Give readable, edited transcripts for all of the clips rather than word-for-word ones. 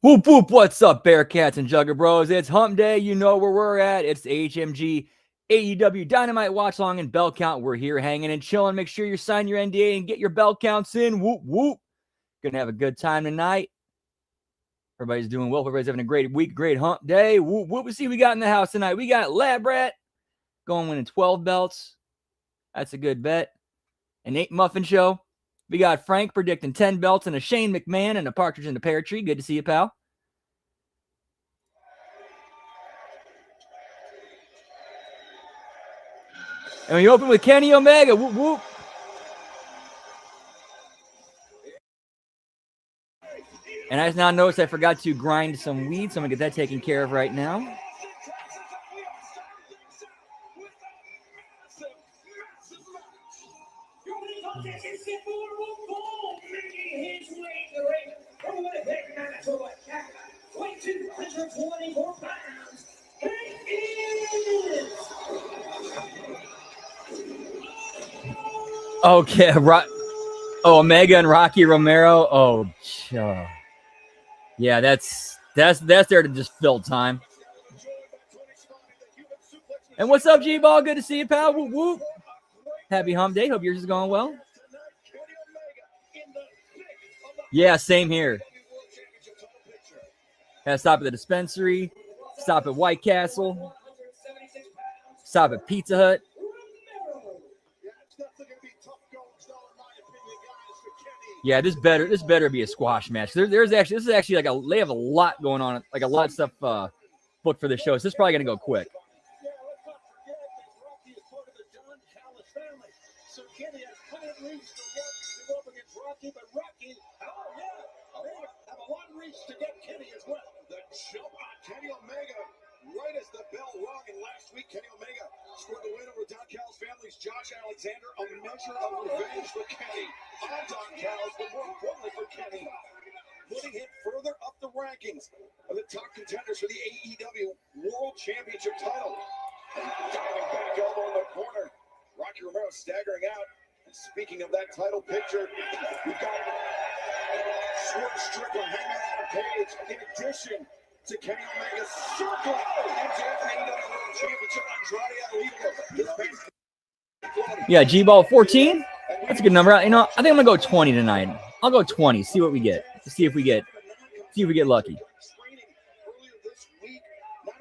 Whoop, whoop, what's up, Bearcats and Jugger Bros? It's Hump Day. You know where we're at. It's the HMG AEW Dynamite Watch Long and Bell Count. We're here hanging and chilling. Make sure you sign your NDA and get your bell counts in. Whoop, whoop. Gonna have a good time tonight. Everybody's doing well. Everybody's having a great week, great Hump Day. Whoop, whoop. We see we got in the house tonight. We got Lab Rat going winning 12 belts. That's a good bet. An 8 Muffin Show. We got Frank predicting 10 belts and a Shane McMahon and a Partridge in the Pear Tree. Good to see you, pal. And we open with Kenny Omega. Whoop, whoop. And I just now noticed I forgot to grind some weed, so I'm going to get that taken care of right now. Okay, Omega and Rocky Romero. Oh, yeah, that's there to just fill time. And what's up, G-Ball? Good to see you, pal. Whoop, whoop. Happy Hump Day. Hope yours is going well. Yeah, same here. Had to stop at the dispensary, stop at White Castle, stop at Pizza Hut. Yeah, this better be a squash match. This is actually they have a lot going on, like a lot of stuff booked for the show. So this is probably gonna go quick. Kenny Omega, right as the bell rung, and last week Kenny Omega scored the win over Don Callis' family's Josh Alexander, a measure of revenge for Kenny on Don Callis, but more importantly for Kenny, putting him further up the rankings of the top contenders for the AEW World Championship title. Diving back elbow in the corner, Rocky Romero staggering out. And speaking of that title picture, we've got Swerve Strickland hanging on a page in addition to Kenny Omega circling MJF AEW World Championship. Andrade Alito. Yeah, G-Ball 14. That's a good number. You know, I think I'm gonna go 20 tonight. I'll go 20. See what we get. See if we get lucky.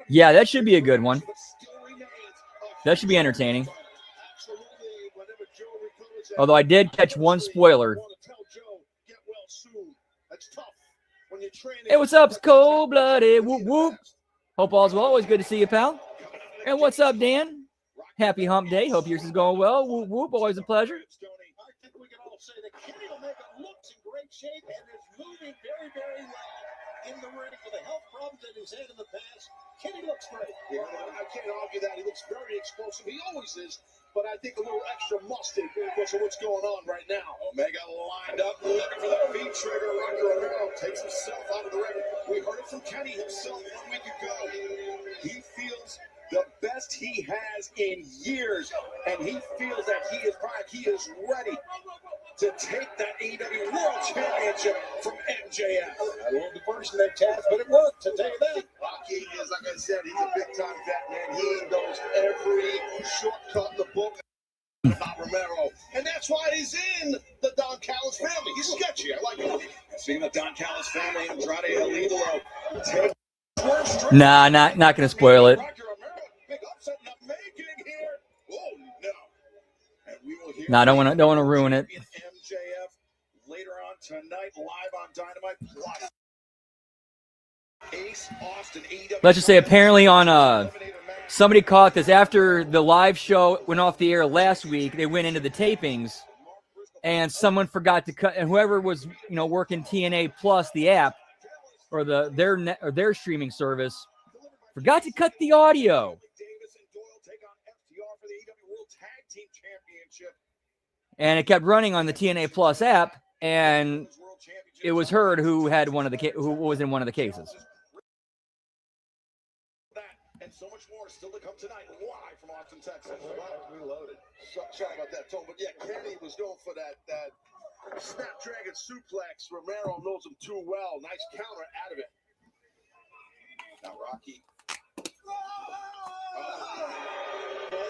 Yeah, that should be a good one. That should be entertaining. Although I did catch one spoiler. Hey, what's up, cold-blooded? Whoop, whoop. Hope all's well. Always good to see you, pal. And what's up, Dan? Happy Hump Day. Hope yours is going well. Whoop, whoop. Always a pleasure. I think we can all say that Kenny Omega looks in great shape and is moving very, very well in the ring for the health problems that he's had in the past. Kenny looks great. Yeah, I can't argue that. He looks very explosive. He always is. But I think a little extra mustard because of what's going on right now. Omega lined up, looking for that feet trigger. Rocky Romero takes himself out of the ring. We heard it from Kenny himself 1 week ago. He feels the best he has in years, and he feels that he is back. He is ready to take that AEW World Championship from MJF. I love the first name test, but it worked, to tell you that. Rocky is, like I said, he's a big-time vet, man. He knows every shortcut in the book about Romero, and that's why he's in the Don Callis family. He's sketchy. I like him. Speaking of Don Callis family, Andrade Alito. Nah, not gonna spoil it. No, I don't want to ruin it. MJF later on tonight, live on Dynamite Plus. Ace Austin, AEW. Let's just say apparently on somebody caught this after the live show went off the air last week. They went into the tapings, and someone forgot to cut. And whoever was working TNA Plus, the app or their streaming service, forgot to cut the audio. And it kept running on the TNA Plus app, and it was heard who had who was in one of the cases. And so much more still to come tonight, live from Austin, Texas. Reloaded. Sorry about that, Tom, but yeah, Kenny was going for that Snapdragon suplex. Romero knows him too well. Nice counter out of it. Now Rocky.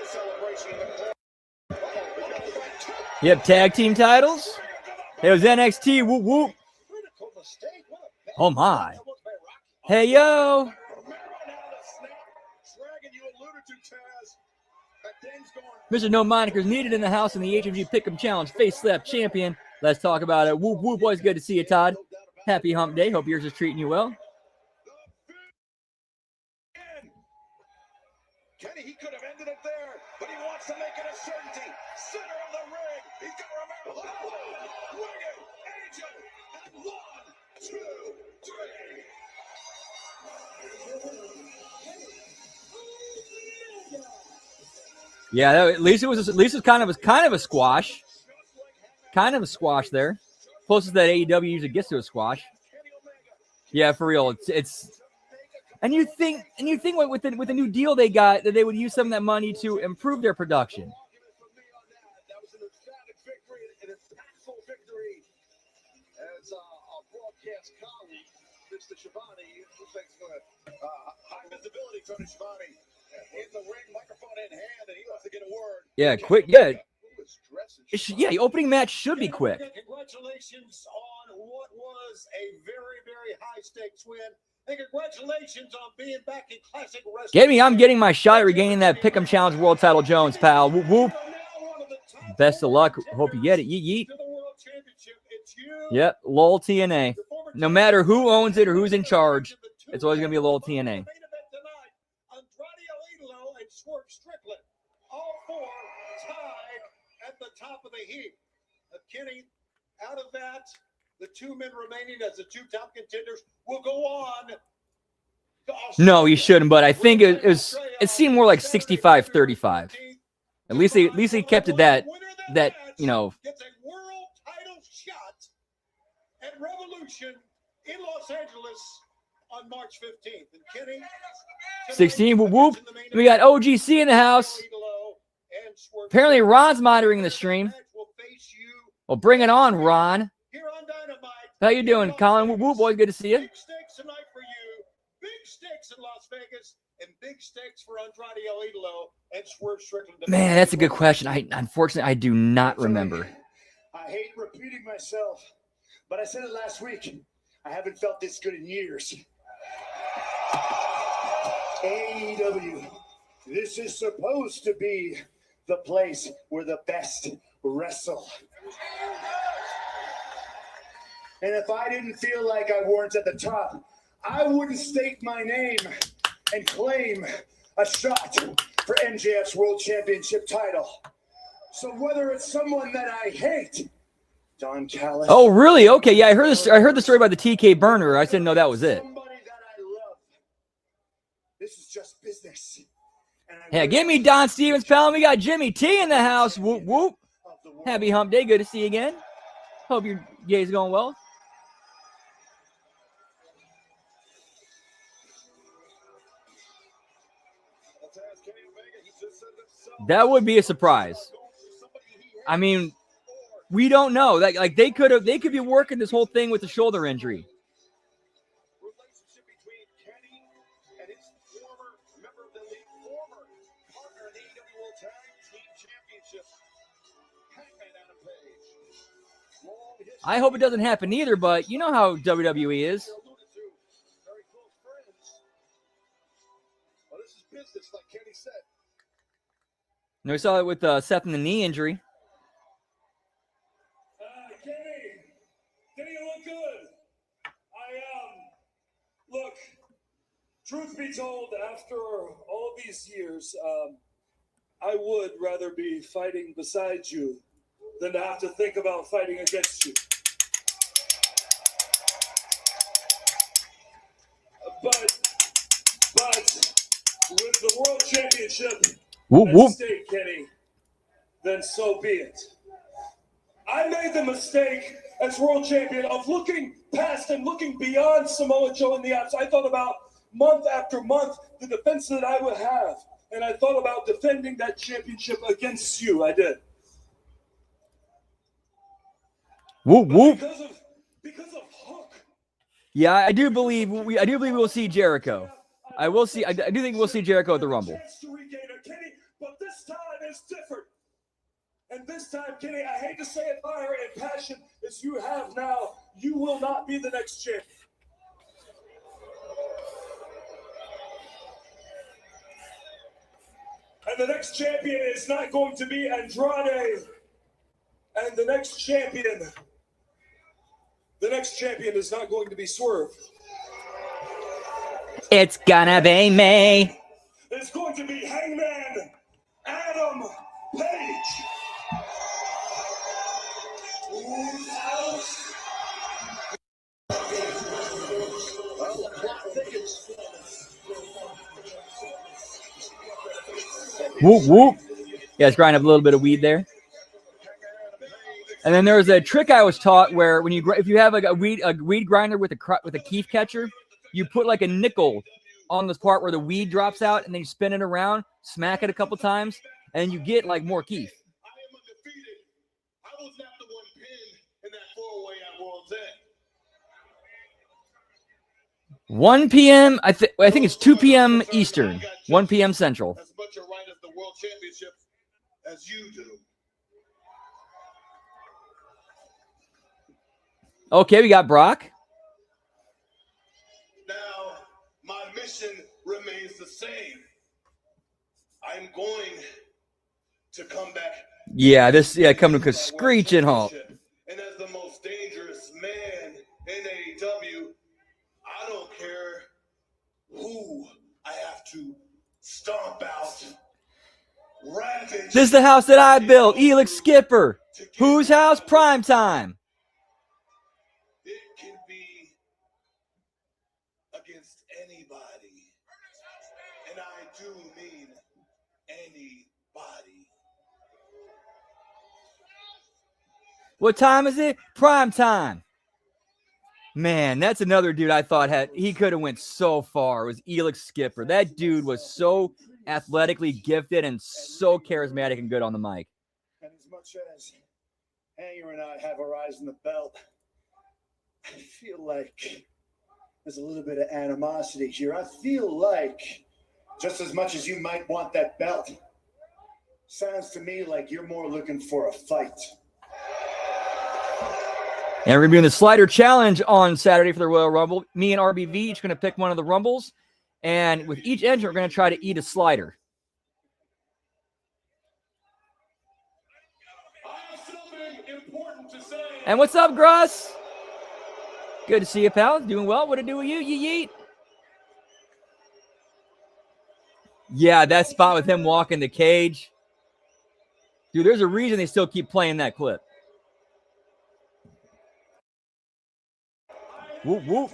Celebration in the corner. Yep, tag team titles. It was NXT. Whoop whoop. Oh my. Hey yo. Mr. No Monikers needed in the house in the HMG Pick'em Challenge Face Slap Champion. Let's talk about it. Whoop whoop. Always good to see you, Todd. Happy Hump Day. Hope yours is treating you well. Kenny, he could have ended it there, but he wants to make it a certainty. Center of the ring. He's got to remember. Wigan, Angel, and 1, 2, 3. Yeah, at least it was kind of a squash. Kind of a squash there. Closest that AEW usually gets to a squash. Yeah, for real. It's and you think with the new deal they got that they would use some of that money to improve their production. That was an emphatic victory, an impactful victory. As our broadcast colleague, Mr. Schiavone, looks like he's going to high visibility, Tony Schiavone, in the ring, microphone in hand, and he wants to get a word. Yeah, quick. Yeah. The opening match should be quick. Congratulations on what was a very, very high stakes win. And congratulations on being back in classic wrestling. Get me. I'm getting my shot at regaining that Pick'em Challenge World Title, Jones, pal. Whoop, whoop. Best of luck. Hope you get it. Yeet, yeet. Yep, LOL TNA. No matter who owns it or who's in charge, it's always going to be a LOL TNA. All four tied at the top of the heap. Kenny, out of that, the 2 men remaining as the 2 top contenders will go on. No, he shouldn't, but I think it seemed more like 65-35. At least they kept it that you know. Gets a world title shot at Revolution in Los Angeles on March 15th. And Kenny, 16, whoop whoop. We got OGC in the house. Apparently Ron's monitoring the stream. Well, bring it on, Ron. How you doing, Colin? Whoop whoop, boys, good to see you. Big stakes tonight for you. Big stakes in Las Vegas, and big stakes for Andrade El Idolo and Swerve Strickland. Man, that's a good question. Unfortunately, I do not remember. I hate repeating myself, but I said it last week. I haven't felt this good in years. AEW. This is supposed to be the place where the best wrestle. And if I didn't feel like I weren't at the top, I wouldn't stake my name and claim a shot for MJF's World Championship title. So whether it's someone that I hate, Don Callis. Oh, really? Okay, yeah, I heard this. I heard the story about the TK burner. I didn't know that was it. Somebody that I love. This is just business. Yeah, give me Don Stevens, pal. We got Jimmy T in the house. Whoop whoop. Happy Hump Day. Good to see you again. Hope your day's going well. That would be a surprise. I mean, we don't know. Like they could be working this whole thing with the shoulder injury. Relationship between Kenny and his former member of the league, former partner in AEW World Tag Team Championship, Hangman Adam Page. Long history. I hope it doesn't happen either, but you know how WWE is. Very close friends. Well, this is business, like Kenny said. And we saw it with Seth and the knee injury. Kenny, you look good. Look, truth be told, after all these years, I would rather be fighting beside you than to have to think about fighting against you. But with the World Championship Whoop, at whoop. stake, Kenny, then so be it. I made the mistake as world champion of looking past and looking beyond Samoa Joe in the apps. I thought about month after month the defense that I would have, and I thought about defending that championship against you. I did. Whoop whoop. Because of Hook. Yeah, I do believe we will see Jericho. I will see. I do think we'll see Jericho at the Rumble. But this time it's different. And this time, Kenny, I hate to say it, fire and passion as you have now, you will not be the next champion. And the next champion is not going to be Andrade. And the next champion is not going to be Swerve. It's gonna be me. It's going to be Hangman Adam Page. Whoop whoop. Yeah, it's grinding up a little bit of weed there. And then there was a trick I was taught where when if you have like a weed grinder with a keef catcher, you put like a nickel on this part where the weed drops out, and then you spin it around, smack it a couple times, and you get like more keef. I am undefeated. I was not the one pinned in that 4-way at World's End. 1 p.m. I think it's 2 p.m. Eastern, 1 p.m. Central. As much a right as the World Championship as you do. Okay, we got Brock. Now, my mission remains the same. I'm going to come back. Yeah, come to a screeching halt. And as the most dangerous man in AEW, I don't care who I have to stomp out. Ravage. This is the house that I built. Elix Skipper. Whose house? Prime time. It can be against anybody. And I do mean anybody. What time is it? Prime time. Man, that's another dude I thought he could have went so far. It was Elix Skipper. That dude was so athletically gifted and so charismatic and good on the mic. And as much as Hanger and I have our eyes on the belt, I feel like there's a little bit of animosity here. I feel like just as much as you might want that belt, sounds to me like you're more looking for a fight. And we're going to be doing the slider challenge on Saturday for the Royal Rumble. Me and RBV each going to pick one of the Rumbles. And with each entrant, we're going to try to eat a slider. I have something important to say. And what's up, Gruss? Good to see you, pal. Doing well. What to do with you? Yeet. Yeah, that spot with him walking the cage. Dude, there's a reason they still keep playing that clip. Whoop, whoop.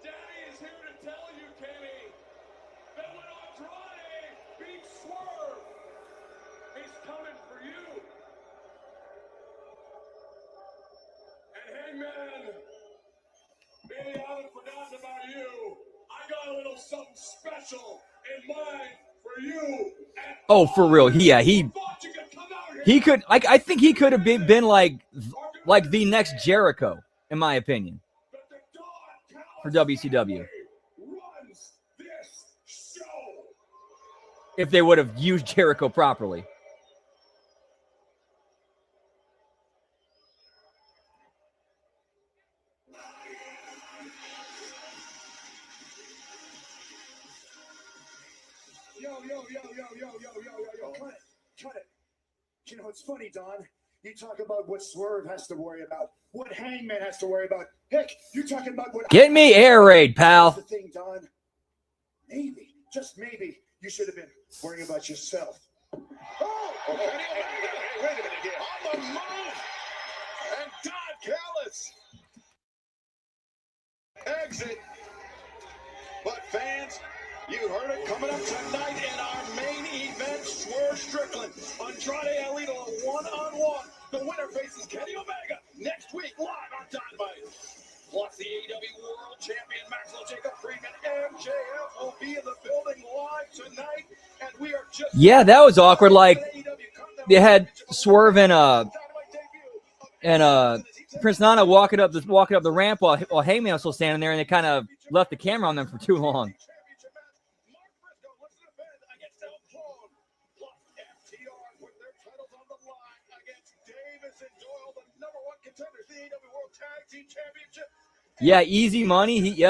Daddy is here to tell you, Kenny, that when Andrade beats Swerve, he's coming for you. And Hangman, maybe I haven't forgotten about you. I got a little something special in mind for you. Oh, for real. He could. I think he could have been like the next Jericho, in my opinion, for WCW. If they would have used Jericho properly. Yo, cut it. You know, it's funny, Don. You talk about what Swerve has to worry about, what Hangman has to worry about. Heck, you're talking about what... Get me air raid, pal. That's the thing, Don. Maybe, just maybe, you should have been worrying about yourself. Oh, okay. Hey, wait a minute here. On the move. And Don Callis. Exit. But fans, you heard it coming up tonight in our main event, Swerve Strickland. Andrade Alito, 1-on-1. The winner faces Kenny Omega next next week live on Dynamite. Plus, the AEW World Champion Maxwell Jacob Freeman MJF will be in the building live tonight, and we are just that was awkward. Like they had Swerve and Prince Nana walking up the ramp while Heyman was still standing there, and they kind of left the camera on them for too long. Yeah, Easy Money.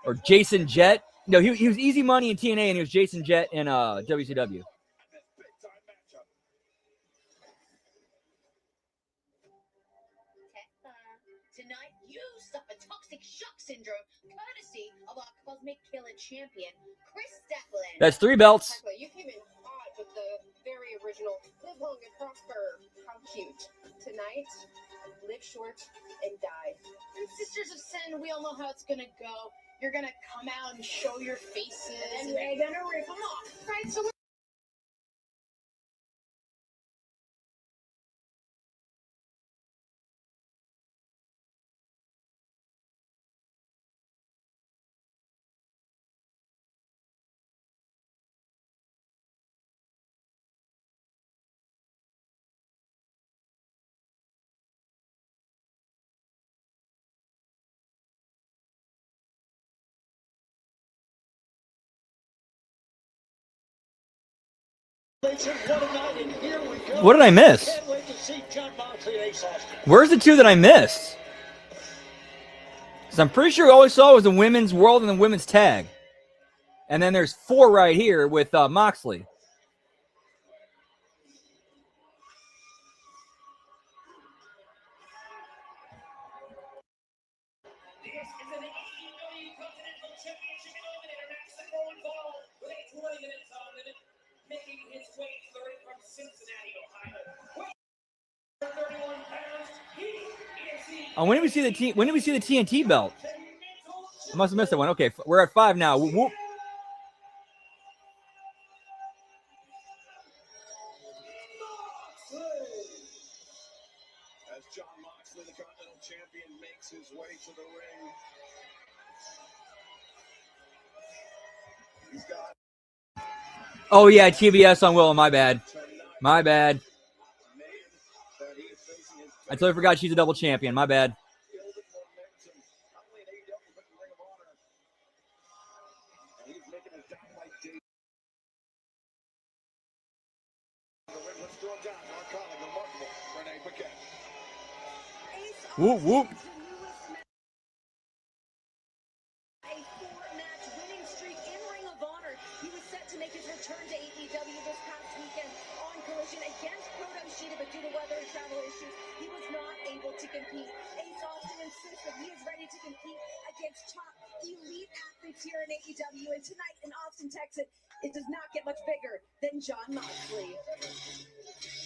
Or Jason Jett. No, he was Easy Money in TNA, and he was Jason Jett in WCW. Tonight, you suffer toxic shock syndrome, courtesy of our Cosmic Killer champion, Chris Statland. That's 3 belts. You came in odd with the very original "Live long and prosper." How cute. Tonight, live short and die. And Sisters of Sin, we all know how it's gonna go. You're gonna come out and show your faces, and they're gonna rip them off, right? So. What did I miss? Where's the 2 that I missed? Because I'm pretty sure all I saw was the women's world and the women's tag. And then there's 4 right here with Moxley. Oh, when did we see the TNT belt? I must have missed that one. Okay, we're at 5 now. Whoop. As John Moxley, the Continental Champion, makes his way to the ring. He's got. Oh yeah, TBS on Willow. My bad. I totally forgot she's a double champion. My bad. Whoop, whoop. A 4-match winning streak in Ring of Honor. He was set to make his return to AEW this past weekend on Collision against Proto Shida, but due to weather and travel issues, he was not able to compete. Ace Austin insists that he is ready to compete against top elite athletes here in AEW, and tonight in Austin, Texas, it does not get much bigger than John Moxley.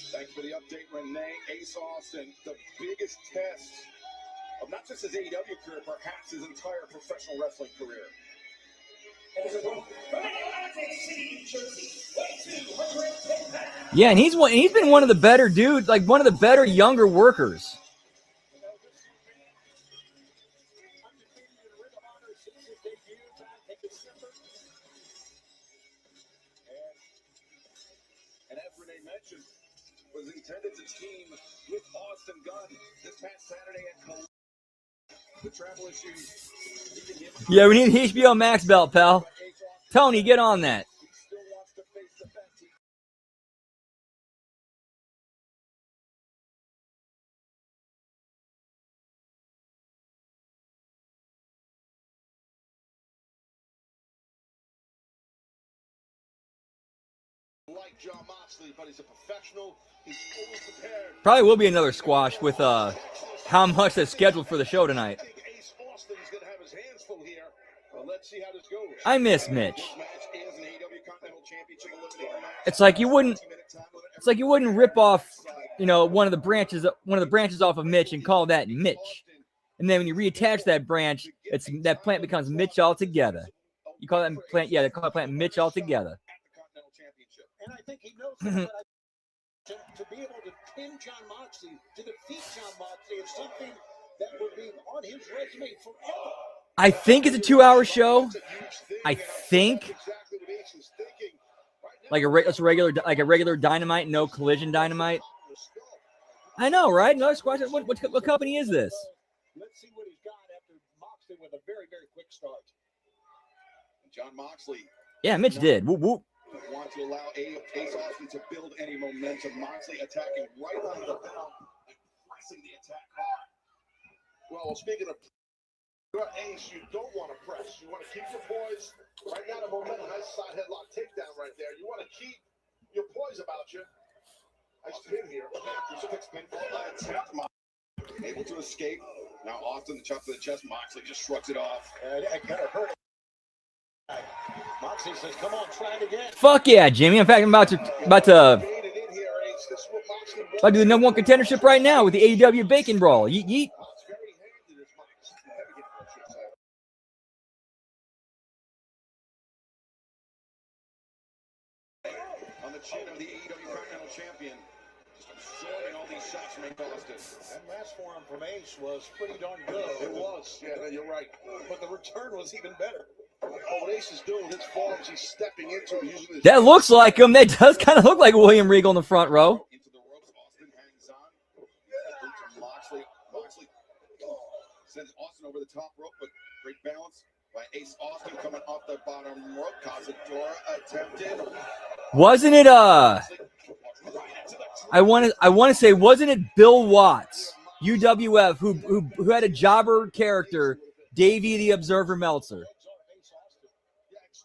Thanks for the update, Renee. Ace Austin, the biggest test of not just his AEW career, perhaps his entire professional wrestling career. Yeah, and he's been one of the better dudes, like one of the better younger workers. And as Renee mentioned, was intended to team with Austin Gunn this past Saturday at Columbus. The travel issues. Yeah, we need an HBO Max belt, pal. Tony, get on that. He still wants to face the fact he like John Moxley, but he's a professional. He's always prepared. Probably will be another squash with how much that's scheduled for the show tonight. I think Ace Austin's going to have his hands full here. Let's see how this goes. I miss Mitch. This match is an AEW Continental Championship eliminator match. It's like you wouldn't rip off, one of the branches off of Mitch and call that Mitch. And then when you reattach that branch, that plant becomes Mitch altogether. You call that plant, they call that plant Mitch altogether. At the Continental Championship. And I think he knows that. To be able to pin John Moxley, to defeat John Moxley, is something that would be on his resume forever. I think it's a 2-hour show. I think like a regular Dynamite, no Collision Dynamite. I know, right? No question. What company is this? Let's see what he's got after Moxley with a very, very quick start. John Moxley. Yeah, Mitch did. Whoop whoop. Want to allow Ace Austin to build any momentum. Moxley attacking right on the bell and pressing the attack hard. Well, speaking of Ace, you don't want to press. You want to keep your poise. Right now, the momentum, nice side headlock takedown right there. You want to keep your poise about you. Nice spin here. Able to escape. Now Austin, the chop to the chest. Moxley just shrugs it off. It kind of hurt. Moxley says, "Come on, try it again." Fuck yeah, Jimmy. In fact, I'm about to do the number one contendership right now with the AEW Bacon Brawl. Yeet yeet. On the chin of the AEW Continental Champion. Just absorbing all these shots from Austin. That last forearm from Ace was pretty darn good. It was. Yeah, you're right. But the return was even better. What Ace is doing with his forearms, he's stepping into it, using his... That looks like him. That does kind of look like William Regal in the front row. Into the ropes, Austin hangs on. Moxley sends Austin over the top rope, but great balance by Ace Austin coming off the bottom rope. Cazadora attempted. Wasn't it I want to say, wasn't it Bill Watts, UWF, who had a jobber character, Davey the Observer Meltzer?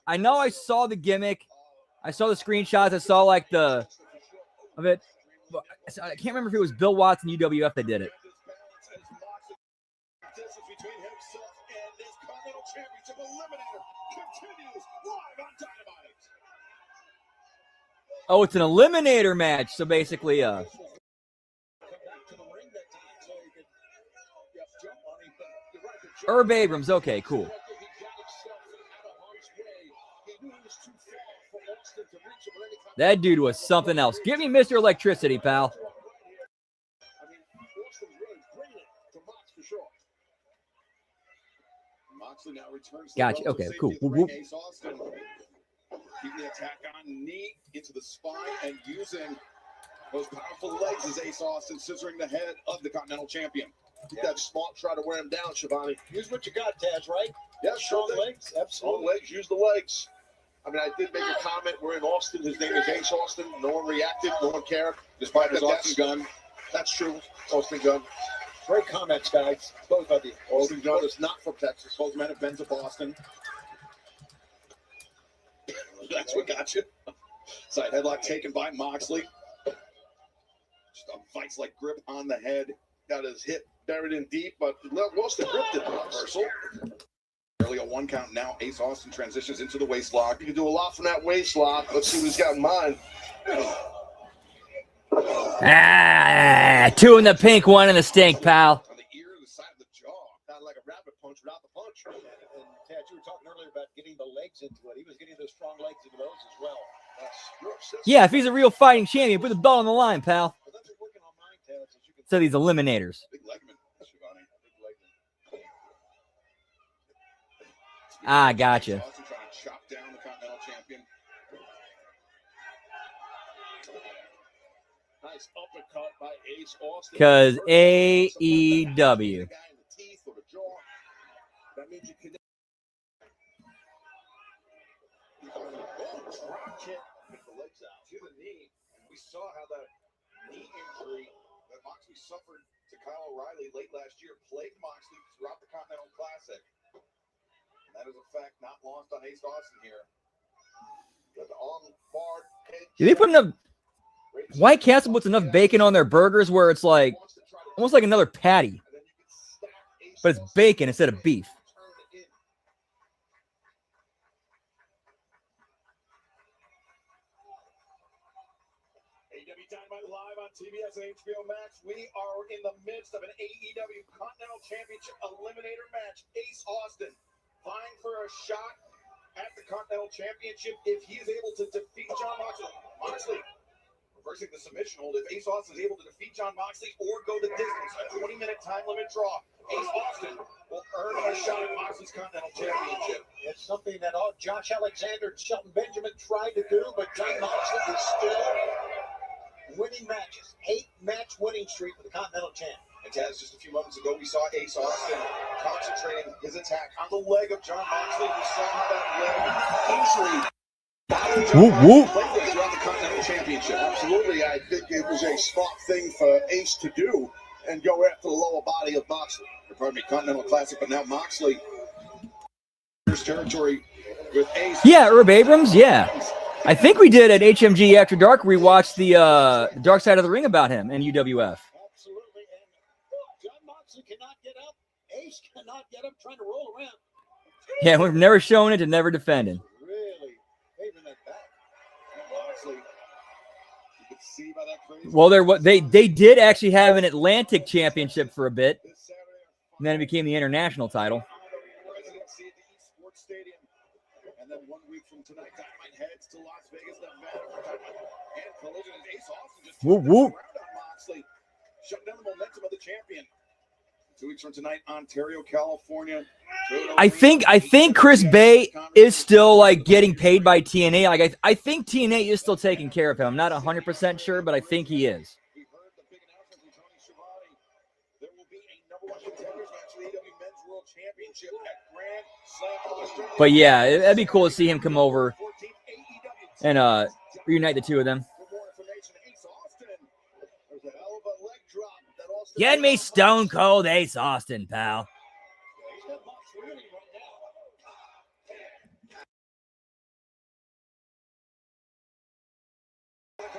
I know I saw the gimmick. I saw the screenshots. I saw like of it. I can't remember if it was Bill Watts and UWF that did it. Oh, it's an eliminator match. So basically, Herb Abrams. Okay, cool. That dude was something else. Give me Mr. Electricity, pal. Gotcha. Okay, cool. Whoop, whoop. Keeping the attack on, knee into the spine and using those powerful legs as Ace Austin scissoring the head of the Continental Champion. Get that smart try to wear him down, Shivani. Use what you got, Taz, right? Yeah, strong legs. Absolutely. Strong legs. Use the legs. I mean, I did make a comment. We're in Austin. His name is Ace Austin. No one reacted. No one cared. Despite his Austin gun. That's true. Austin gun. Great comments, guys. Both of you. Austin gun is not from Texas. Both men have been to Boston. That's what got you. Side headlock taken by Moxley. Just a vice-like grip on the head. Got his hip buried in deep, but lost the grip to the reversal. Early a 1 count now. Ace Austin transitions into the waist lock. You can do a lot from that waist lock. Let's see what he's got in mind. 2 in the pink, 1 in the stink, pal. On the ear, the side of the jaw. Kind of like a rabbit punch without the punch. And Tad, you were talking earlier about getting the legs into it. He was getting those strong legs into those as well. Yeah, if he's a real fighting champion, put the belt on the line, pal. So these eliminators. Big legman, Shivani. Big legman. Ah, gotcha. Austin trying to chop down the Continental Champion. Nice uppercut by Ace Austin. Because AEW. That means you can. Drop kick with the legs out to the knee. We saw how that knee injury that Moxley suffered to Kyle O'Reilly late last year plagued Moxley throughout the Continental Classic. And that is a fact not lost on Ace Austin here. Got the arm barred. Do they put enough? White Castle puts enough bacon on their burgers where it's like almost like another patty, but it's bacon instead of beef. AEW Dynamite live on TBS and HBO Max. We are in the midst of an AEW Continental Championship Eliminator match. Ace Austin vying for a shot at the Continental Championship if he is able to defeat John Moxley. Moxley reversing the submission hold. If Ace Austin is able to defeat Jon Moxley or go the distance, a 20-minute time limit draw, Ace Austin will earn a shot at Moxley's Continental Championship. It's something that Josh Alexander and Shelton Benjamin tried to do, but Jon Moxley is still winning matches. 8-match winning streak for the Continental Champ. And Taz, just a few moments ago, we saw Ace Austin concentrating his attack on the leg of Jon Moxley. We saw how that leg easily throughout the Continental Championship. Absolutely, I think it was a smart thing for Ace to do and go after the lower body of Moxley. Pardon me, Continental Classic, but now Moxley territory with Ace. Yeah, Herb Abrams. Yeah, I think we did at HMG After Dark. We watched the Dark Side of the Ring about him and UWF. Absolutely, and Jon Moxley cannot get up. Ace cannot get up, trying to roll around. Yeah, we've never shown it and never defended. Really paving that back. Moxley, you could see by that crazy. Well, they did actually have an Atlantic Championship for a bit, and then it became the international title. Residency at the East Sports Stadium. And then 1 week from tonight, Dynamite heads to Las Vegas, Nevada for Dynamite and Collision. And Ace Austin just Whoop, turned whoop. around on Moxley, shutting down the momentum of the champion. 2 weeks from tonight, Ontario, California. I think Chris Bay is still like getting paid by TNA. Like I think TNA is still taking care of him. I'm not 100% sure, but I think he is. We heard the big announcement from Tony Schiavone. There will be a #1 contenders match for the AEW Men's World Championship at Grand Slam Australia. But yeah, that'd be cool to see him come over 14th AEW and reunite the two of them. For more information, Ace Austin. There's a hell of a leg drop that Austin. Get me Stone Cold Ace Austin, pal. He's got Mox winning right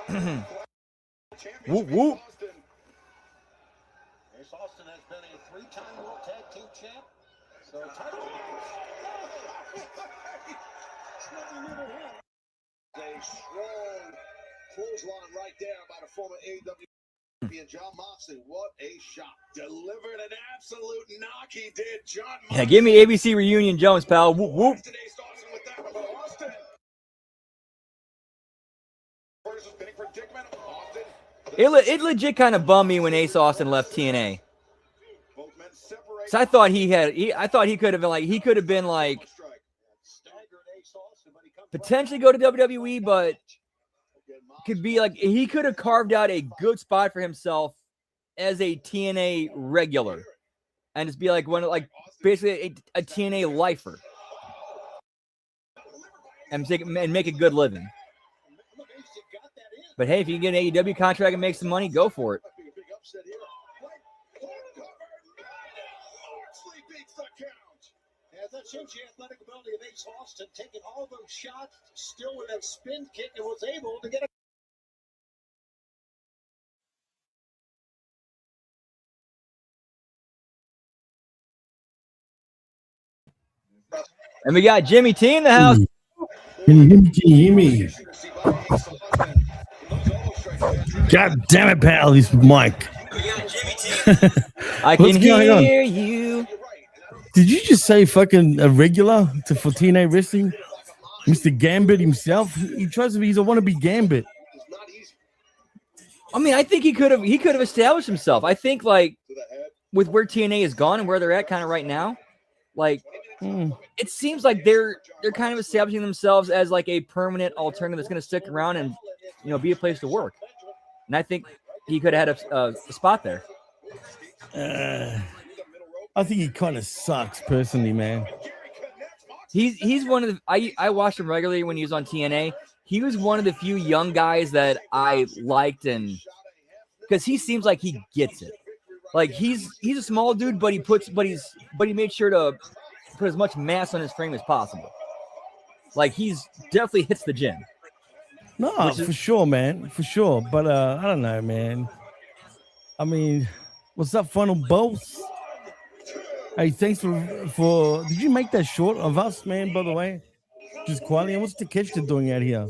now. Whoop, whoop. Ace Austin has been a 3-time World Tag Team Champ. So title. A strong clothesline right there by the former AEW champion Jon Moxley. What a shot. Delivered an absolute knock. He did. Jon Yeah, give me ABC Reunion Jones, pal. Whoop, whoop. Ace Austin with that, but Austin. Versus pinning predicament. Austin. It legit kind of bummed me when Ace Austin left TNA. Both men separate. So I thought he could have been like Staggered Ace Austin, but he comes potentially go to WWE, but could be like he could have carved out a good spot for himself as a TNA regular and just be like basically a TNA lifer and make a good living. Look, Ace got that in. But hey, if you can get an AEW contract and make some money, go for it. Might be a big upset here. Moxley beats the count. Yeah, that shows the athletic ability of Ace Austin, taking all those shots, still with that spin kick, and was able to get a And we got Jimmy T in the house. Can you hear me? God damn it, pal, this mic. I can What's going on? hear you. Did you just say fucking a regular for TNA wrestling? Mr. Gambit himself? He tries to be, he's a wannabe Gambit. I mean, I think he could have established himself. I think like with where TNA is gone and where they're at kind of right now, like it seems like they're kind of establishing themselves as like a permanent alternative that's going to stick around and be a place to work. And I think he could have had a spot there. I think he kind of sucks personally, man. He's one of the I watched him regularly when he was on TNA. He was one of the few young guys that I liked, and because he seems like he gets it. Like he's a small dude, but he made sure to put as much mass on his frame as possible. Like he's definitely hits the gym. No, for sure, man. For sure. But I don't know, man. I mean, what's up, Funnel Bolts? Hey, thanks for did you make that short of us, man, by the way? Just quietly. And what's the catch to doing out here?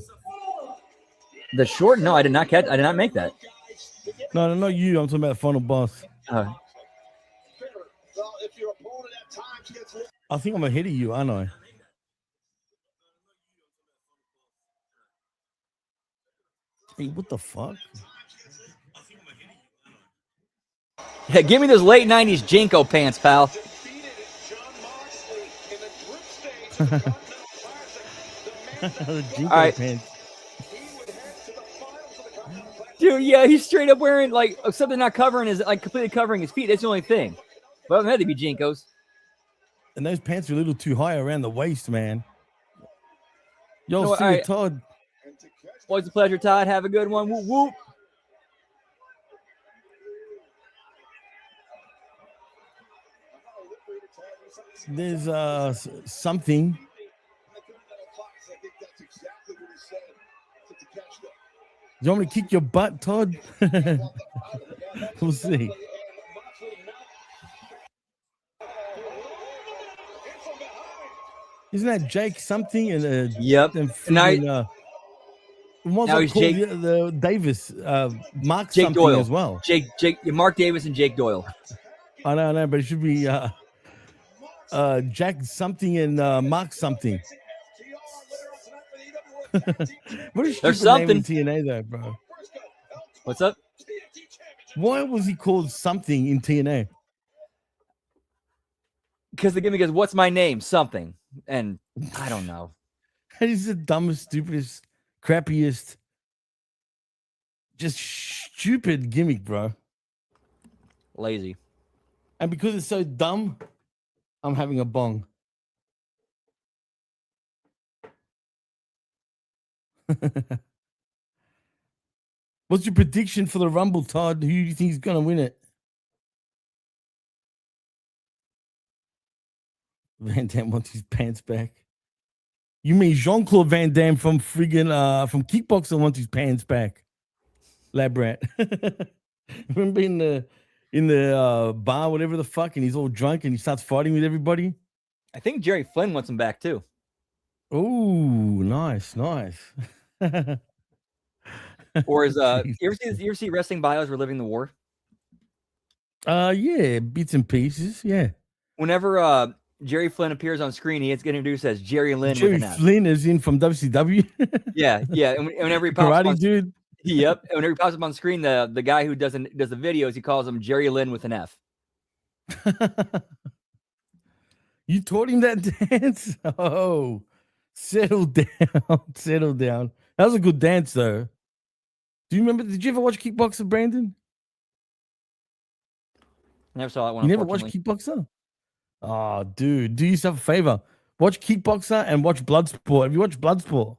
The short? No, I did not make that. No, not you. I'm talking about Funnel Boss. Well, if your opponent at times gets I think I'm ahead of you, aren't I? Hey, what the fuck? Yeah, give me those late 90s Jinko pants, pal. The Jinko All right. pants. Dude, yeah, he's straight up wearing like something not covering his, like completely covering his feet. That's the only thing. But it had to be Jinkos. And those pants are a little too high around the waist, man. Yo, You know what, see all you, right. Todd. Always a pleasure, Todd. Have a good one. Whoop, whoop. There's something. You want me to kick your butt, Todd? We'll see. Isn't that Jake something? And Yep. Freaking, what's now it he's called? Jake, The Davis, Mark Jake something Doyle as well. Mark Davis and Jake Doyle. I know, but it should be Jack something and Mark something. What a There's stupid name in something. TNA though, bro. What's up? Why was he called something in TNA? Because the gimmick is, what's my name? Something. And I don't know. He's the dumbest, stupidest, crappiest, just stupid gimmick, bro. Lazy. And because it's so dumb, I'm having a bong. What's your prediction for the Rumble, Todd? Who do you think is going to win it? Van Dam wants his pants back. You mean Jean-Claude Van Damme from friggin' from Kickboxer wants his pants back? Lab rat. Remember in the bar, whatever the fuck, and he's all drunk and he starts fighting with everybody? I think Jerry Flynn wants him back too. Oh, nice. Or is you ever see Wrestling Bios Reliving the War? Yeah, bits and pieces. Yeah. Whenever Jerry Flynn appears on screen, he gets introduced as Jerry Lynn. Jerry with an F. Flynn is in from WCW. Yeah. And whenever he pops Karate on, dude. yep. And whenever he pops up on screen, the guy who does the videos, he calls him Jerry Lynn with an F. You taught him that dance? Oh, settle down. That was a good dance, though. Do you remember? Did you ever watch Kickboxer, Brandon? Never saw that one. You never watched Kickboxer? Oh, dude, do yourself a favor. Watch Kickboxer and watch Bloodsport. Have you watched Bloodsport?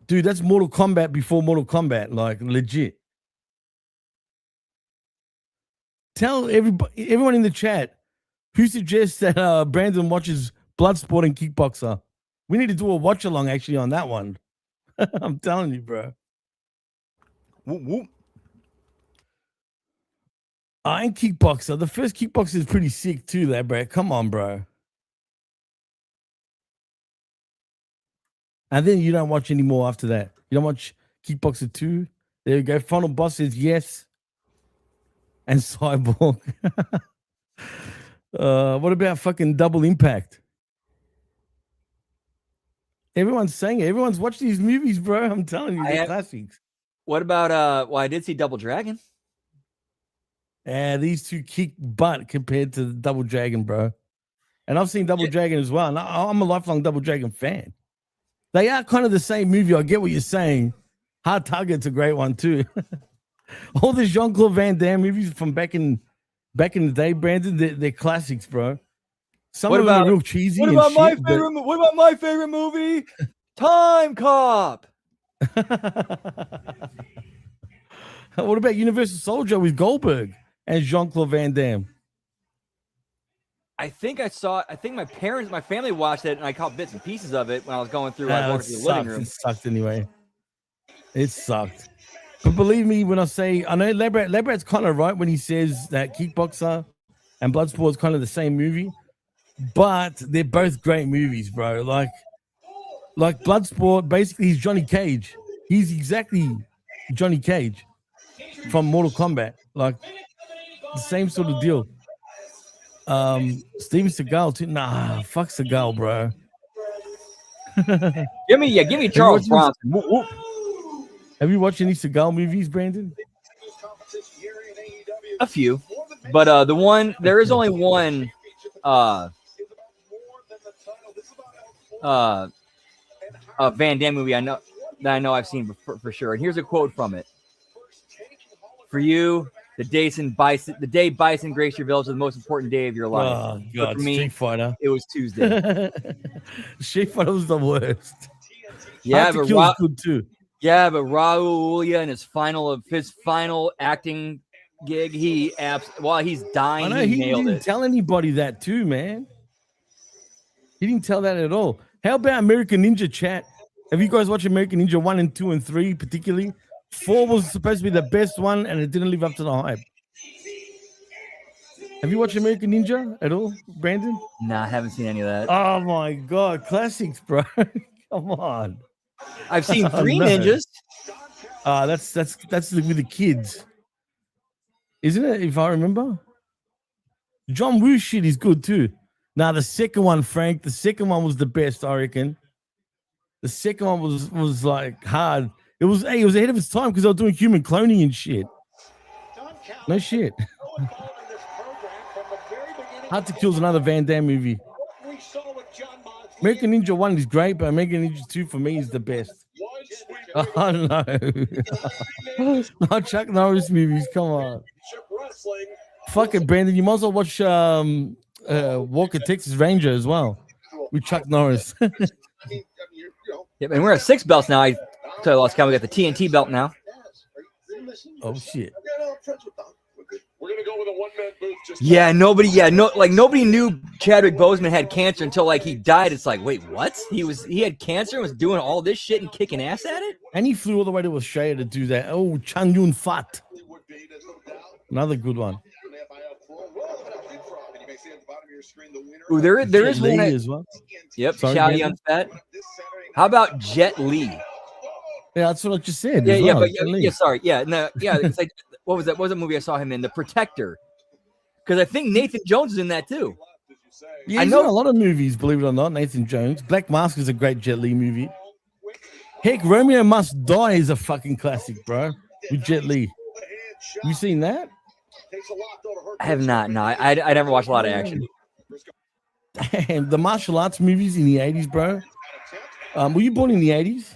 Dude, that's Mortal Kombat before Mortal Kombat, like legit. Tell everyone in the chat who suggests that Brandon watches Bloodsport and Kickboxer. We need to do a watch along actually on that one. I'm telling you, bro. Whoop, whoop. And Kickboxer. The first Kickboxer is pretty sick too, there, bro. Come on, bro. And then you don't watch any more after that. You don't watch Kickboxer 2. There you go. Final Boss says yes. And Cyborg. What about fucking Double Impact? Everyone's saying it. Everyone's watched these movies, bro. I'm telling you, they're classics. What about I did see Double Dragon. These two kick butt compared to the Double Dragon, bro. And I've seen Double Dragon as well. And I'm a lifelong Double Dragon fan. They are kind of the same movie. I get what you're saying. Hard Target's a great one too. All the Jean-Claude Van Damme movies from back in the day, Brandon, they're classics, bro. Some of them are real cheesy. What about my favorite movie? Time Cop. What about Universal Soldier with Goldberg and Jean-Claude Van Damme? I think my family watched it, and I caught bits and pieces of it when I was going through the living room. It sucked anyway. It sucked. But believe me when I say, I know Labrat's kind of right when he says that Kickboxer and Bloodsport is kind of the same movie, but they're both great movies, bro. Like Bloodsport, basically, he's Johnny Cage. He's exactly Johnny Cage from Mortal Kombat. Like the same sort of deal. Steven Seagal too. Nah, fuck Seagal, bro. Give me Charles Bronson. Whoop, whoop. Have you watched any Seagal movies, Brandon? A few, but there is only one Van Damme movie I know I've seen for sure. And here's a quote from it: "For you, the day Bison graced your village was the most important day of your life. Oh God, for me, Street Fighter. it was Tuesday." Street Fighter was the worst. Yeah, but was good too. Yeah, but Raul Julia in his final acting gig, while he's dying, he nailed didn't tell anybody that too, man. He didn't tell that at all. How about American Ninja, chat? Have you guys watched American Ninja 1 and 2 and 3 particularly? 4 was supposed to be the best one, and it didn't live up to the hype. Have you watched American Ninja at all, Brandon? Nah, I haven't seen any of that. Oh my God, classics, bro. Come on. I've seen Three Ninjas. That's with the kids, isn't it? If I remember, John Woo shit is good too. Now the second one, Frank, the second one was the best, I reckon. The second one was like hard. It was ahead of its time because they were doing human cloning and shit. No shit. Hard to Kill's another Van Damme movie. American Ninja 1 is great, but American Ninja 2 for me is the best. Oh no. Not Chuck Norris movies, come on. Fuck it, Brandon. You might as well watch Walker Texas Ranger as well with Chuck Norris. Yep, and we're at 6 belts now. I totally lost count. We got the TNT belt now. Oh shit. We're gonna go with a one-man booth. Nobody knew Chadwick Boseman had cancer until he died. It's like, wait, what? He had cancer and was doing all this shit and kicking ass at it? And he flew all the way to Australia to do that. Oh, Chan Yun Fat. Another good one. Ooh, there is one as well. Yep, Chow Yun Fat. How about Jet Li? Yeah, that's what I just said. It's like, what was that? What was the movie I saw him in? The Protector. Because I think Nathan Jones is in that too. Yeah, I know a lot of movies, believe it or not. Nathan Jones. Black Mask is a great Jet Li movie. Heck, Romeo Must Die is a fucking classic, bro. With Jet Li. You seen that? I have not. No, I never watched a lot of action. Damn, the martial arts movies in the 80s, bro. Were you born in the 80s?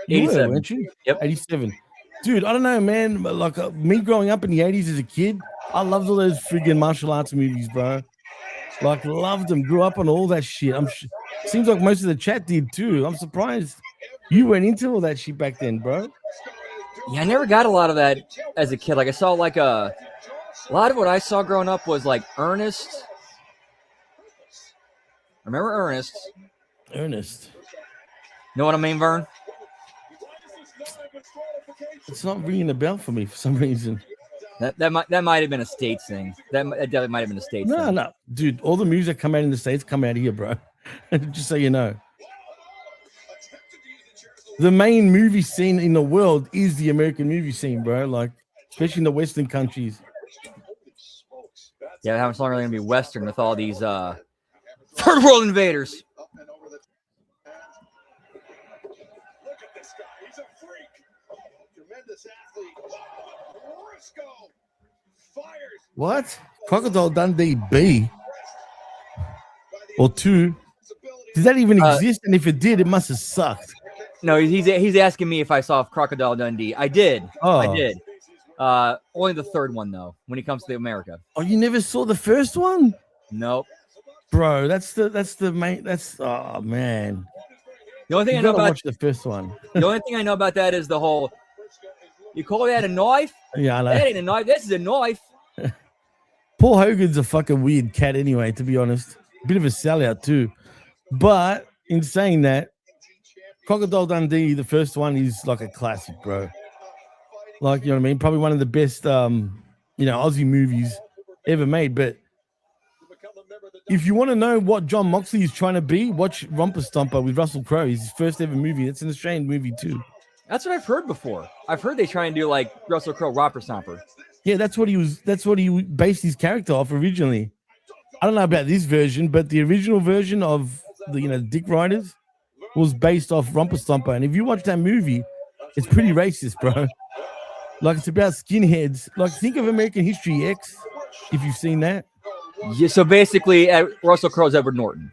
87. Weren't you? Yep. 87. Dude, I don't know, man. Like me growing up in the 80s as a kid, I loved all those friggin' martial arts movies, bro. Like, loved them. Grew up on all that shit. Seems like most of the chat did too. I'm surprised you went into all that shit back then, bro. Yeah, I never got a lot of that as a kid. Like, I saw a lot of what I saw growing up was like Ernest. Remember Ernest? Ernest. Know what I mean, Vern? It's not ringing a bell for me for some reason. That might have been a States thing. That definitely might have been a States thing. No, dude. All the movies that come out in the States come out here, bro. Just so you know. The main movie scene in the world is the American movie scene, bro. Like, especially in the Western countries. Yeah, how much longer are they gonna be Western with all these third world invaders? What? Crocodile Dundee B? Or 2? Did that even exist? And if it did, it must have sucked. No, he's asking me if I saw Crocodile Dundee. I did. Oh. I did. Only the third one though. When it comes to America. Oh, you never saw the first one? Nope. Bro, that's the main. Oh man. The only thing I know about watch the first one. The only thing I know about that is the whole. You call that a knife? Yeah, I know. That ain't a knife. This is a knife. Paul Hogan's a fucking weird cat anyway, to be honest. Bit of a sellout too. But in saying that, Crocodile Dundee, the first one, is like a classic, bro. Like, you know what I mean? Probably one of the best, Aussie movies ever made. But if you want to know what John Moxley is trying to be, watch Romper Stomper with Russell Crowe. His first ever movie. It's an Australian movie too. That's what I've heard before. I've heard they try and do like Russell Crowe Romper Stomper. Yeah, that's what he based his character off originally. I don't know about this version, but the original version of the Dick Riders was based off Romper Stomper. And if you watch that movie, It's pretty racist, bro. Like it's about skinheads. Like think of American History X, if you've seen that. Yeah, so basically, Russell Crowe's Edward Norton.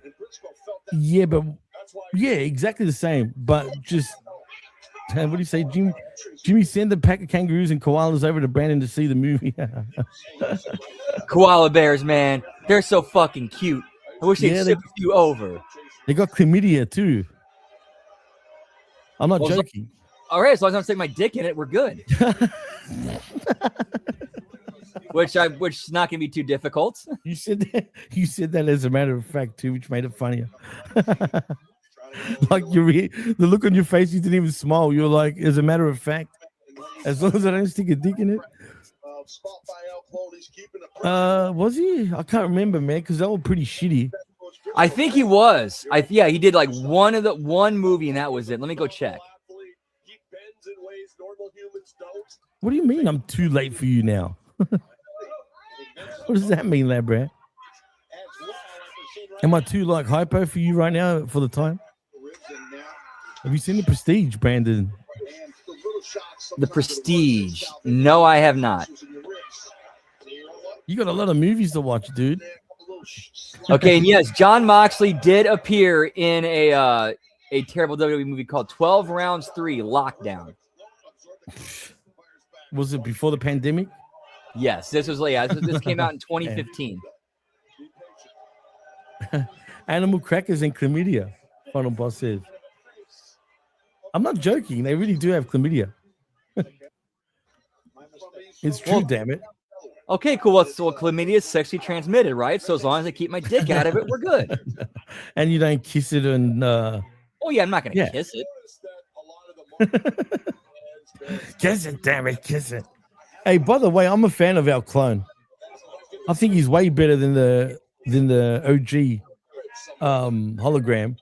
Yeah, but yeah, exactly the same. But just what do you say, Jimmy? Send a pack of kangaroos and koalas over to Brandon to see the movie. Koala bears, man, they're so fucking cute. I wish they'd ship a few over. They got chlamydia too. I'm not joking. All right, as long as I don't stick my dick in it, we're good. which is not gonna be too difficult. You said that as a matter of fact too, which made it funnier. Like the look on your face, you didn't even smile. You're like, as a matter of fact, as long as I don't stick a dick in it. Was he? I can't remember, man, because they were pretty shitty. I think he was. Yeah, he did like one movie, and that was it. Let me go check. What do you mean I'm too late for you now? What does that mean, lad, Brad? Am I too like hypo for you right now for the time? Have you seen The Prestige, Brandon? The Prestige? No, I have not. You got a lot of movies to watch, dude. Okay, and yes, John Moxley did appear in a terrible WWE movie called 12 Rounds 3 Lockdown. Was it before the pandemic? Yes, this came out in 2015. Animal crackers and chlamydia, Final Boss says. I'm not joking. They really do have chlamydia. It's true, damn it. Okay, cool. Well, so chlamydia is sexually transmitted, right? So as long as I keep my dick out of it, we're good. And you don't kiss it and... Oh, yeah, I'm not going to kiss it. Kiss it, damn it, kiss it. Hey, by the way, I'm a fan of our clone. I think he's way better than the OG hologram.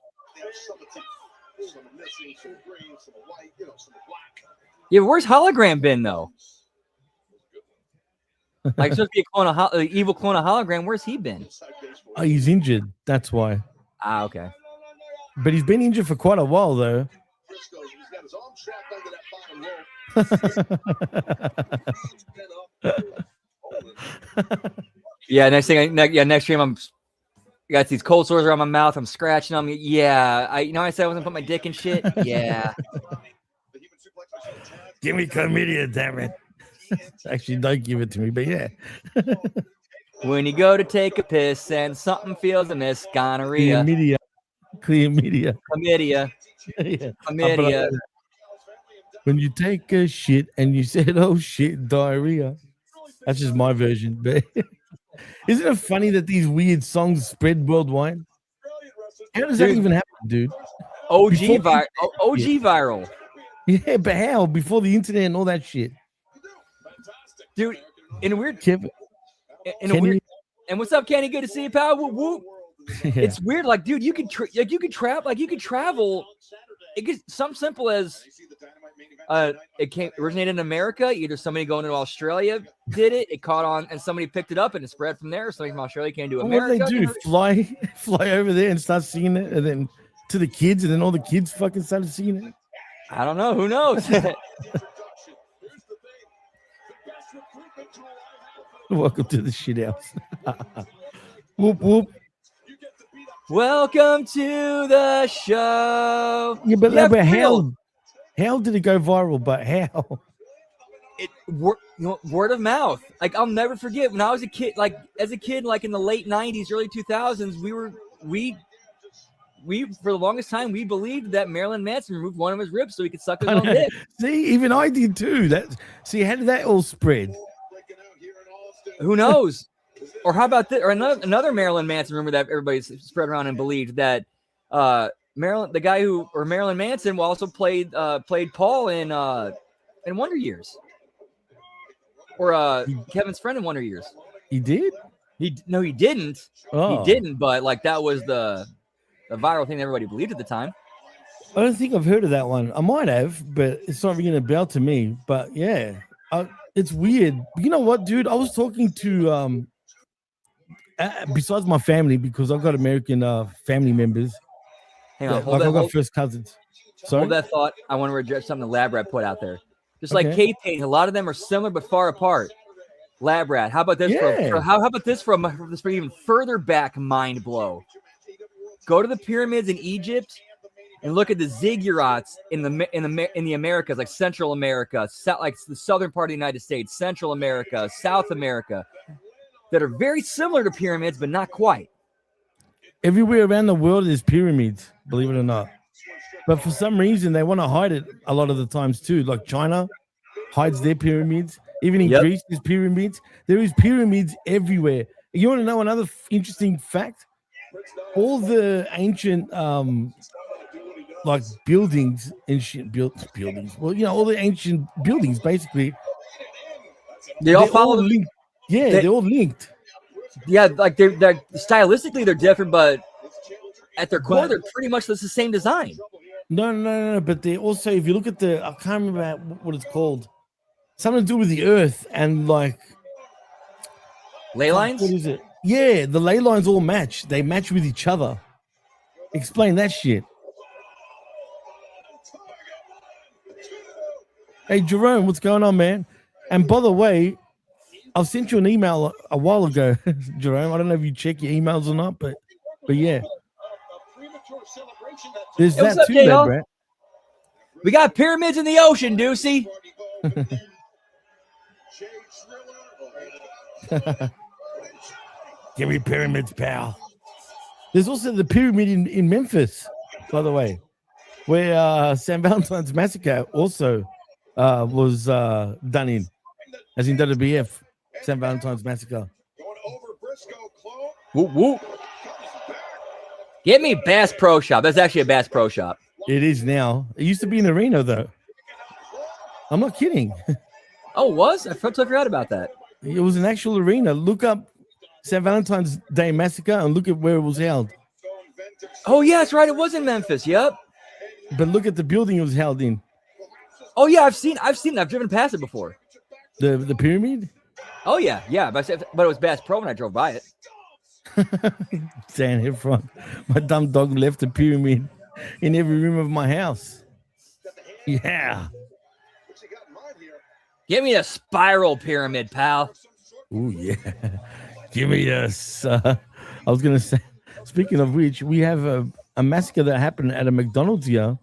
Yeah, where's hologram been though? Like supposed to be a clone of evil clone of hologram. Where's he been? Oh, he's injured. That's why. Ah, okay. But he's been injured for quite a while though. Yeah, next stream I got these cold sores around my mouth. I'm scratching them. Yeah, I said I wasn't put my dick in shit. Yeah. Give me chlamydia, damn it. Actually, don't give it to me, but yeah. When you go to take a piss and something feels amiss, gonorrhea. Chlamydia. Yeah. Chlamydia. When you take a shit and you said, oh shit, diarrhea. That's just my version. But isn't it funny that these weird songs spread worldwide? How does that even happen, dude? OG viral. Yeah, but how? Before the internet and all that shit. Dude, in a weird... Kevin, and what's up, Kenny? Good to see you, pal. Whoop, whoop. Yeah. It's weird. Like, dude, you could travel. It gets something simple as it originated in America. Either somebody going to Australia did it, it caught on, and somebody picked it up, and it spread from there. Somebody from Australia came to America. What do they do? Fly over there and start singing it, and then to the kids, and then all the kids fucking started singing it. I don't know. Who knows? Welcome to the shit house. Whoop whoop. Welcome to the show. Yeah, but how did it go viral? But how? Word of mouth. Like, I'll never forget when I was a kid. Like, as a kid, like in the late '90s, early 2000s, we for the longest time we believed that Marilyn Manson removed one of his ribs so he could suck his own dick. See, even I did too. How did that all spread? Who knows? Or how about this? Or another Marilyn Manson rumor that everybody spread around and believed that Marilyn Manson also played Paul in Wonder Years, or Kevin's friend in Wonder Years. He did? He didn't. Oh. He didn't. But like that was the viral thing that everybody believed at the time. I don't think I've heard of that one. I might have, but it's not ringing a bell to me. But yeah, it's weird. You know what, dude? I was talking to besides my family, because I've got American family members. Hang on, I've got first cousins. Sorry? Hold that thought. I want to reject something the Lab Rat put out there. Just like Okay. cave painting, a lot of them are similar but far apart. Lab Rat, how about this? Yeah. How about this for even further back mind blow? Go to the pyramids in Egypt and look at the ziggurats in the Americas, like Central America, like the southern part of the United States, Central America, South America, that are very similar to pyramids, but not quite. Everywhere around the world there's pyramids, believe it or not. But for some reason they want to hide it a lot of the times too. Like China hides their pyramids. Even in Greece, there's pyramids. There is pyramids everywhere. You want to know another interesting fact? All the ancient like buildings and shit buildings. Well, all the ancient buildings basically. They all follow linked. Yeah, they're all linked. Yeah, like they're stylistically they're different, but at their core they're pretty much the same design. No. But they also, if you look at I can't remember what it's called. Something to do with the earth and like ley lines. What is it? Yeah, the ley lines all match. They match with each other. Explain that shit. Hey Jerome, what's going on, man? And by the way, I've sent you an email a while ago, Jerome. I don't know if you check your emails or not, but yeah. There's that up, too, Dale? Brett. We got pyramids in the ocean, Deucey. Give me pyramids, pal. There's also the pyramid in Memphis, by the way, where St. Valentine's Massacre also was done in, as in WBF, St. Valentine's Massacre. Whoop, whoop. Get me Bass Pro Shop. That's actually a Bass Pro Shop. It is now. It used to be in the arena, though. I'm not kidding. Oh, it was? I totally forgot about that. It was an actual arena. Look up St. Valentine's Day Massacre and look at where it was held. Oh, yeah, that's right. It was in Memphis. Yep. But look at the building it was held in. Oh, yeah, I've seen it. I've driven past it before. The pyramid? Oh, yeah. But it was Bass Pro when I drove by it. Dan Heffron, my dumb dog left the pyramid in every room of my house. Yeah. Give me a spiral pyramid, pal. Oh, yeah. Give me this. I was going to say, speaking of which, we have a massacre that happened at a McDonald's here.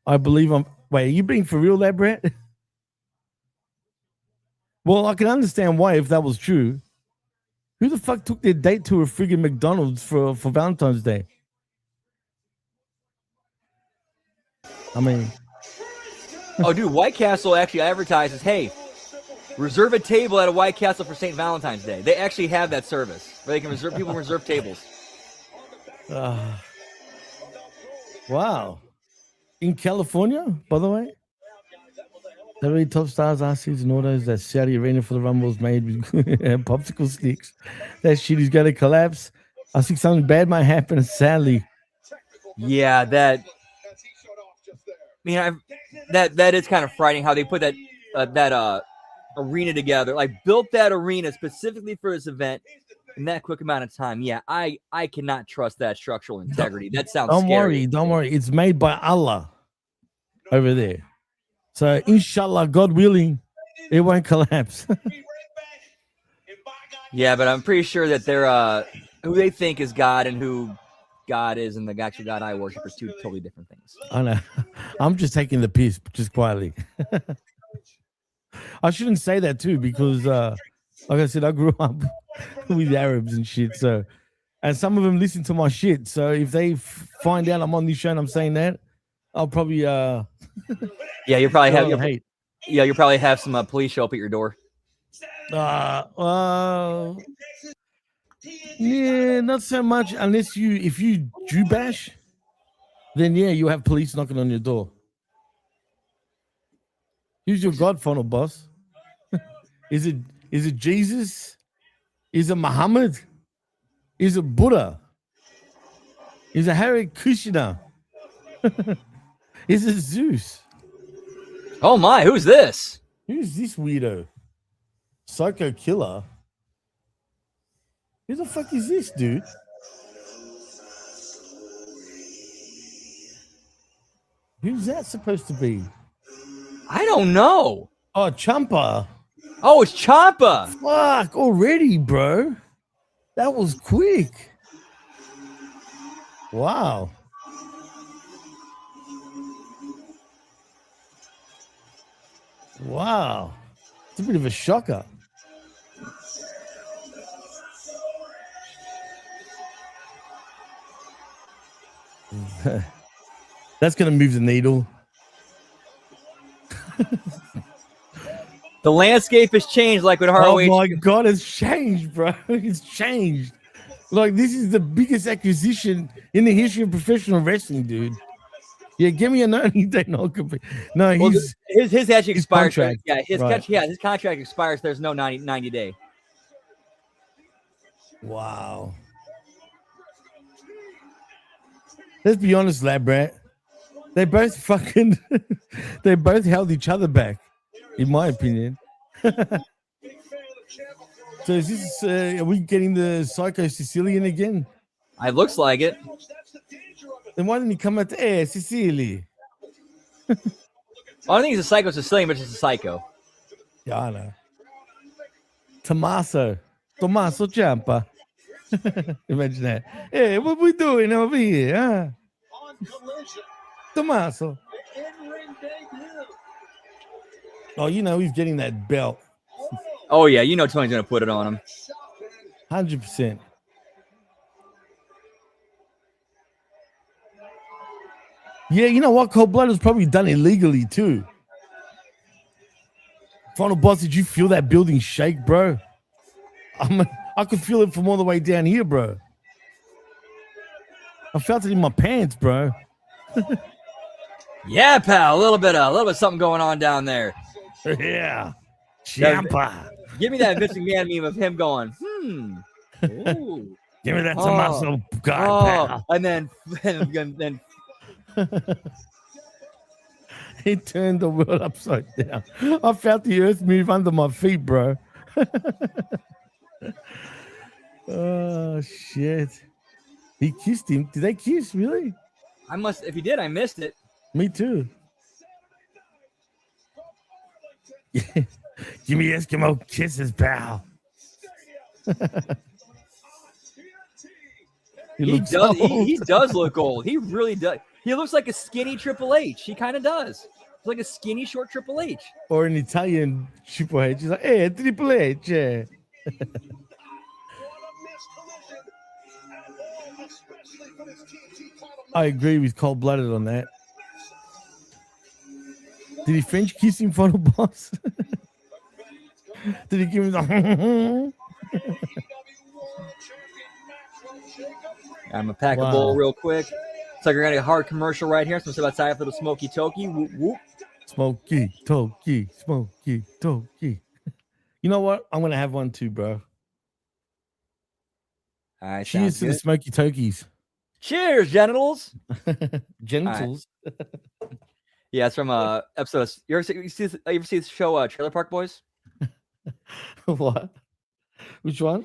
I believe wait, are you being for real there, Brett? Well, I can understand why if that was true. Who the fuck took their date to a friggin' McDonald's for Valentine's Day? I mean... Oh, dude, White Castle actually advertises, hey, reserve a table at a White Castle for St. Valentine's Day. They actually have that service where they can reserve tables. Wow. In California, by the way? The really top stars are season orders that Saudi Arena for the Rumbles made with popsicle sticks. That shit is going to collapse. I think something bad might happen, sadly. Yeah, that is kind of frightening how they put that arena together. Like, built that arena specifically for this event in that quick amount of time. Yeah, I cannot trust that structural integrity. That sounds scary. Don't worry. It's made by Allah over there. So, inshallah, God willing, it won't collapse. Yeah, but I'm pretty sure that they're who they think is God and who God is and the actual God I worship are two totally different things. I know. I'm just taking the piss, just quietly. I shouldn't say that too, because like I said, I grew up with Arabs and shit. So, and some of them listen to my shit. So if they find out I'm on this show and I'm saying that, I'll probably yeah, you probably have hate. Yeah, you probably have some police show up at your door. Yeah, not so much unless if you Jew bash, then yeah, you have police knocking on your door. Who's your God funnel, boss? Is it Jesus? Is it Muhammad? Is it Buddha? Is it Hare Krishna? Is it Zeus? Oh my, who's this? Who's this weirdo? Psycho killer? Who the fuck is this, dude? Who's that supposed to be? I don't know. Oh, Ciampa. Oh, it's Ciampa. Fuck, already, bro. That was quick. Wow. Wow. It's a bit of a shocker. That's going to move the needle. The landscape has changed like with Oh ROH. my God, it's changed, bro. It's changed. Like, this is the biggest acquisition in the history of professional wrestling, dude. Yeah, give me a 90-day non-compete. No, Well, his actually expires. contract, Yeah, his right. his contract expires. There's no 90 day. Wow. Let's be honest, lab rat. They both fucking they both held each other back, in my opinion. So is this are we getting the Psycho Sicilian again? It looks like it. Then why didn't he come out to air, Sicily? I don't think he's a psycho Sicilian, but just a psycho. Yeah, I know. Tommaso Ciampa. Imagine that. Hey, what we doing over here, huh? Tommaso. Oh, you know he's getting that belt. Oh yeah, you know Tony's gonna put it on him. 100%. Yeah, you know what? Cold Blood was probably done illegally too. Final Boss, did you feel that building shake, bro? I could feel it from all the way down here, bro. I felt it in my pants, bro. Yeah, pal, a little bit something going on down there. Yeah. Ciampa. Give me that Vince McMahon meme of him going, Ooh. Give me that Tommaso guy, pal. And then he turned the world upside down. I felt the earth move under my feet, bro. Oh, shit. He kissed him. Did they kiss, really? if he did, I missed it. Me too. Give me Eskimo kisses, pal. He does look old. He really does. He looks like a skinny Triple H. He kind of does. He's like a skinny, short Triple H. Or an Italian Triple H. He's like, hey, Triple H. Yeah. I agree with Cold Blooded on that. Did he French kiss him, Final Boss? Did he give him the? I'm gonna pack a bowl real quick. It's like we're gonna get a hard commercial right here. So I'm outside for the Smoky Toki. Whoop, whoop. Smoky Toki. You know what? I'm gonna have one too, bro. All right. Cheers to the Smoky Tokies. Cheers, genitals. Genitals. Right. Yeah, it's from episode. You ever see the show Trailer Park Boys? What? Which one?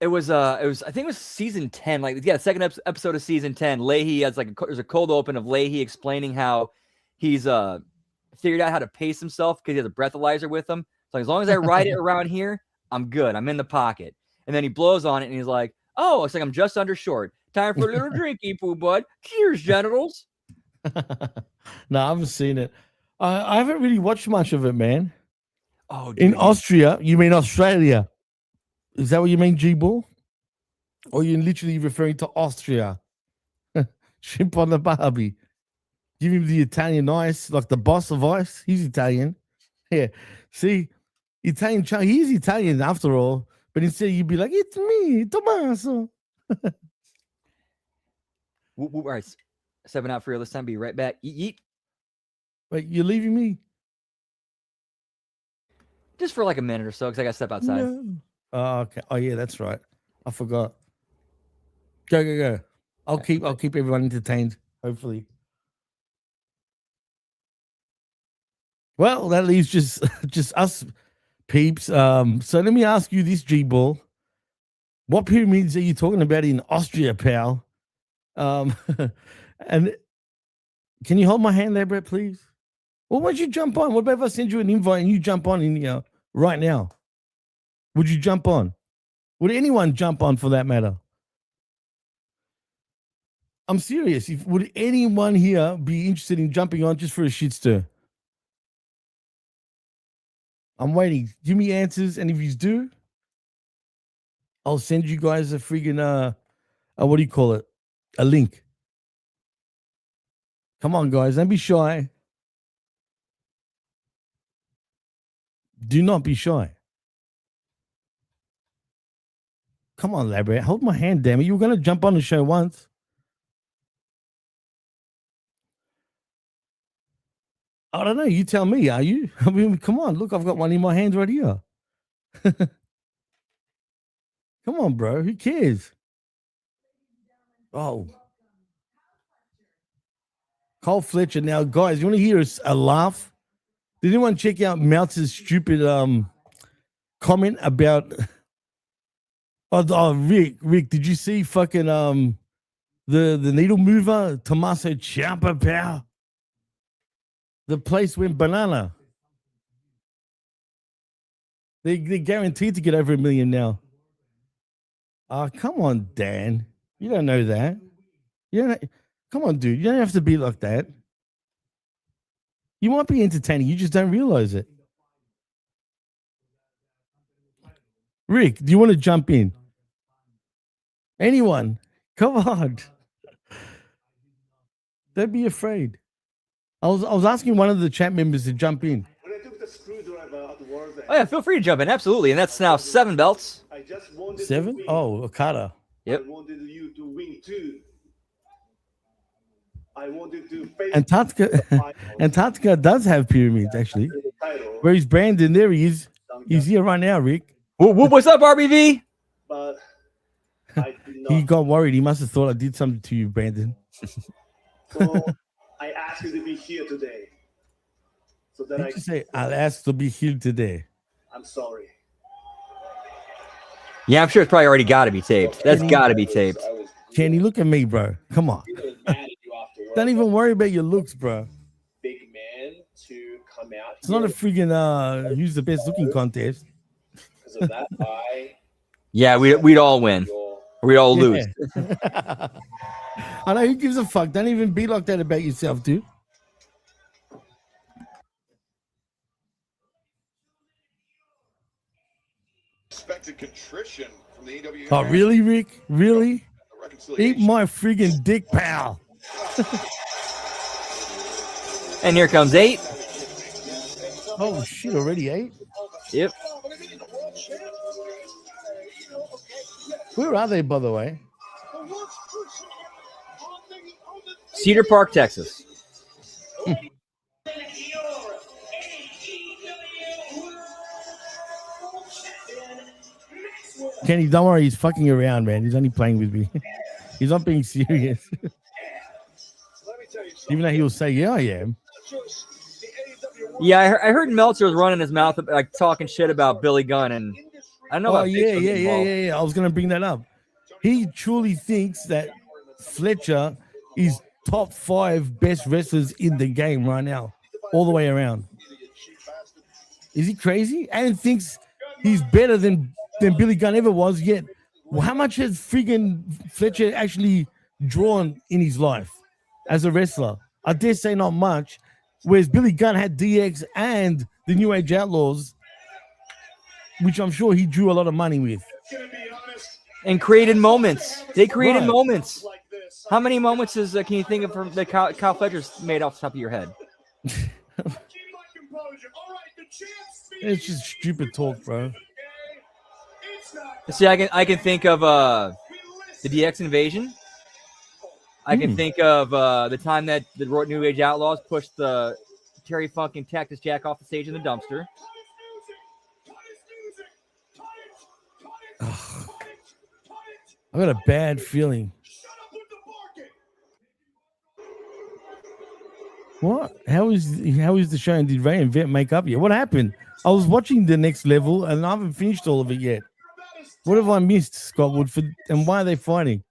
It was I think it was season 10. Like, yeah, second episode of season 10. Leahy has there's a cold open of Leahy explaining how he's figured out how to pace himself because he has a breathalyzer with him. So as long as I ride it around here, I'm good. I'm in the pocket. And then he blows on it and he's like, oh, it's like I'm just under short. Time for a little drinky poo, bud. Cheers, genitals. No, I haven't seen it. I haven't really watched much of it, man. Oh, dude. In Austria, you mean Australia? Is that what you mean, G-Ball? Or you're literally referring to Austria? Shrimp on the Barbie. Give him the Italian ice, like the boss of ice. He's Italian. Yeah. See, Italian, he's Italian after all. But instead, you'd be like, it's me, Tommaso. All right. 7 out for real this time. Be right back. Yeet. Wait, you're leaving me? Just for like a minute or so, because I got to step outside. No. Oh, okay. Oh, yeah, that's right. I forgot. Go. I'll keep everyone entertained, hopefully. Well, that leaves just us peeps. So let me ask you this, G-Ball. What pyramids are you talking about in Austria, pal? And Can you hold my hand there, Brett, please? Well, why don't you jump on? What about if I send you an invite and you jump on in here right now? Would you jump on? Would anyone jump on for that matter? I'm serious. Would anyone here be interested in jumping on just for a shit stir? I'm waiting. Give me answers, and if you do, I'll send you guys a friggin' what do you call it? A link. Come on, guys. Don't be shy. Do not be shy. Come on, Labrador. Hold my hand, damn it. You were going to jump on the show once. I don't know. You tell me, are you? I mean, come on. Look, I've got one in my hands right here. Come on, bro. Who cares? Oh. Cole Fletcher. Now, guys, you want to hear a laugh? Did anyone check out Meltzer's stupid comment about... Oh, Rick, did you see fucking the needle mover, Tommaso Ciampa, pal? The place went banana. They're guaranteed to get over 1 million now. Oh, come on, Dan. You don't know that. You don't. Come on, dude. You don't have to be like that. You might be entertaining. You just don't realize it. Rick, do you want to jump in? Anyone? Come on. Don't be afraid. I was asking one of the chat members to jump in. When I took the screwdriver out of the war, Oh yeah, feel free to jump in. Absolutely, and that's now 7 belts. I just wanted 7? to win. Oh, Okada. Yep. I wanted you to win too. I wanted to face Antarctica does have pyramids, actually. the title, Where is Brandon? There he is. He's here right now, Rick. What's up, RBV? but I did not. He got worried. He must have thought I did something to you, Brandon. So I asked you to be here today. So that Did I you say, I'll ask to be here today? I'm sorry. Yeah, I'm sure it's probably already got to be taped. That's got to be taped. Kenny, look at me, bro. Come on. Don't even worry about your looks, bro. Big man to come out. It's not a freaking who's the best looking contest. Because of that, Yeah, we'd all win. We'd all lose. I know, who gives a fuck? Don't even be like that about yourself, dude. Expected contrition from the AEW. Oh, really, Rick? Really? Reconciliation. Eat my friggin' dick, pal. And here comes 8. Oh, shit, already 8? Yep. Where are they, by the way? Cedar Park, Texas. Kenny, don't worry. He's fucking around, man. He's only playing with me. He's not being serious. Even though he'll say, yeah, I am. Yeah, I heard Meltzer was running his mouth, like talking shit about Billy Gunn, and I know. Oh, yeah. I was going to bring that up. He truly thinks that Fletcher is top 5 best wrestlers in the game right now, all the way around. Is he crazy? And thinks he's better than Billy Gunn ever was. Yet, how much has friggin' Fletcher actually drawn in his life as a wrestler? I dare say not much. Whereas Billy Gunn had DX and the New Age Outlaws, which I'm sure he drew a lot of money with. And created moments. They created Right. moments. How many moments can you think of from that Kyle Fletcher's made off the top of your head? It's just stupid talk, bro. See, I can think of the DX invasion. I can think of the time that the New Age Outlaws pushed the Terry Funk and Cactus Jack off the stage in the dumpster. I got a bad feeling. What? How is the show? And did Ray and Vet make up yet? What happened? I was watching the next level and I haven't finished all of it yet. What have I missed, Scott Woodford? And why are they fighting?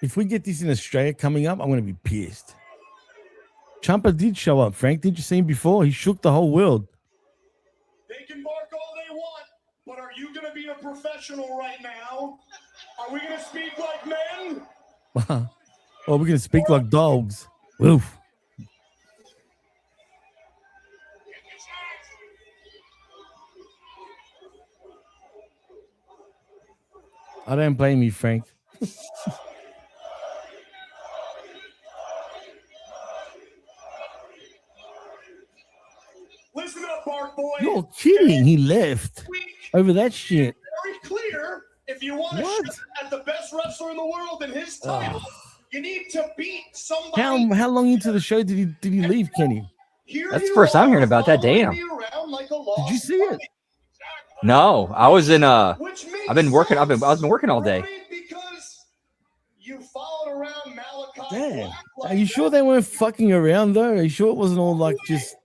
If we get this in Australia coming up, I'm going to be pissed. Ciampa did show up, Frank. Did you see him before? He shook the whole world. They can bark all they want, but are you going to be a professional right now? Are we going to speak like men? Or we're going to speak like dogs. Oof. I don't blame you, Frank. Listen up, Bark Boy. You're kidding. He left over that shit. Very clear. If you want to shot at the best wrestler in the world and his title, you need to beat somebody. How long into the show did he leave, Kenny? That's the first time hearing about that. Damn. Did you see it? No, I was in I've been working all day. Because you followed around Malachi. Damn. Are you sure they weren't fucking around though? Are you sure it wasn't all like just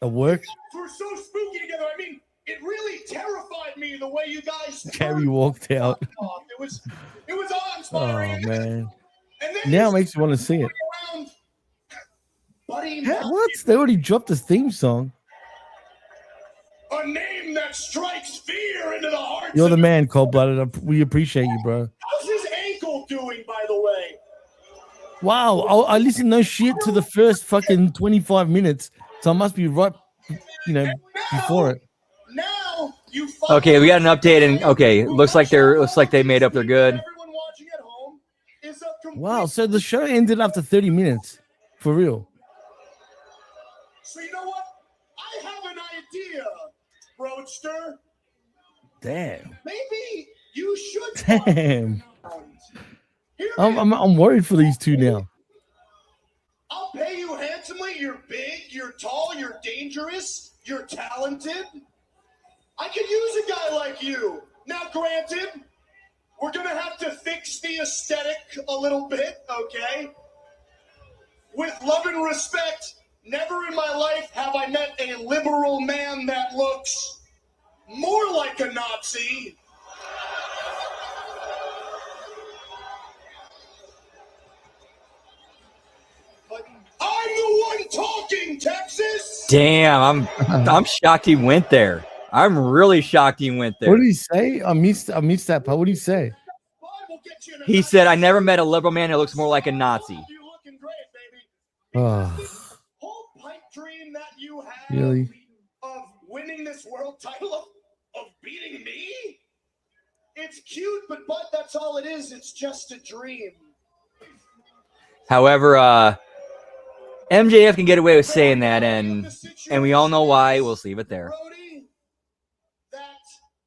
a work? We're so spooky together. I mean, it really terrified me the way you guys. Carrie walked out. It was awe-inspiring. Oh man. And then Now it makes me want to see it. What? They already dropped the theme song. A name that strikes fear into the hearts. You're the man, Cold-Blooded. We appreciate you, bro. How's his ankle doing, by the way? Wow, I listened no shit to the first fucking 25 minutes, so I must be right, before it. Now you. Okay, we got an update, and okay, looks like they made up. They're good. Everyone watching at home is a complete. Wow, so the show ended after 30 minutes, for real. So you know what? I have an idea, Roadster. Damn. Maybe you should. Damn. I'm worried for these two now. I'll pay you handsomely. You're big, you're tall, you're dangerous, you're talented. I could use a guy like you. Now, granted, we're going to have to fix the aesthetic a little bit, okay? With love and respect, never in my life have I met a liberal man that looks more like a Nazi. I'm the one talking, Texas. Damn, I'm shocked he went there. I'm really shocked he went there. What did he say? I missed that part. What did he say? He said, "I never met a liberal man who looks more like a Nazi." Oh. Whole pipe dream that you have Really? of winning this world title of beating me? It's cute, but that's all it is. It's just a dream. However, MJF can get away with saying that, and we all know why. We'll leave it there. Brody, that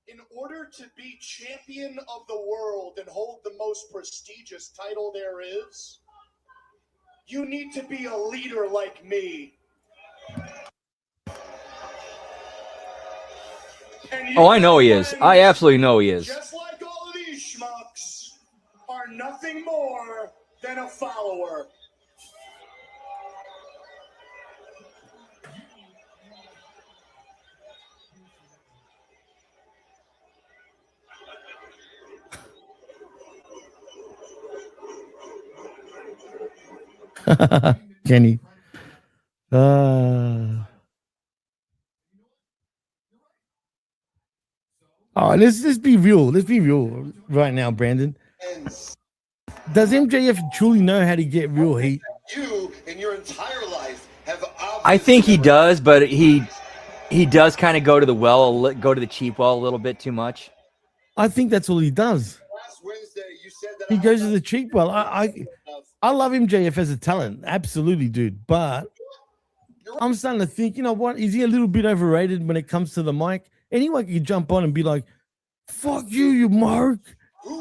in order to be champion of the world and hold the most prestigious title there is, you need to be a leader like me. Oh, I know he is. I absolutely know he is. Just like all of these schmucks are nothing more than a follower. Kenny. All right, let's be real. Let's be real right now, Brandon. Does MJF truly know how to get real heat? You in your entire life have. I think he does, but he does kind of go to the cheap well a little bit too much. I think that's all he does. Last Wednesday, you said that He goes to the cheap well. I love MJF as a talent, absolutely, dude. But I'm starting to think, you know what? Is he a little bit overrated when it comes to the mic? Anyone can jump on and be like, "Fuck you, you Mark."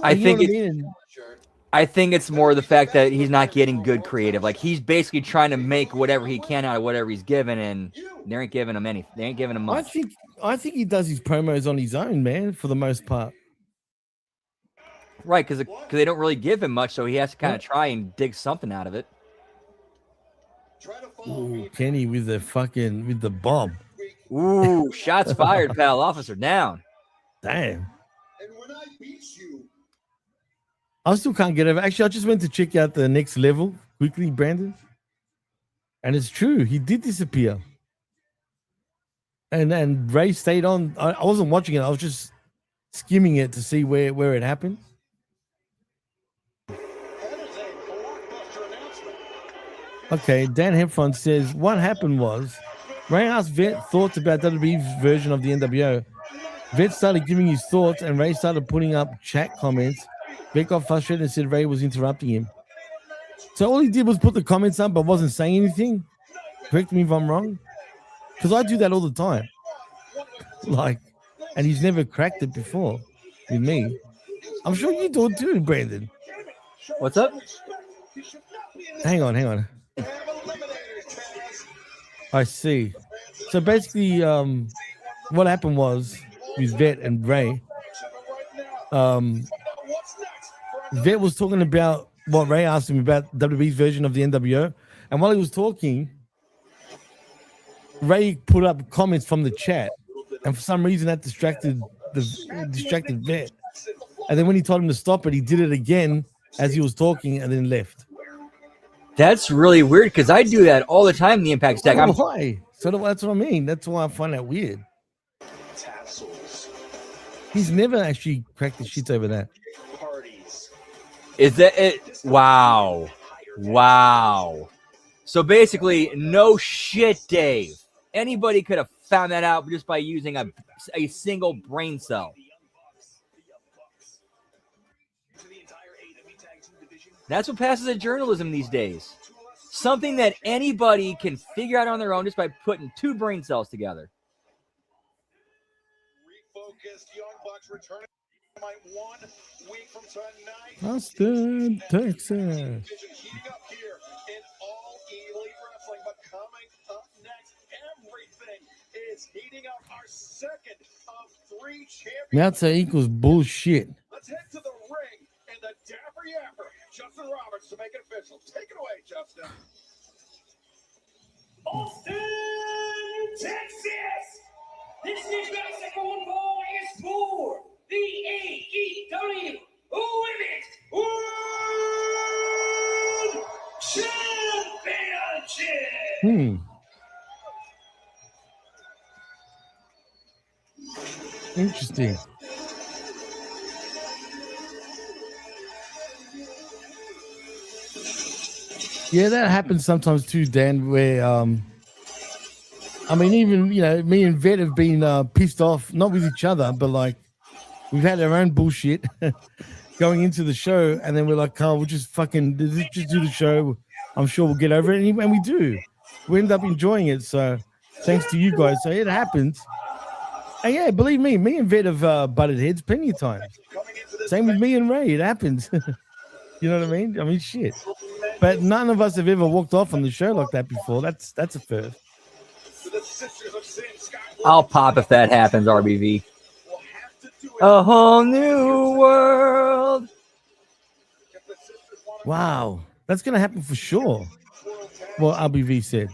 I think it's more the fact that he's not getting good creative. Like, he's basically trying to make whatever he can out of whatever he's given, and they ain't giving him anything. They ain't giving him much. I think he does his promos on his own, man, for the most part. Right, because they don't really give him much, so he has to kind of try and dig something out of it. Ooh, Kenny with the bob. Ooh, shots fired, pal. Officer down. Damn. And when I beat you, I still can't get over. Actually, I just went to check out the next level quickly, Brandon. And it's true. He did disappear. And Ray stayed on. I wasn't watching it. I was just skimming it to see where it happened. Okay, Dan Heffron says, what happened was Ray asked Vet thoughts about WWE's version of the NWO. Vet started giving his thoughts and Ray started putting up chat comments. Vet got frustrated and said Ray was interrupting him. So all he did was put the comments up but wasn't saying anything. Correct me if I'm wrong. Because I do that all the time. Like, and he's never cracked it before with me. I'm sure you do it too, Brandon. What's up? Hang on. I see. So basically, what happened was with Vet and Ray, Vet was talking about what Ray asked him about WWE's version of the NWO. And while he was talking, Ray put up comments from the chat. And for some reason, that distracted Vet. And then when he told him to stop it, he did it again as he was talking and then left. That's really weird because I do that all the time in the Impact Stack. Why? So that's what I mean. That's why I find that weird. He's never actually cracked the shit over that. Is that it? Wow. So basically, no shit, Dave. Anybody could have found that out just by using a single brain cell. That's what passes as journalism these days. Something that anybody can figure out on their own just by putting two brain cells together. Refocused Young Bucks returning to Dynamite 1 week from tonight. Austin, Texas. Heating up here in all elite wrestling, but coming up next, everything is heating up. Our second of 3 champions. Meltzer equals bullshit. Let's head to the ring and the Dapper Yapper, Justin Roberts, to make it official. Take it away, Justin. Austin, Texas. This is your second ball is for the AEW Women's World Championship. Interesting. Yeah, that happens sometimes too, Dan, where I mean, even, you know, me and Vet have been pissed off, not with each other, but like we've had our own bullshit going into the show, and then we're like, Carl, we'll just fucking just do the show. I'm sure we'll get over it, and we do. We end up enjoying it, so thanks to you guys. So it happens. And yeah, believe me and Vet have butted heads plenty of times. Same with me and Ray, it happens. You know what I mean? I mean, shit. But none of us have ever walked off on the show like that before. That's a first. I'll pop if that happens, RBV. A whole new world. Wow. That's going to happen for sure. Well, RBV said.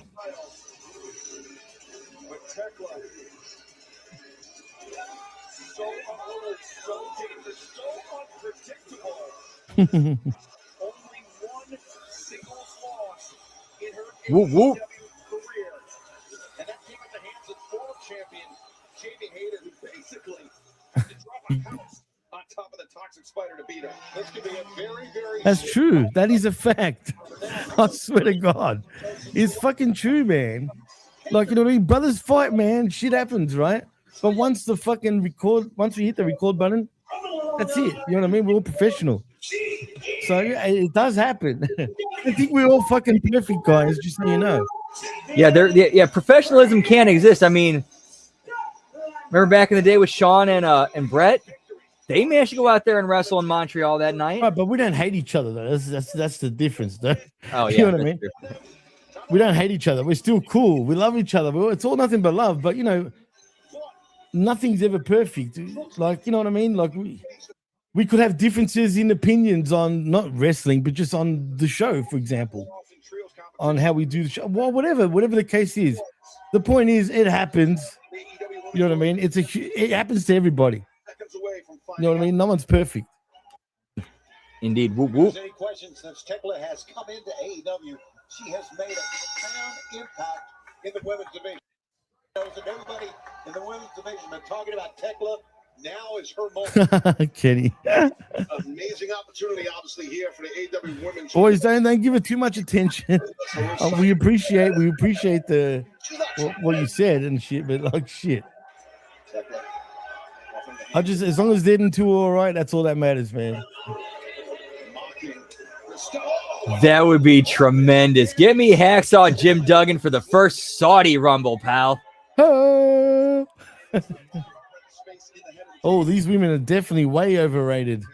Only one singles loss in her Whoop, whoop. career. And that came at the hands of former champion Jamie Hayter, who basically had to drop a house on top of the Toxic Spider to beat her. This could be a very, very... That's true. That is a fact. I swear to God. It's fucking true, man. Like, you know what I mean? Brothers fight, man. Shit happens, right? But once we hit the record button, that's it. You know what I mean? We're all professional. So yeah, it does happen. I think we're all fucking perfect, guys, just so you know. Yeah, professionalism can't exist. I mean, remember back in the day with Sean and Brett? They managed to go out there and wrestle in Montreal that night. Right, but we don't hate each other, though. That's the difference, though. Oh, yeah. You know what I mean? We don't hate each other. We're still cool. We love each other. It's all nothing but love. But, you know, nothing's ever perfect. Like, you know what I mean? Like, we could have differences in opinions on not wrestling, but just on the show, for example, on how we do the show. Well, whatever the case is. The point is, it happens. You know what I mean? It happens to everybody. You know what I mean? No one's perfect. Indeed. Whoop, If whoop. there's any question, since Tekla has come into AEW, she has made a profound impact in the women's division. And everybody in the women's division been talking about Tekla. Now is her moment. Kenny. Amazing opportunity, obviously, here for the AEW Women's. Boys, don't give it too much attention. We appreciate the what you said and shit, but like shit. As long as they didn't do all right, that's all that matters, man. That would be tremendous. Give me Hacksaw Jim Duggan for the first Saudi Rumble, pal. Oh. Oh, these women are definitely way overrated.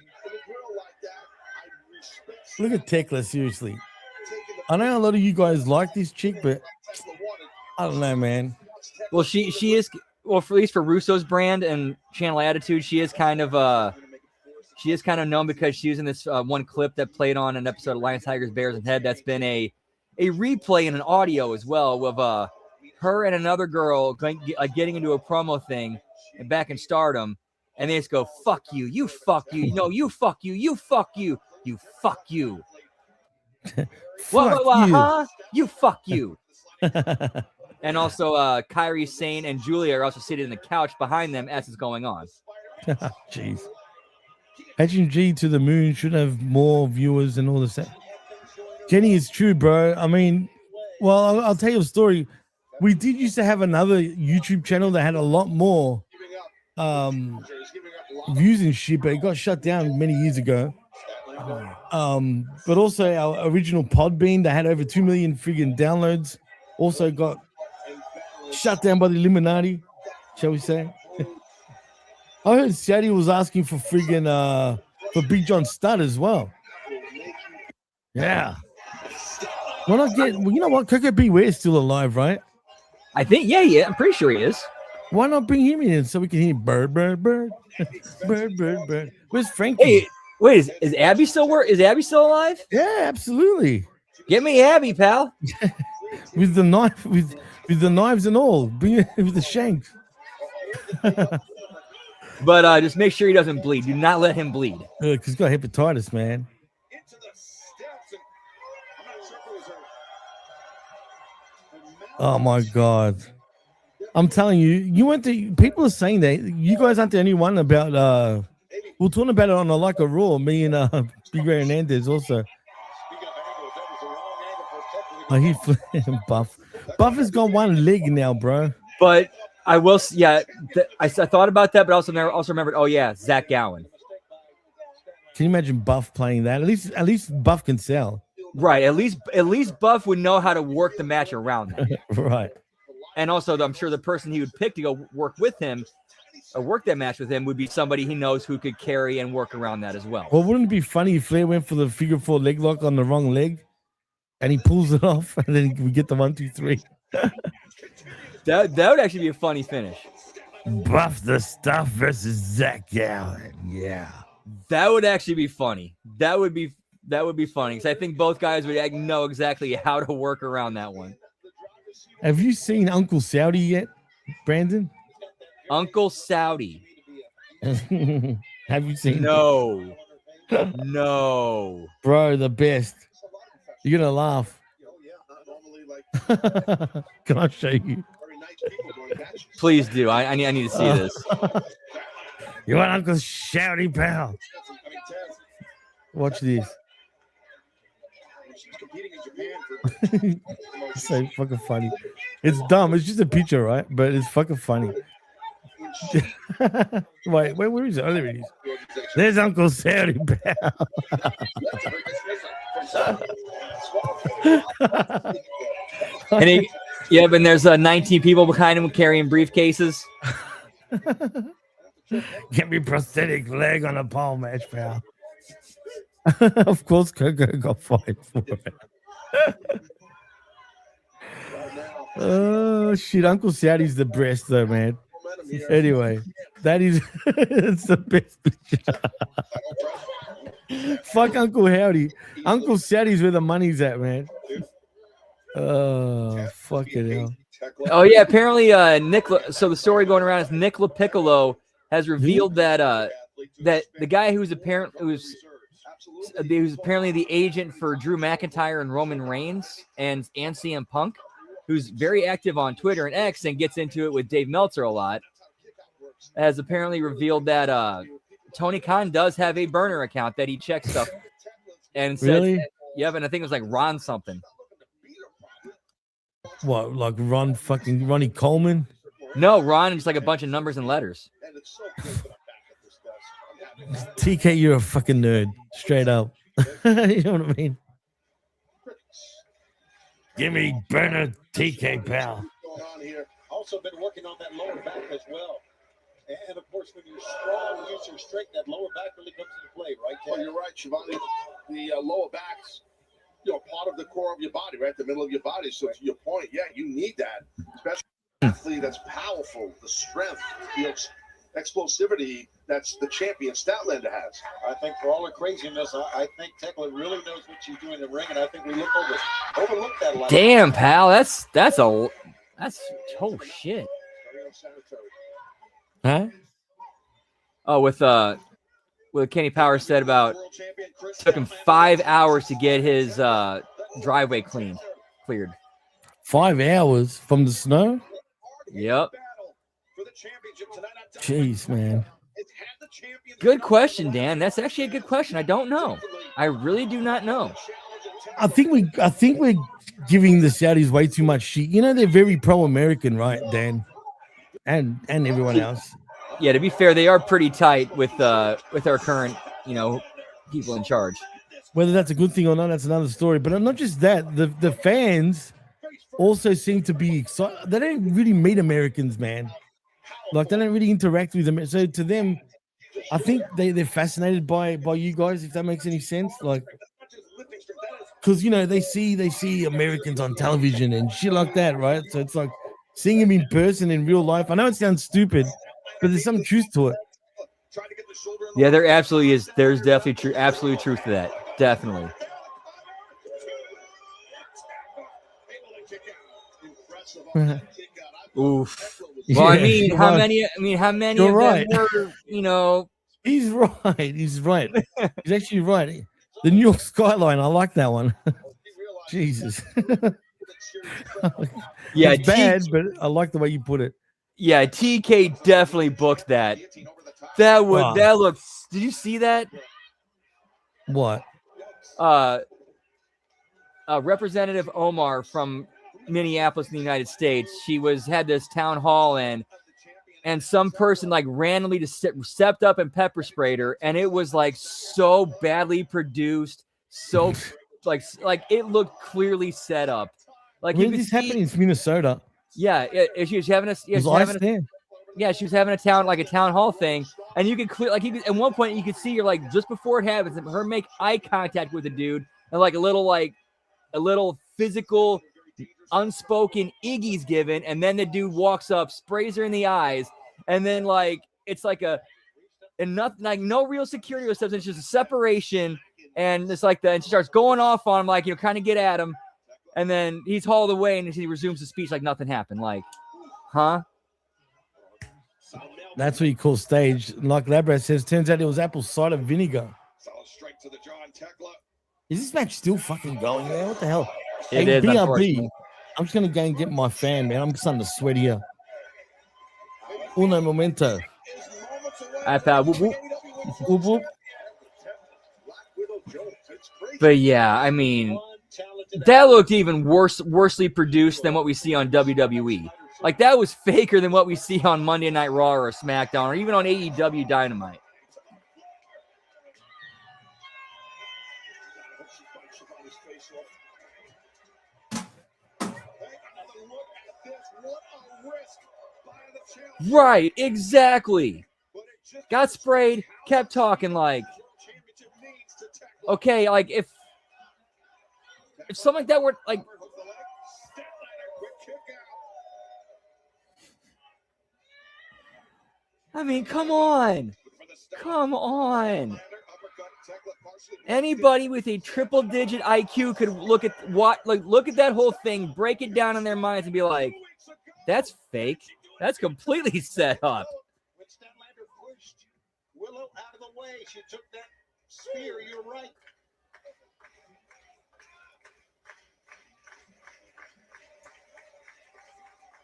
Look at Tekla, seriously. I know a lot of you guys like this chick, but I don't know, man. Well, she is, well, for, at least for Russo's brand and Channel Attitude, she is kind of known because she was in this one clip that played on an episode of Lions, Tigers, Bears, and Head. That's been a replay and an audio as well with her and another girl getting into a promo thing and back in Stardom. And they just go, fuck you, you fuck you, no, you fuck you, you fuck you, you fuck you. Fuck you. Huh? You fuck you. And also Kairi Sane and Julia are also sitting in the couch behind them as it's going on. Jeez. HMG to the moon should have more viewers and all this. Kenny, it's true, bro. I mean, well, I'll tell you a story. We did used to have another YouTube channel that had a lot more views and shit, but it got shut down many years ago. But also our original Podbean that had over 2 million friggin' downloads also got shut down by the Illuminati, shall we say? I heard Saudi was asking for friggin' for Big John Studd as well. Yeah. Why not get? Well, you know what? Coco Beware's still alive, right? I think, yeah. I'm pretty sure he is. Why not bring him in so we can hear bird, bird, bird, bird, bird, bird? Where's Frankie? Hey, wait, is Abby still Is Abby still alive? Yeah, absolutely. Get me Abby, pal. With the knife, with the knives and all. Bring it with the shanks. But just make sure he doesn't bleed. Do not let him bleed. Because he's got hepatitis, man. Oh my God. I'm telling you, you went to people are saying that you guys aren't the only one about we're talking about it on a Raw, me and Big Ray Hernandez also. I hear Buff. Buff has got one leg now, bro. But I will, yeah. I thought about that, but also remembered. Oh yeah, Zach Gowen. Can you imagine Buff playing that? At least Buff can sell. Right. At least Buff would know how to work the match around that. Right. And also, I'm sure the person he would pick to go work with him or work that match with him would be somebody he knows who could carry and work around that as well. Well, wouldn't it be funny if Flair went for the figure 4 leg lock on the wrong leg and he pulls it off and then we get the 1, 2, 3? That would actually be a funny finish. Buff the Stuff versus Zach Gowen. Yeah. That would actually be funny. That would be funny because I think both guys would know exactly how to work around that one. Have you seen Uncle Saudi yet, Brandon? Uncle Saudi. Have you seen? No. No. Bro, the best. You're gonna laugh. Can I show you? Please do. I need to see this. You want Uncle Saudi, pal? Watch this. So fucking funny. It's dumb. It's just a picture, right? But it's fucking funny. Wait, where is it? Oh, there it is. There's Uncle Saudi, pal. And there's 19 people behind him carrying briefcases. Get me prosthetic leg on a pole match, pal. Of course, Coco got fired for it. Oh shit, Uncle Saudi's the best though, man. Anyway, that is it's the best picture. Fuck Uncle Howdy. Uncle Saudi's where the money's at, man. Oh, fucking hell. Oh yeah, apparently so the story going around is Nicola Piccolo has revealed that the guy who's who's apparently the agent for Drew McIntyre and Roman Reigns and CM Punk, who's very active on Twitter and X and gets into it with Dave Meltzer a lot, has apparently revealed that Tony Khan does have a burner account that he checks stuff and said, Really? yeah, and I think it was like Ron something. What, like Ronnie Coleman? No, Ron is like a bunch of numbers and letters. TK, you're a fucking nerd, straight up. You know what I mean? Give me burner TK, pal. Going on here. Also been working on that lower back as well. And of course, when you're strong, use your strength, that lower back really comes into play, right? Ted? Well, you're right, Shivani. The lower back's, part of the core of your body, right? The middle of your body. So to your point, yeah, you need that, especially an athlete that's powerful, the strength, the explosivity that's the champion Statlander has. I think for all the craziness, I think Tekla really knows what she's doing in the ring, and I think we overlook that a lot. Damn, pal, that's oh shit. Huh? Oh, with what Kenny Powers said about took him 5 hours to get his driveway cleared. 5 hours from the snow? Yep. Jeez, man. Good question, Dan. That's actually a good question. I don't know. I really do not know. I think we're giving the Saudis way too much shit. You know, they're very pro-American, right, Dan? And everyone else. Yeah, to be fair, they are pretty tight with our current, people in charge. Whether that's a good thing or not, that's another story. But not just that, the fans also seem to be excited. They don't really meet Americans, man. Like, they don't really interact with them. So to them, I think they're fascinated by you guys, if that makes any sense. Like, because they see Americans on television and shit like that, right? So it's like seeing them in person in real life. I know it sounds stupid, but there's some truth to it. Yeah, there absolutely is. There's definitely absolute truth to that. Definitely. Oof. Well, Yeah, how many You're of right. them were, He's right. He's right. He's actually right. The New York skyline. I like that one. Jesus. Yeah, it's bad, but I like the way you put it. Yeah, TK definitely booked that. That looked. Did you see that? What? Representative Omar from Minneapolis in the United States. She had this town hall and some person like randomly just stepped up and pepper sprayed her, and it was like so badly produced, so like it looked clearly set up. Like, when did this happen in Minnesota? Yeah, she was having she was having a town hall thing, and you could clear at one point you could see her like just before it happens, her make eye contact with the dude, and like a little physical, unspoken Iggy's given, and then the dude walks up, sprays her in the eyes, and then it's like no real security or stuff. It's just a separation, and it's like and she starts going off on him, kind of get at him. And then he's hauled away, and he resumes his speech like nothing happened. Like, huh? That's what you call stage. Like Labrador says, turns out it was apple cider vinegar. Is this match still fucking going there? What the hell? It is, BRB. I'm just going to go and get my fan, man. I'm starting to sweat here. Uno momento. Whoop, whoop. Whoop, whoop. But yeah, that looked even worsely produced than what we see on WWE. Like, that was faker than what we see on Monday Night Raw or SmackDown or even on AEW Dynamite. Right, exactly. Got sprayed, kept talking like, okay, like if something like that were like, come on. Anybody with a triple-digit IQ could look at that whole thing, break it down in their minds, and be like, "That's fake. That's completely set up." When Statlander pushed Willow out of the way, she took that Spear, you're right.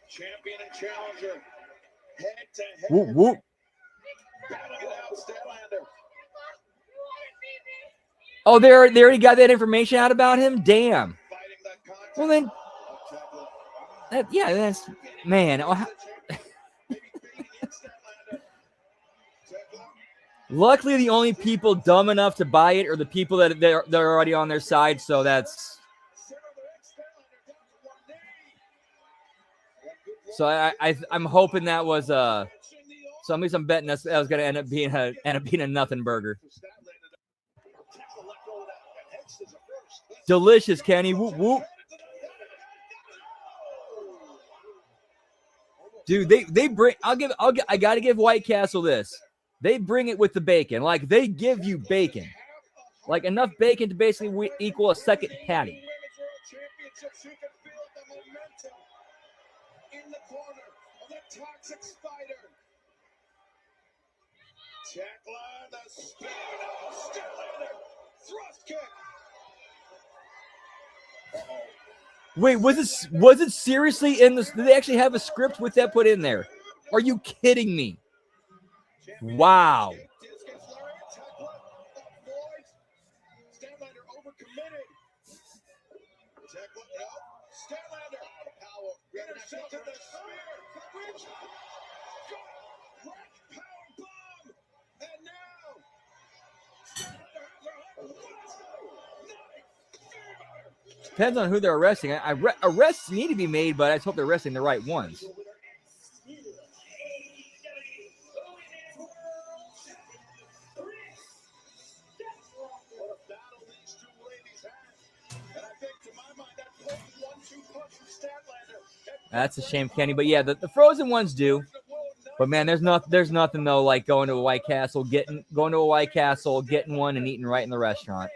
Champion and challenger. Head to head. Whoop, whoop. Battling it out, Statlander. Oh, they already got that information out about him? Damn. Fighting that contact. Well, then, Statlander. yeah, that's, man. Maybe baiting in Statlander. Statlander. Luckily, the only people dumb enough to buy it are the people that they're already on their side, so that's... So I'm hoping that was so at least I'm betting that was going to end up being a nothing burger. Delicious, Kenny. Whoop whoop. Dude, they bring. I got to give White Castle this. They bring it with the bacon. Like they give you bacon, like enough bacon to basically equal a second patty. In the corner of the toxic spider. Jackline, the spin, Statlander, thrust kick. Wait, was it seriously in this? Did they actually have a script with that put in there? Are you kidding me? Wow. Statlander overcommitted. Statlander, power, intercepted the spear. Bridge. Power bomb. And now, Depends on who they're arresting. Arrests need to be made, but I just hope they're arresting the right ones. That's a shame, Kenny. But yeah, the frozen ones do. But man, there's nothing though like going to a White Castle, getting one and eating right in the restaurant.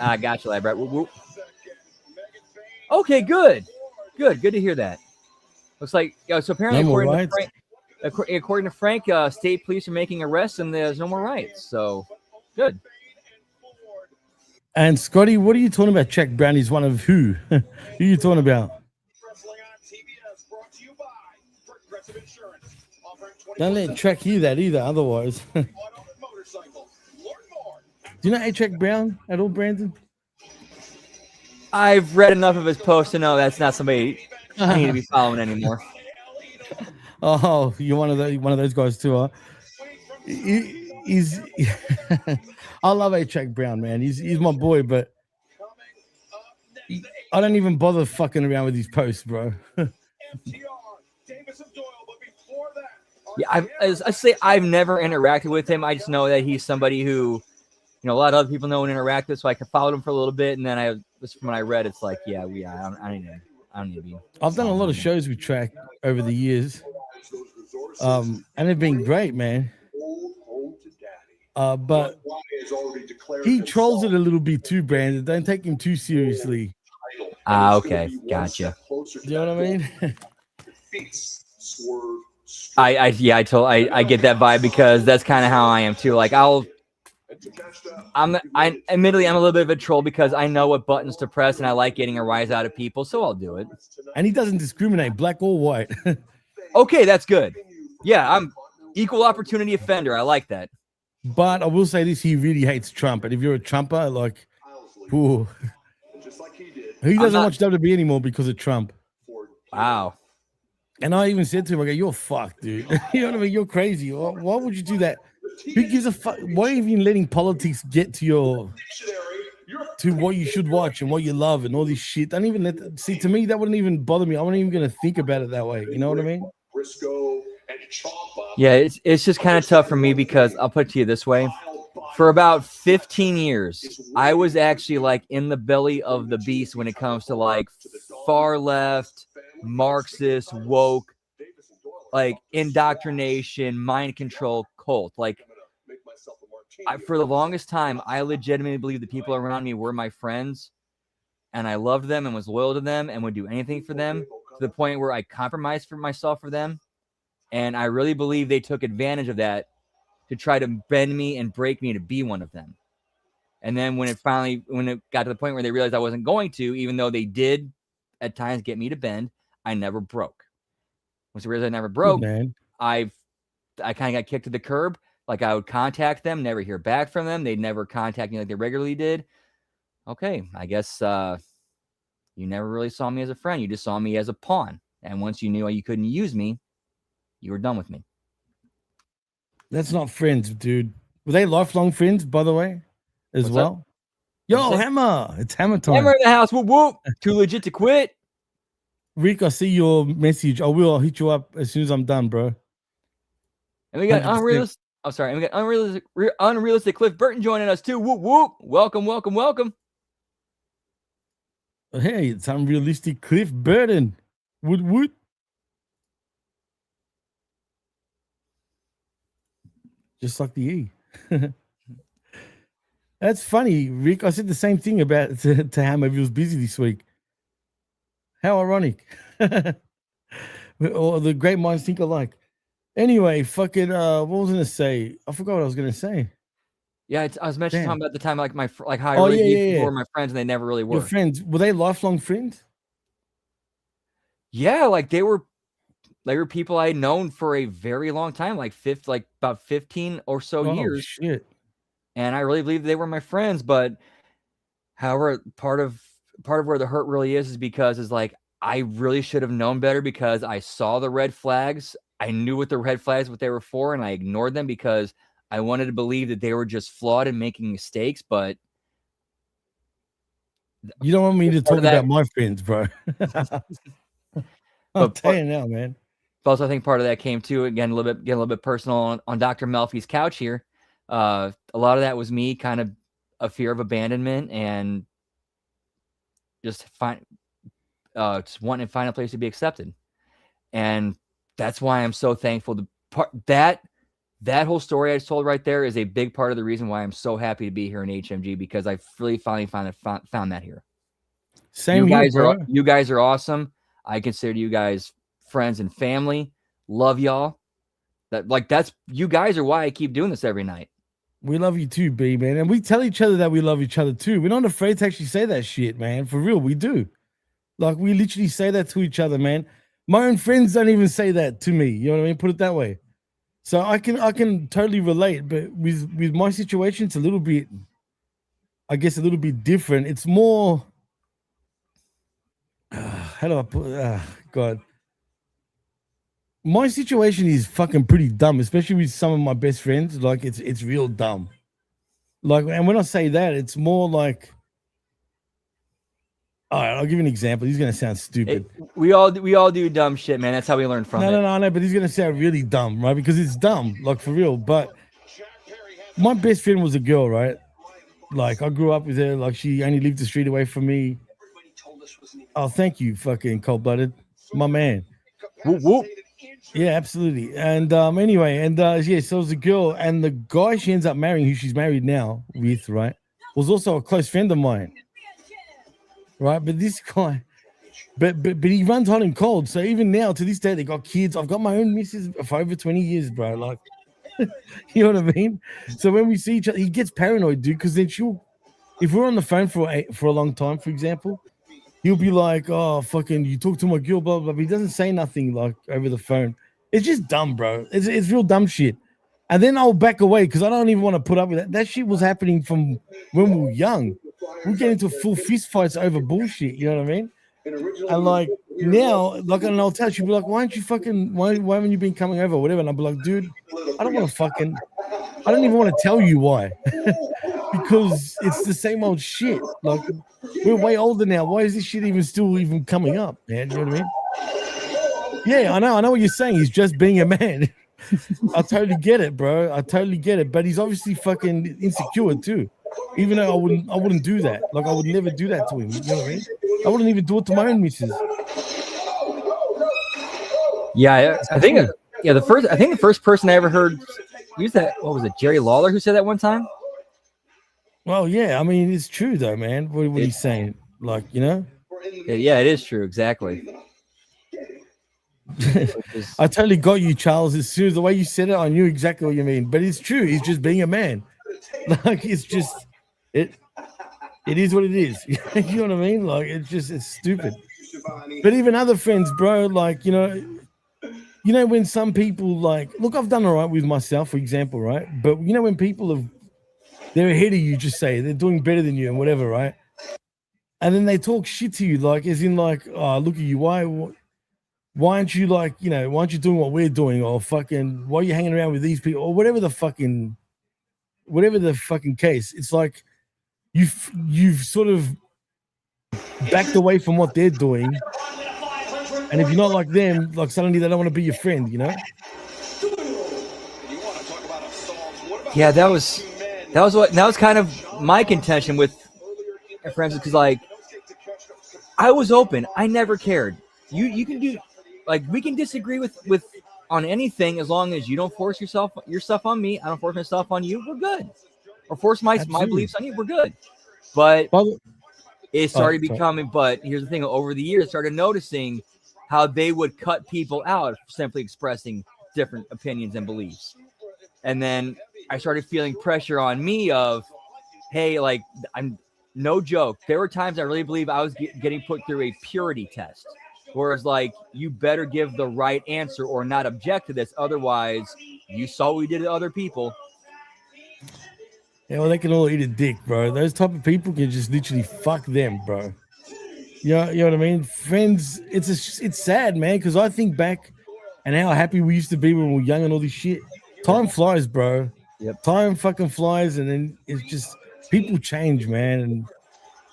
I got you, Brett. Whoop, whoop. Okay, good to hear that. Looks like so apparently according to Frank, state police are making arrests and there's no more riots. So good. And Scotty, what are you talking about? Check Brown is one of who? Who are you talking about? Don't let Trek hear that either, otherwise. Do you know A-Track Brown at all, Brandon? I've read enough of his posts to know that's not somebody I need to be following anymore. Oh, you're one of those guys too, huh? He's I love A-Track Brown, man. He's my boy, but I don't even bother fucking around with his posts, bro. Yeah, I say I've never interacted with him. I just know that he's somebody who, a lot of other people know and interact with, so I can follow him for a little bit, and then from what I read, it's like, I don't need to be. I've done a lot of shows with Track over the years, and they've been great, man. But he trolls it a little bit too, Brandon. Don't take him too seriously. Okay, gotcha. You know what I mean? I get that vibe because that's kind of how I am too. Like admittedly I'm a little bit of a troll because I know what buttons to press and I like getting a rise out of people, so I'll do it. And he doesn't discriminate, black or white. Okay, that's good. Yeah, I'm equal opportunity offender. I like that. But I will say this: he really hates Trump. And if you're a Trumper, like, ooh, he doesn't watch WWE anymore because of Trump. Wow. And I even said to him, I go, "You're fucked, dude. You know what I mean? You're crazy. Why would you do that? Who gives a fuck? Why are you even letting politics get to what you should watch and what you love and all this shit? Don't even see. To me, that wouldn't even bother me. I wasn't even going to think about it that way. You know what I mean? Yeah, it's just kind of tough for me because I'll put it to you this way. For about 15 years, I was actually like in the belly of the beast when it comes to like far left, Marxist, woke, like indoctrination, mind control, cult. Like for the longest time, I legitimately believe the people around me were my friends. and I loved them and was loyal to them and would do anything for them to the point where I compromised for myself for them. And I really believe they took advantage of that to try to bend me and break me to be one of them. And then when it got to the point where they realized I wasn't going to, even though they did at times get me to bend, I never broke. Once I realized I never broke, I kind of got kicked to the curb. Like I would contact them, never hear back from them. They'd never contact me like they regularly did. Okay, I guess you never really saw me as a friend. You just saw me as a pawn. And once you knew you couldn't use me, you were done with me. That's not friends, dude. Were they lifelong friends, by the way, as What's well? Up? Yo, Hammer. It's Hammer time. Hammer in the house. Whoop, whoop. Too legit to quit. Rick, I see your message. I'll hit you up as soon as I'm done, bro. And we got unrealistic. Oh, sorry. And we got unrealistic Cliff Burton joining us too. Whoop, whoop. Welcome, welcome, welcome. Hey, it's unrealistic Cliff Burton. Woot. Just like the E. That's funny, Rick. I said the same thing about to Hammer if he was busy this week. How ironic. Or the great minds think alike. Anyway, fucking what was I gonna say? I forgot what I was gonna say. Yeah, I was mentioning talking about the time like how I people were my friends and they never really were. Your friends, were they lifelong friends? Yeah, like they were people I had known for a very long time, like about 15 or so years. Shit. And I really believe they were my friends. But however, part of where the hurt really is because like I really should have known better because I saw the red flags. I knew what the red flags, what they were for, and I ignored them because I wanted to believe that they were just flawed and making mistakes. But you don't want me to talk about my friends, bro. I'll tell you now, man. But also, I think part of that came too, again, getting a little bit personal on Dr. Melfi's couch here. A lot of that was me kind of a fear of abandonment and just wanting to find a place to be accepted. And that's why I'm so thankful. That whole story I just told right there is a big part of the reason why I'm so happy to be here in HMG, because I really finally found that here. Same you here, bro. You guys are awesome. I consider you guys friends and family. Love y'all. That's you guys are why I keep doing this every night. We love you too, B, man. And we tell each other that we love each other too. We're not afraid to actually say that shit, man. For real, we do. Like, we literally say that to each other, man. My own friends don't even say that to me. You know what I mean? Put it that way. So I can totally relate. But with my situation, it's a little bit, I guess, a little bit different. It's more, how do I put, God. My situation is fucking pretty dumb, especially with some of my best friends. Like, it's real dumb. Like, and when I say that, it's more like, all right, I'll give you an example. He's gonna sound stupid. We all do dumb shit, man. That's how we learn from it. No, but he's gonna sound really dumb, right? Because it's dumb, like, for real. But my best friend was a girl, right? Like, I grew up with her. Like, she only lived the street away from me. Oh, thank you, fucking cold-blooded, my man. Whoop, whoop. Yeah, absolutely. And anyway, and yeah, so it was a girl, and the guy she ends up marrying, who she's married now with, right, was also a close friend of mine. Right, but this guy, but he runs hot and cold. So even now, to this day, they got kids. I've got my own missus for over 20 years, bro. Like, you know what I mean? So when we see each other, he gets paranoid, dude. Because then if we're on the phone for a long time, for example, he'll be like, "Oh, fucking, you talk to my girl, blah blah." But he doesn't say nothing like over the phone. It's just dumb, bro. It's real dumb shit. And then I'll back away because I don't even want to put up with that. That shit was happening from when we were young. We get into full fist fights over bullshit. You know what I mean? And like now, like, and I'll tell you, be like, why haven't you been coming over or whatever? And I'll be like, dude, I don't even want to tell you why. Because it's the same old shit. Like, we're way older now. Why is this shit still coming up, man? You know what I mean? Yeah, I know what you're saying. He's just being a man. I totally get it, bro. I totally get it. But he's obviously fucking insecure too. Even though I wouldn't do that. Like, I would never do that to him. You know what I mean? I wouldn't even do it to my own missus. Yeah, I think the first person I ever heard use that, what was it, Jerry Lawler, who said that one time? Well, yeah, I mean, it's true though, man. What he's saying. Like, you know. Yeah, it is true. Exactly. I totally got you, Charles. As soon as the way you said it, I knew exactly what you mean. But it's true. He's just being a man. Like, it's just it. It is what it is. You know what I mean? Like, it's stupid. But even other friends, bro, like, you know, when some people like, look, I've done all right with myself, for example, right? But you know, when people they're ahead of you, just say they're doing better than you and whatever, right? And then they talk shit to you, like, as in, like, oh, look at you, why aren't you, like, you know, why aren't you doing what we're doing, or fucking why are you hanging around with these people, or whatever the fucking case. It's like you've sort of backed away from what they're doing, and if you're not like them, like, suddenly they don't want to be your friend, you know? Yeah, that was kind of my contention with friends, because like I was open. I never cared. You can do, like, we can disagree with on anything, as long as you don't force your stuff on me. I don't force myself on you. We're good. Or force my beliefs on you. We're good. But it started becoming. But here's the thing: over the years, I started noticing how they would cut people out for simply expressing different opinions and beliefs. And then I started feeling pressure on me of, hey, like, I'm no joke. There were times I really believe I was getting put through a purity test. Whereas, like, you better give the right answer or not object to this. Otherwise, you saw what we did to other people. Yeah, well, they can all eat a dick, bro. Those type of people can just literally fuck them, bro. You know what I mean? Friends, it's sad, man, because I think back and how happy we used to be when we were young and all this shit. Time flies, bro. Yep. Time fucking flies, and then it's just people change, man,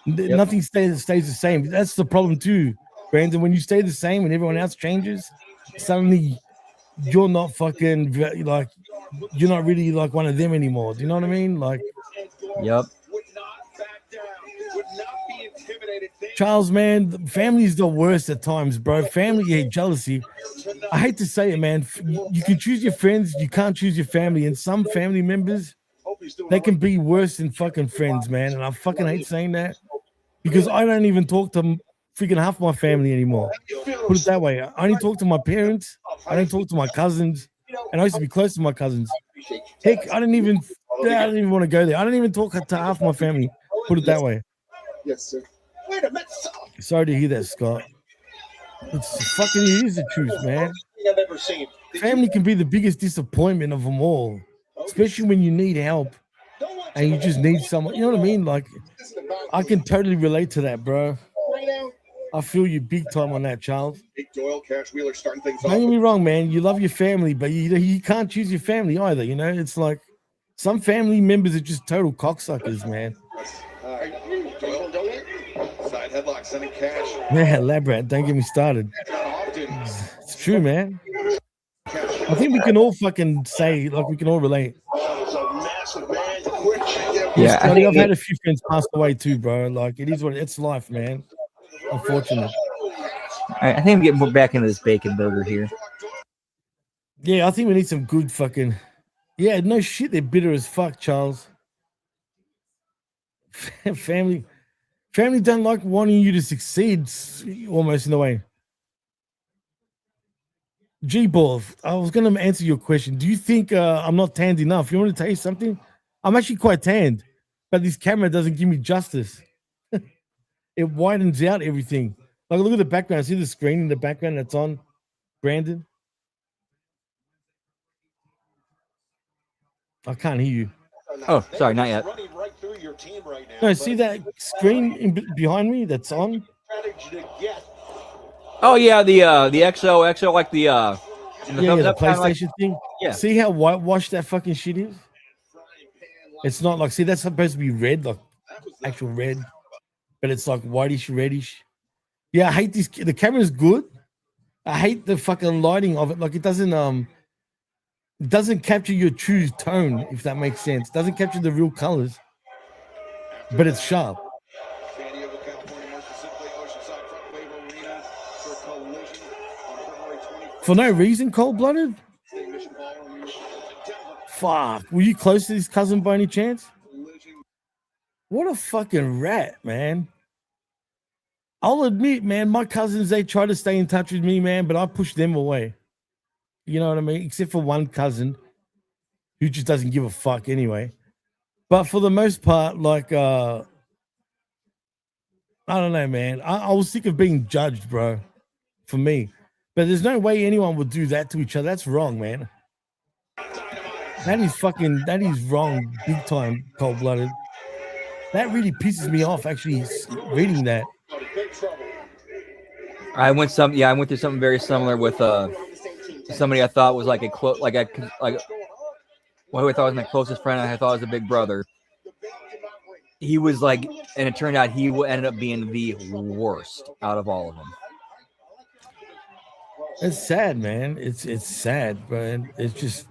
and nothing stays the same. That's the problem too, Brandon. When you stay the same and everyone else changes, suddenly you're not fucking, like, you're not really like one of them anymore. Do you know what I mean? Like, yep. Charles, man, family's the worst at times, bro. Family, jealousy. I hate to say it, man. You can choose your friends, you can't choose your family. And some family members, they can be worse than fucking friends, man. And I fucking hate saying that, because I don't even talk to freaking half my family anymore. Put it that way. I only talk to my parents. I don't talk to my cousins. And I used to be close to my cousins. Heck, I don't even want to go there. I don't even talk to half my family. Put it that way. Yes, sir. Wait a minute. Sorry to hear that, Scott. It is the truth, man. I've ever seen. Family can be the biggest disappointment of them all, especially when you need help and you just need someone. You know what I mean? Like, I can totally relate to that, bro. I feel you big time on that, Charles. Doyle, Cash Wheeler starting things off. Don't get me wrong, man. You love your family, but you can't choose your family either. You know, it's like some family members are just total cocksuckers, man. Side headlock, sending Cash. Yeah, Labrat, don't get me started. It's true, man. I think we can all fucking say, like, we can all relate. Yeah, I've had a few friends pass away too, bro. Like, it is what it's life, man. Unfortunate. All right, I think I'm getting back into this bacon burger here. Yeah, I think we need some good fucking. Yeah, no shit, they're bitter as fuck, Charles. Family don't like wanting you to succeed, almost in a way. G-Ball, I was going to answer your question. Do you think I'm not tanned enough? You want to tell you something? I'm actually quite tanned, but this camera doesn't give me justice. It widens out everything. Like, look at the background. See the screen in the background that's on, Brandon? I can't hear you. Oh, sorry, not yet. No, see that screen behind me that's on? Oh yeah, the XO, like the the PlayStation thing. Yeah. See how whitewashed that fucking shit is? It's not like, see, that's supposed to be red, like actual red, but it's like whitish, reddish. Yeah, I hate this. The camera's good. I hate the fucking lighting of it. Like, it doesn't capture your true tone, if that makes sense. It doesn't capture the real colors, but it's sharp. For no reason, cold-blooded? Fuck. Were you close to this cousin by any chance? What a fucking rat, man. I'll admit, man, my cousins, they try to stay in touch with me, man, but I push them away. You know what I mean? Except for one cousin who just doesn't give a fuck anyway. But for the most part, like, I don't know, man. I was sick of being judged, bro, for me. But there's no way anyone would do that to each other. That's wrong, man. That is wrong, big time, cold-blooded. That really pisses me off, actually, reading that. I went through something very similar with somebody I thought was like who I thought was my closest friend. I thought was a big brother. He was like, and it turned out he ended up being the worst out of all of them. It's sad, man. It's sad, but it's just,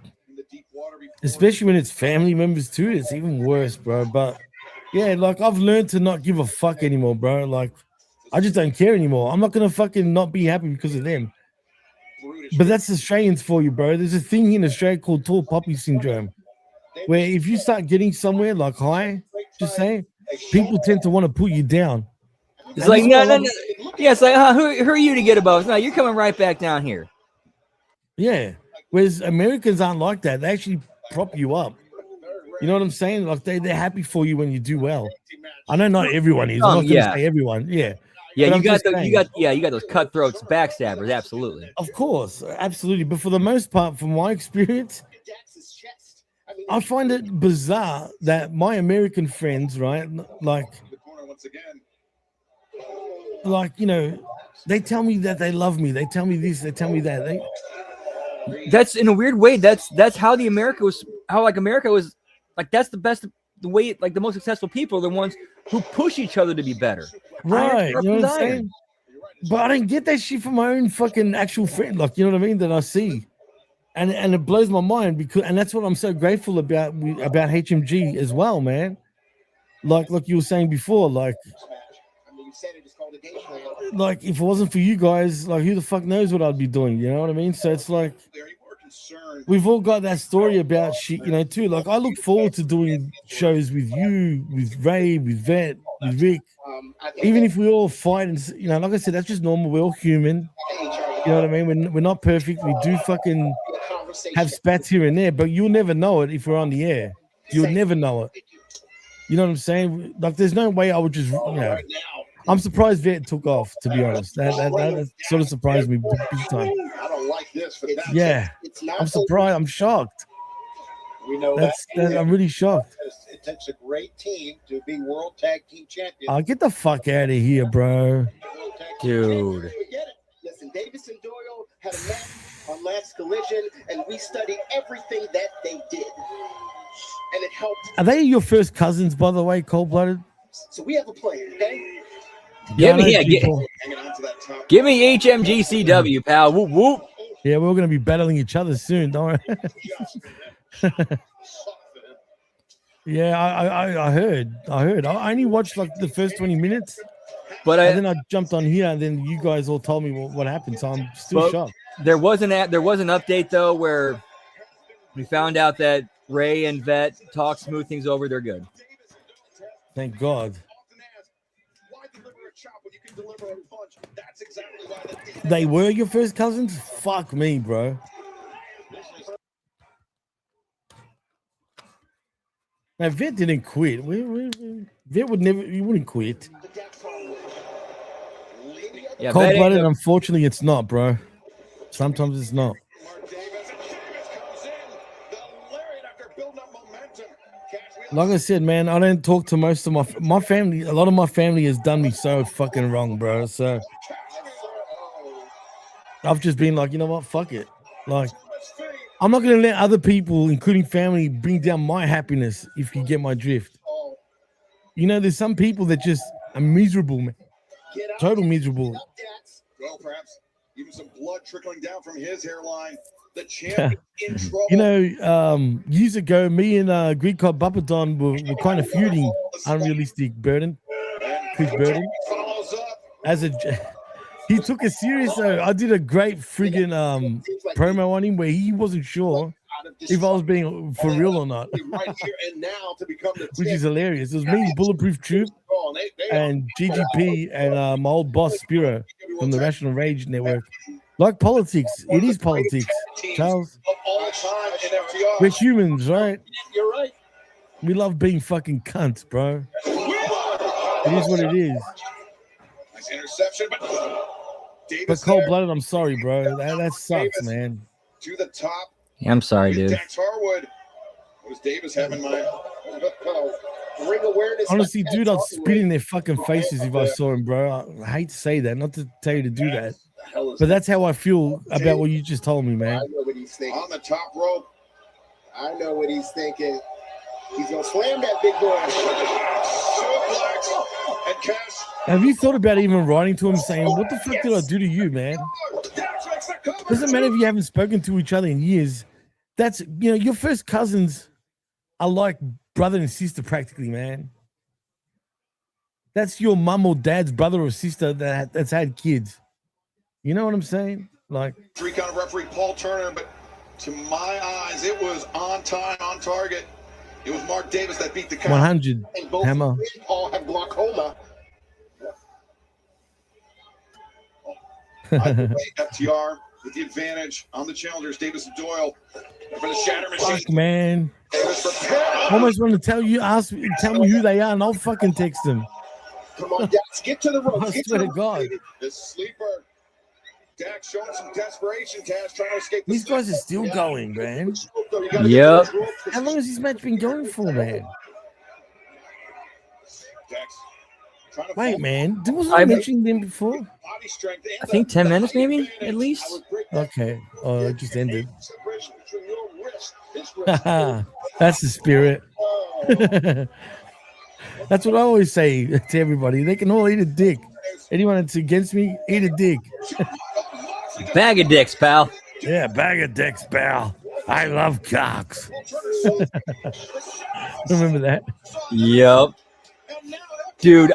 especially when it's family members too, it's even worse, bro. But yeah, like I've learned to not give a fuck anymore, bro. Like I just don't care anymore. I'm not gonna fucking not be happy because of them. But that's Australians for you, bro. There's a thing in Australia called tall poppy syndrome, where if you start getting somewhere like high, just say, people tend to want to put you down. It's like, no. Yeah, it's like, who are you to get above? No, you're coming right back down here. Yeah. Whereas Americans aren't like that. They actually prop you up. You know what I'm saying? Like they're happy for you when you do well. I know not everyone is. I'm not gonna say everyone. Yeah. Yeah, you got those cutthroats, backstabbers, absolutely. Of course, absolutely. But for the most part, from my experience, I find it bizarre that my American friends, right, like, you know, they tell me that they love me. They tell me this. They tell me that. That's in a weird way. That's how America was like. That's the best. The way, like the most successful people are the ones who push each other to be better. Right. You know what I'm saying? But I didn't get that shit from my own fucking actual friend. Like, you know what I mean? That I see. And it blows my mind and that's what I'm so grateful about HMG as well, man. Like you were saying before, like if it wasn't for you guys, like who the fuck knows what I'd be doing, you know what I mean? So it's like we've all got that story about shit, you know, too. Like I look forward to doing shows with you, with Ray, with Vet, with Rick. Even if we all fight and, you know, like I said, that's just normal. We're all human. You know what I mean? We're not perfect. We do fucking have spats here and there, but you'll never know it if we're on the air. You'll never know it. You know what I'm saying? Like, there's no way I would just, you know. I'm surprised Vet took off, to be honest. That sort of surprised me big time. I don't like this, but yeah, I'm surprised. I'm shocked. We know I'm really shocked. It takes a great team to be world tag team champion. Oh, get the fuck out of here, bro. Dude. Listen, Davis and Doyle had a match on Last Collision, and we studied everything that they did. And it helped. Are they your first cousins, by the way, cold-blooded? So we have a plan, okay? Give me HMGCW, pal. Whoop, whoop. Yeah, we're going to be battling each other soon, don't we? Yeah, I heard. I only watched like the first 20 minutes, but then I jumped on here, and then you guys all told me what happened, so I'm still shocked. There was an update though where we found out that Ray and Vet talk smooth things over. They're good. Thank God. They were your first cousins? Fuck me, bro. Now, Vet didn't quit. Vet would never, he wouldn't quit. Yeah, cold-blooded, unfortunately, it's not, bro. Sometimes it's not. Like I said, man, I don't talk to most of my family. A lot of my family has done me so fucking wrong, bro. So I've just been like, you know what? Fuck it. Like, I'm not going to let other people, including family, bring down my happiness, if you get my drift. You know, there's some people that just are miserable, man. Total miserable. Well, perhaps even some blood trickling down from his hairline. The champion in trouble. You know, years ago, me and Greek Cop Bappadon were kind of feuding. Unrealistic Burden. Chris Burden. He took it serious though. I did a great friggin' promo on him where he wasn't sure if I was being for real or not, right here and now to become the which is tip. hilarious. It was me, Bulletproof Troop, Oh, they and GGP, and my old boss Spiro from the Rational Rage Network. Like politics, it is politics, Charles. of all time in FTR. We're humans, right? You're right. We love being fucking cunts, bro. It is what it is. Nice interception, but But Davis cold there blooded, I'm sorry, bro. That sucks, man. to the top. Yeah, I'm sorry, dude. Dax Harwood. What is Davis having my Ring awareness. Honestly, dude, I'd spit in their fucking faces if I saw him, bro. I hate to say that, not to tell you to do that, but that's how I feel about what you just told me, man. I know what he's thinking. on the top rope? I know what he's thinking. He's gonna slam that big boy. Suplex and Cash. Have you thought about even writing to him saying, "What the fuck did I do to you, man?" Dax makes the cover. Doesn't matter if you haven't spoken to each other in years. That's, you know, your first cousins are like brother and sister practically, man. That's your mum or dad's brother or sister that's had kids. You know what I'm saying? Like, 3-count of referee Paul Turner, but to my eyes, it was on time, on target. It was Mark Davis that beat the count. 100 And both hammer. all have glaucoma. Either way, FTR with the advantage on the challengers. Davis and Doyle for the shatter machine. Fuck, man. Davis prepared. I almost want to tell me who they are, and I'll fucking text them. Come on, Dax, get to the ropes. I Get swear to to the God. ropes. The sleeper. Dax showing some desperation. Cash trying to escape. These guys are still going, man. Yep. How long has this match been going for, man? Dax trying to Wait, man. Wasn't I I mean- mentioning them before? body strength. I think 10 minutes, maybe, at least. Okay. Oh, it just ended. Separation between your wrist, his wrist. That's the spirit. Oh, That's what I always say to everybody. They can all eat a dick. Anyone that's against me, eat a dick. Bag of dicks, pal. Yeah, bag of dicks, pal. I love cocks. Remember that? Yep. Dude,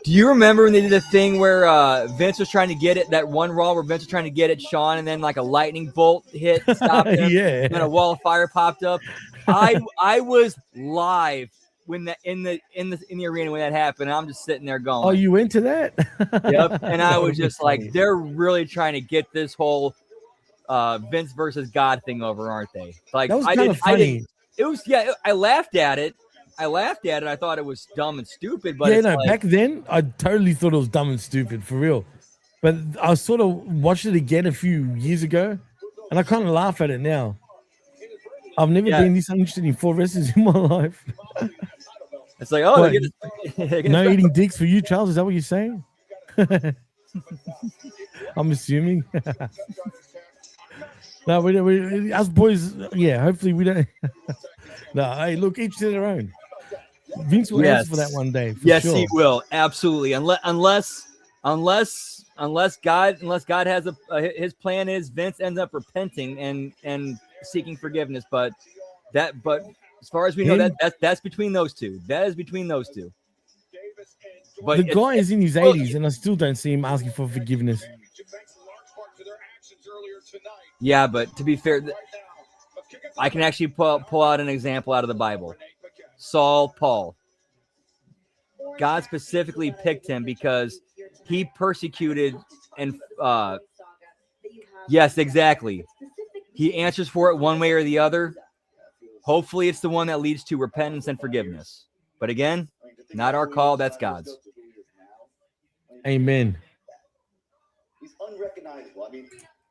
do you remember when they did the thing where Vince was trying to get it, that one Raw where Vince was trying to get at Shawn and then like a lightning bolt hit, stopped him, Yeah. and then a wall of fire popped up? I was live when that in the arena when that happened. And I'm just sitting there going, Oh, you into that? yep. And I That was would be just like, funny. they're really trying to get this whole Vince versus God thing over, aren't they? Like, That was kind of funny. It was, yeah. I laughed at it. I thought it was dumb and stupid, but Yeah, it's no, like, back then I totally thought it was dumb and stupid for real. But I sort of watched it again a few years ago, and I kind of laugh at it now. I've never Yeah. been this uninterested in four wrestlers in my life. it's like, oh, What, they're no gonna- eating dicks for you, Charles. Is that what you're saying? I'm assuming. No, we us boys. Yeah, hopefully we don't. No, hey, look, each to their own. Vince will Yes. answer for that one day. For yes, sure. he will absolutely. Unless God has his plan is Vince ends up repenting and seeking forgiveness. But as far as we know, Him? that's between those two. That is between those two. But The it's- guy is in his 80s, and I still don't see him asking for forgiveness. yeah, but to be fair, I can actually pull out an example out of the Bible. Saul, Paul. God specifically picked him because he persecuted and yes, exactly. He answers for it one way or the other. Hopefully it's the one that leads to repentance and forgiveness. But again, not our call, that's God's. Amen. He's unrecognizable. I mean,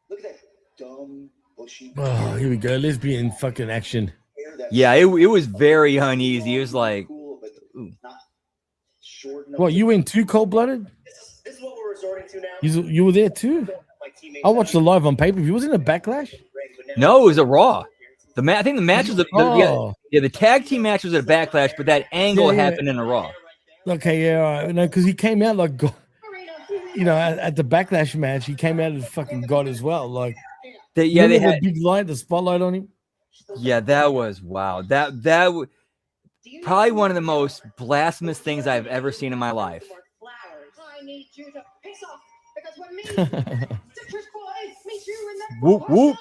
look at that dumb, bushy Oh, here we go. Lesbian fucking action. hair. That's Yeah, it was very uneasy. It was like, cool, but ooh. not short enough. What, you went too cold-blooded? This is what we're resorting to now. You were there too? My teammates I watched the live on pay-per-view. Wasn't it a backlash? No, it was a Raw. I think the match was Oh. the tag team match was at a Backlash, but that angle Yeah, yeah. happened in a Raw. Okay, yeah, all right. No, because he came out like God. You know, at the backlash match, he came out as fucking God as well. Like, They remember had the big light, the spotlight on him. that was wow. That probably one of the most blasphemous things I've ever seen in my life. I need you to piss off because when me, citrus boy, meet you in the Whoop, whoop.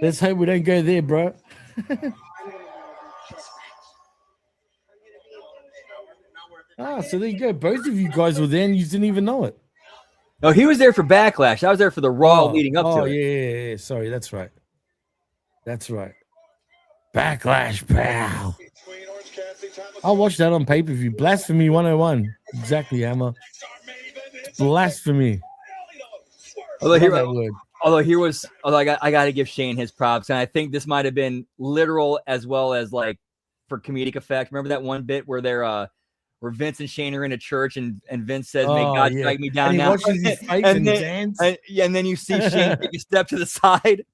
Let's hope we don't go there, bro. So there you go. Both of you guys were there and you didn't even know it. No, he was there for Backlash. I was there for the Raw leading up to it. Yeah. Sorry, that's right. That's right. Backlash, pal. I'll watch that on pay-per-view. Blasphemy 101. Exactly, Hammer. Blasphemy. Although I got to give Shane his props, and I think this might have been literal as well as like for comedic effect. Remember that one bit where they're where Vince and Shane are in a church, and Vince says, "May God strike me down now." Watches his face and dance. And then you see Shane take a step to the side.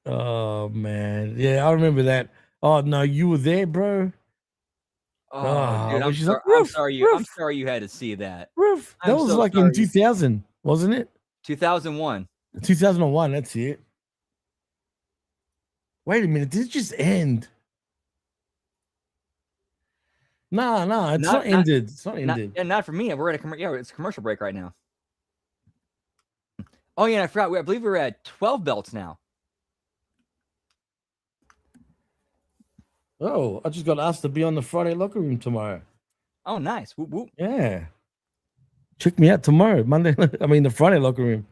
Oh man, yeah, I remember that. Oh no, you were there, bro. Oh, dude, I'm sorry you had to see that. Roof. That was like in 2000, wasn't it? 2001. 2001. That's it. Wait a minute, did it just end? No, it's not ended. It's not ended. Not for me. We're at it's a commercial break right now. Oh yeah, and I forgot. I believe we're at 12 belts now. Oh, I just got asked to be on the Friday locker room tomorrow. Oh, nice. Whoop, whoop. Yeah. Check me out tomorrow, Monday. The Friday locker room.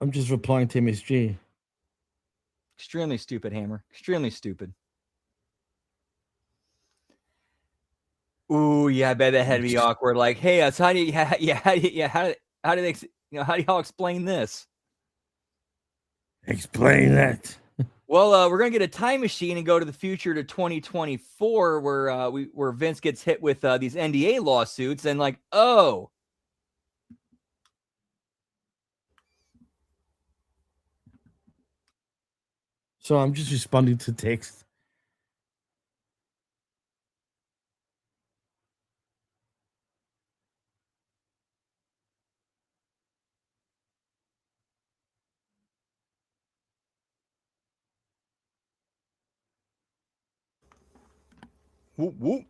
I'm just replying to MSG. Extremely stupid, Hammer. Extremely stupid. Ooh, yeah, I bet that had to be awkward. Like, hey, so how do y'all explain this? Explain that. Well, we're gonna get a time machine and go to the future to 2024, where Vince gets hit with these NDA lawsuits, and like, oh, so I'm just responding to text. whoop whoop.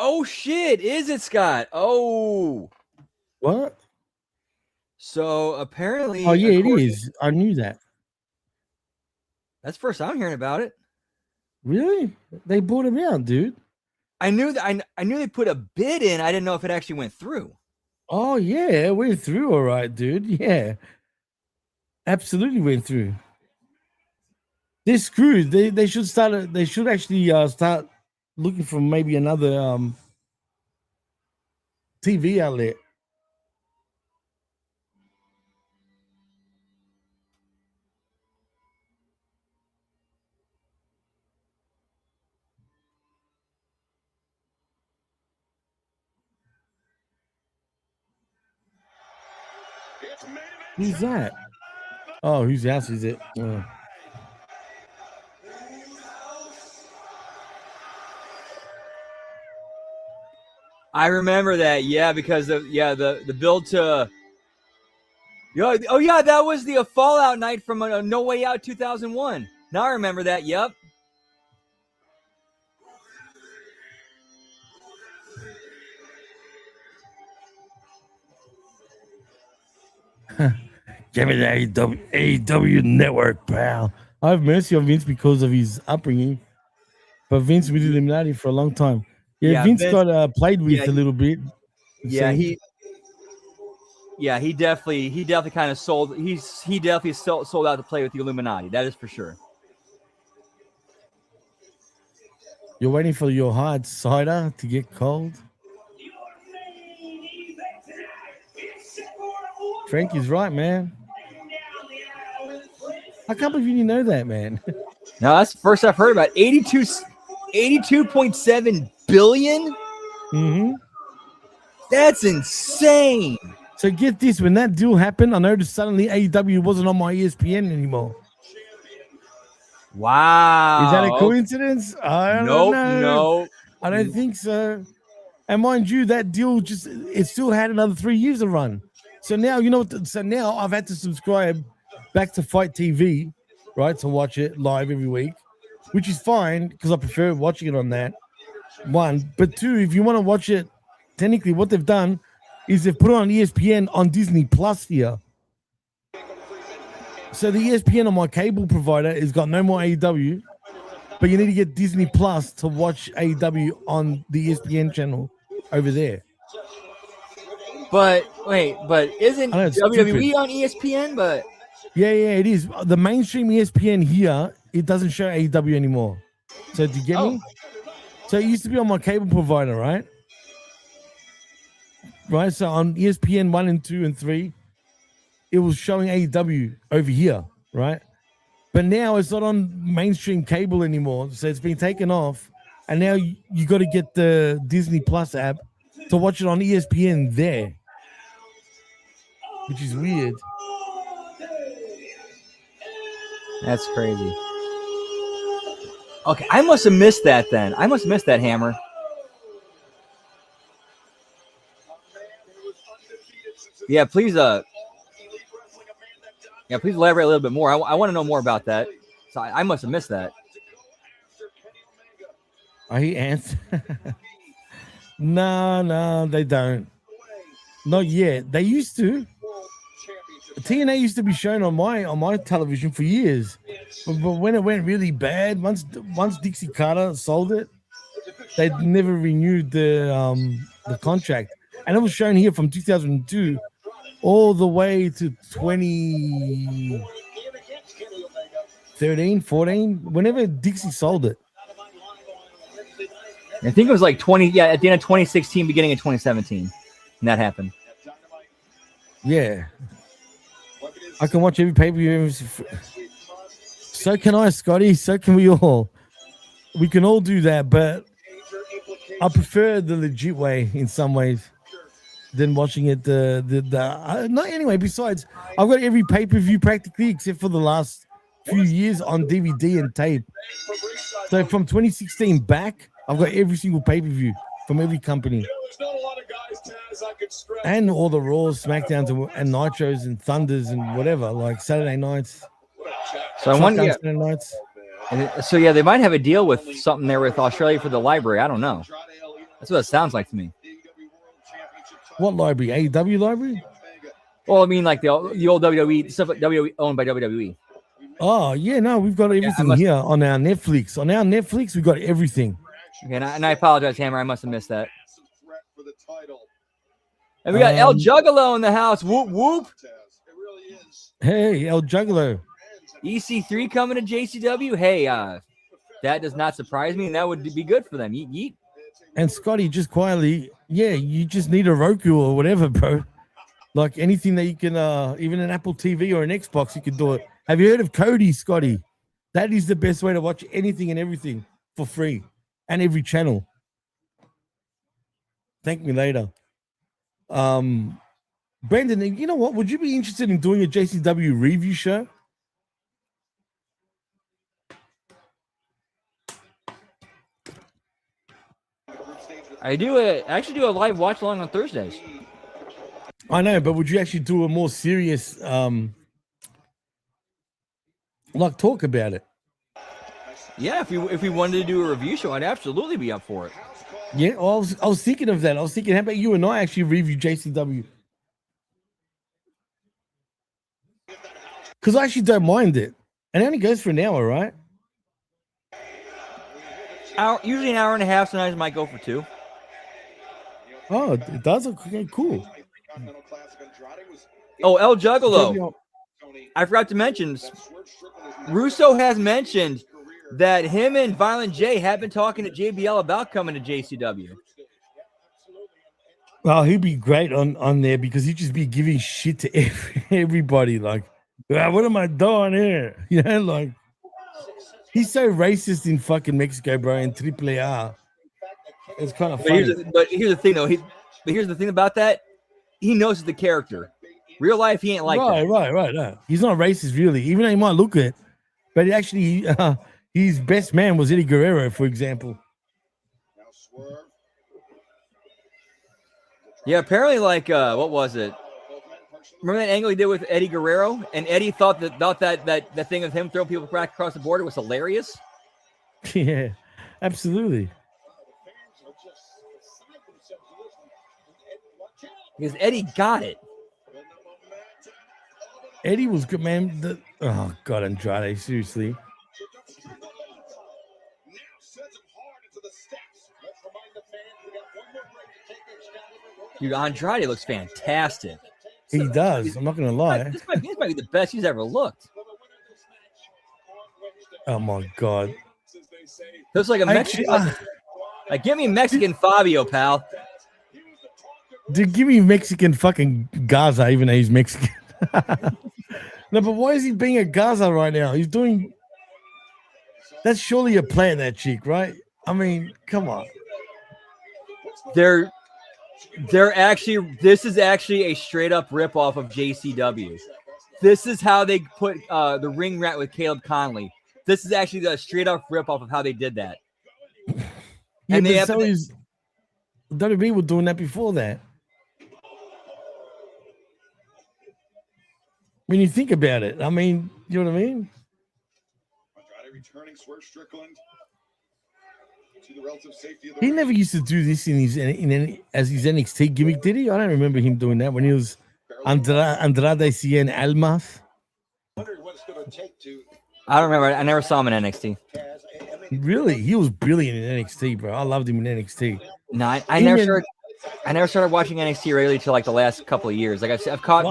Oh shit! Is it Scott? Oh, what? So apparently, oh yeah, it is. I knew that. That's the first I'm hearing about it. Really? They bought him out, dude. I knew that. I knew they put a bid in. I didn't know if it actually went through. Oh yeah, it went through. All right, dude. Yeah, absolutely went through. They're screwed. They should start. They should actually start looking for maybe another TV outlet. Who's that? Oh, whose house is it? Oh. I remember that, yeah, because the build to, oh yeah, that was the Fallout night from No Way Out 2001. Now I remember that. Yep. Give me the AEW network, pal. I have mercy on Vince because of his upbringing, but Vince been Illuminati for a long time. Yeah, Vince got played with a little bit. Yeah, he definitely kind of sold. He definitely sold out to play with the Illuminati. That is for sure. You're waiting for your hard cider to get cold. Frank is right, man. I can't believe you didn't know that, man. No, that's the first I've heard about. 82.7 billion. Mm-hmm. That's insane. So get this: when that deal happened, I noticed suddenly AEW wasn't on my ESPN anymore. Wow. Is that a coincidence? I don't know. No. I don't think so. And mind you, that deal it still had another 3 years to run. So now, you know what? So now I've had to subscribe back to Fight TV, right, to watch it live every week, which is fine because I prefer watching it on that. One, but two, if you want to watch it, technically what they've done is they've put it on ESPN on Disney Plus here. So the ESPN on my cable provider has got no more AEW, but you need to get Disney Plus to watch AEW on the ESPN channel over there. But wait, but isn't I know, it's WWE stupid. on ESPN? But Yeah, it is. The mainstream ESPN here, it doesn't show AEW anymore. So do you get me? So it used to be on my cable provider, right? Right. So on ESPN 1 and 2 and 3, it was showing AEW over here, right? But now it's not on mainstream cable anymore. So it's been taken off. And now you got to get the Disney Plus app to watch it on ESPN there, which is weird. that's crazy. Okay, I must have missed that then. I must have missed that, Hammer. Yeah, please please elaborate a little bit more. I want to know more about that. So I must have missed that. Are he answer? No, they don't. Not yet. They used to. TNA used to be shown on my television for years, but when it went really bad, once Dixie Carter sold it, they never renewed the contract, and it was shown here from 2002 all the way to 2013, 14, whenever Dixie sold it. I think it was like 20, at the end of 2016, beginning of 2017. And that happened. Yeah. I can watch every pay-per-view. So can I, Scotty. So can we all. We can all do that, but I prefer the legit way in some ways than watching it not anyway. Besides, I've got every pay-per-view practically except for the last few years on DVD and tape. So from 2016 back, I've got every single pay-per-view from every company. And all the Raws, SmackDowns, and Nitros and Thunders and whatever, like Saturday nights. So I wonder, Saturday nights. So they might have a deal with something there with Australia for the library. I don't know. That's what it sounds like to me. What library? AEW library? Well, I mean, like the old WWE stuff, WWE owned by WWE. Oh yeah, no, we've got everything here on our Netflix. On our Netflix, we've got everything. Okay, and I apologize, Hammer. I must have missed that. And we got El Juggalo in the house. Whoop, whoop. Hey, El Juggalo. EC3 coming to JCW. Hey, that does not surprise me, and that would be good for them. Yeet, yeet. And Scotty, just quietly, you just need a Roku or whatever, bro. Like anything that you can, even an Apple TV or an Xbox, you can do it. Have you heard of Kodi, Scotty? That is the best way to watch anything and everything for free and every channel. Thank me later. Brandon, you know what? Would you be interested in doing a JCW review show? I actually do a live watch along on Thursdays. I know, but would you actually do a more serious, like talk about it? Yeah, if we wanted to do a review show, I'd absolutely be up for it. Yeah, well, I was thinking of that. I was thinking, how about you and I actually review JCW? Because I actually don't mind it. And it only goes for an hour, right? Usually an hour and a half. Sometimes it might go for 2. Oh, it does? Okay, cool. Oh, El Juggalo. I forgot to mention, Russo has mentioned that him and Violent J have been talking to JBL about coming to JCW. Well, he'd be great on there because he'd just be giving shit to everybody. Like, what am I doing here? You know, like, he's so racist in fucking Mexico, bro, in AAA. It's kind of funny. But here's the thing, though. Here's the thing about that. He knows the character. Real life, he ain't like that. Right. No. He's not racist, really, even though he might look it. But actually, his best man was Eddie Guerrero, for example. Yeah, apparently, like, what was it? Remember that angle he did with Eddie Guerrero, and Eddie thought that thing of him throwing people back across the border was hilarious. Yeah, absolutely. Because Eddie got it. Eddie was good, man. Oh God, Andrade, seriously. Dude, Andrade looks fantastic. He does. I'm not gonna lie. This might be the best he's ever looked. Oh my God. Looks like a Mexican. Like, give me Mexican Fabio, pal. Dude, give me Mexican fucking Gaza, even though he's Mexican. No, but why is he being a Gaza right now? He's doing. That's surely a plan, that cheek, right? I mean, come on. They're actually. This is actually a straight up rip off of JCW. This is how they put the ring rat with Caleb Conley. This is actually the straight up rip off of how they did that. Yeah, And they but so is WWE were doing that before that. When you think about it, I mean, you know what I mean? He never used to do this as his NXT gimmick, did he? I don't remember him doing that when he was Andrade Cien Almas. I don't remember. I never saw him in NXT. Really, he was brilliant in NXT, bro. I loved him in NXT. No, I never started watching NXT regularly till like the last couple of years. Like I've caught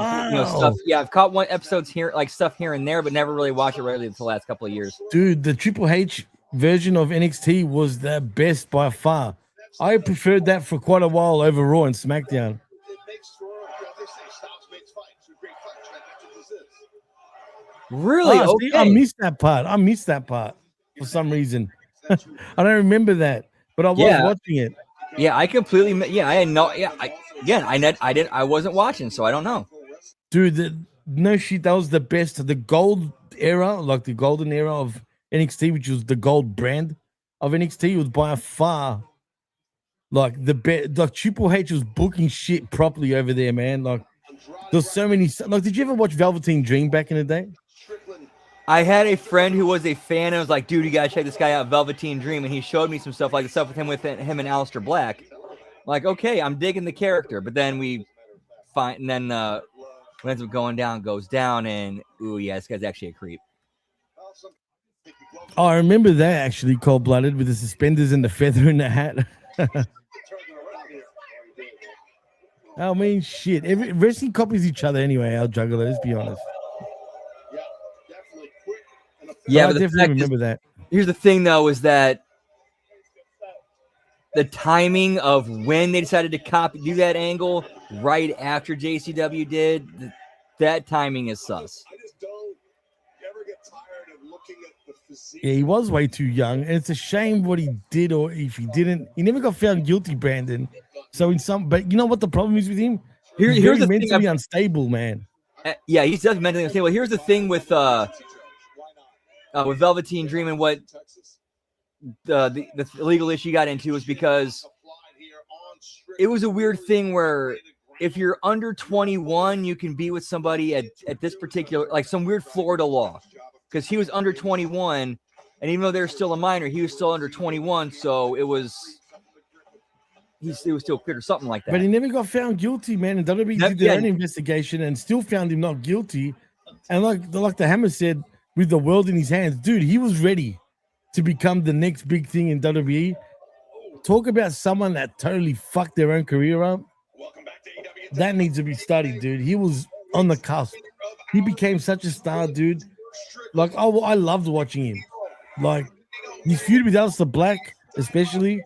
stuff. Yeah, I've caught episodes here, like stuff here and there, but never really watched it regularly until the last couple of years. Dude, the Triple H version of NXT was the best by far. I preferred that for quite a while over Raw and SmackDown. Really? See, I missed that part for some reason. I don't remember that, but I was watching it. Yeah, I completely. Yeah, I had no. Yeah, I wasn't watching, so I don't know. Dude, no shit. That was the best. The gold era, like the golden era of NXT, which was the gold brand of NXT, was by far like the best. Like Triple H was booking shit properly over there, man. Like there's so many. Like, did you ever watch Velveteen Dream back in the day? I had a friend who was a fan and was like, dude, you gotta check this guy out, Velveteen Dream. And he showed me some stuff, like the stuff with him and Aleister Black. Like, okay, I'm digging the character. But then when it ends up goes down, and ooh, yeah, this guy's actually a creep. Oh, I remember that actually, cold-blooded with the suspenders and the feather in the hat. I mean, shit. Wrestling copies each other anyway, our juggler, let's be honest. Yeah, but I definitely remember that. Here's the thing, though, is that the timing of when they decided to do that angle right after JCW did, that timing is sus. Yeah, he was way too young, and it's a shame what he did, or if he didn't. He never got found guilty, Brandon. So but you know what the problem is with him? He's very mentally unstable, man. Yeah, he's definitely mentally unstable. Here's the thing with Velveteen Dream and what the legal issue got into was because it was a weird thing where if you're under 21, you can be with somebody at this particular, like some weird Florida law, because he was under 21, and even though they're still a minor, he was still under 21, so it was still cleared or something like that. But he never got found guilty, man. And WWE did their own investigation and still found him not guilty. And like the Hammer said, with the world in his hands, dude, he was ready to become the next big thing in WWE. Talk about someone that totally fucked their own career up. That needs to be studied, dude. He was on the cusp. He became such a star, dude. Like, I loved watching him. Like, his feud with Aleister Black, especially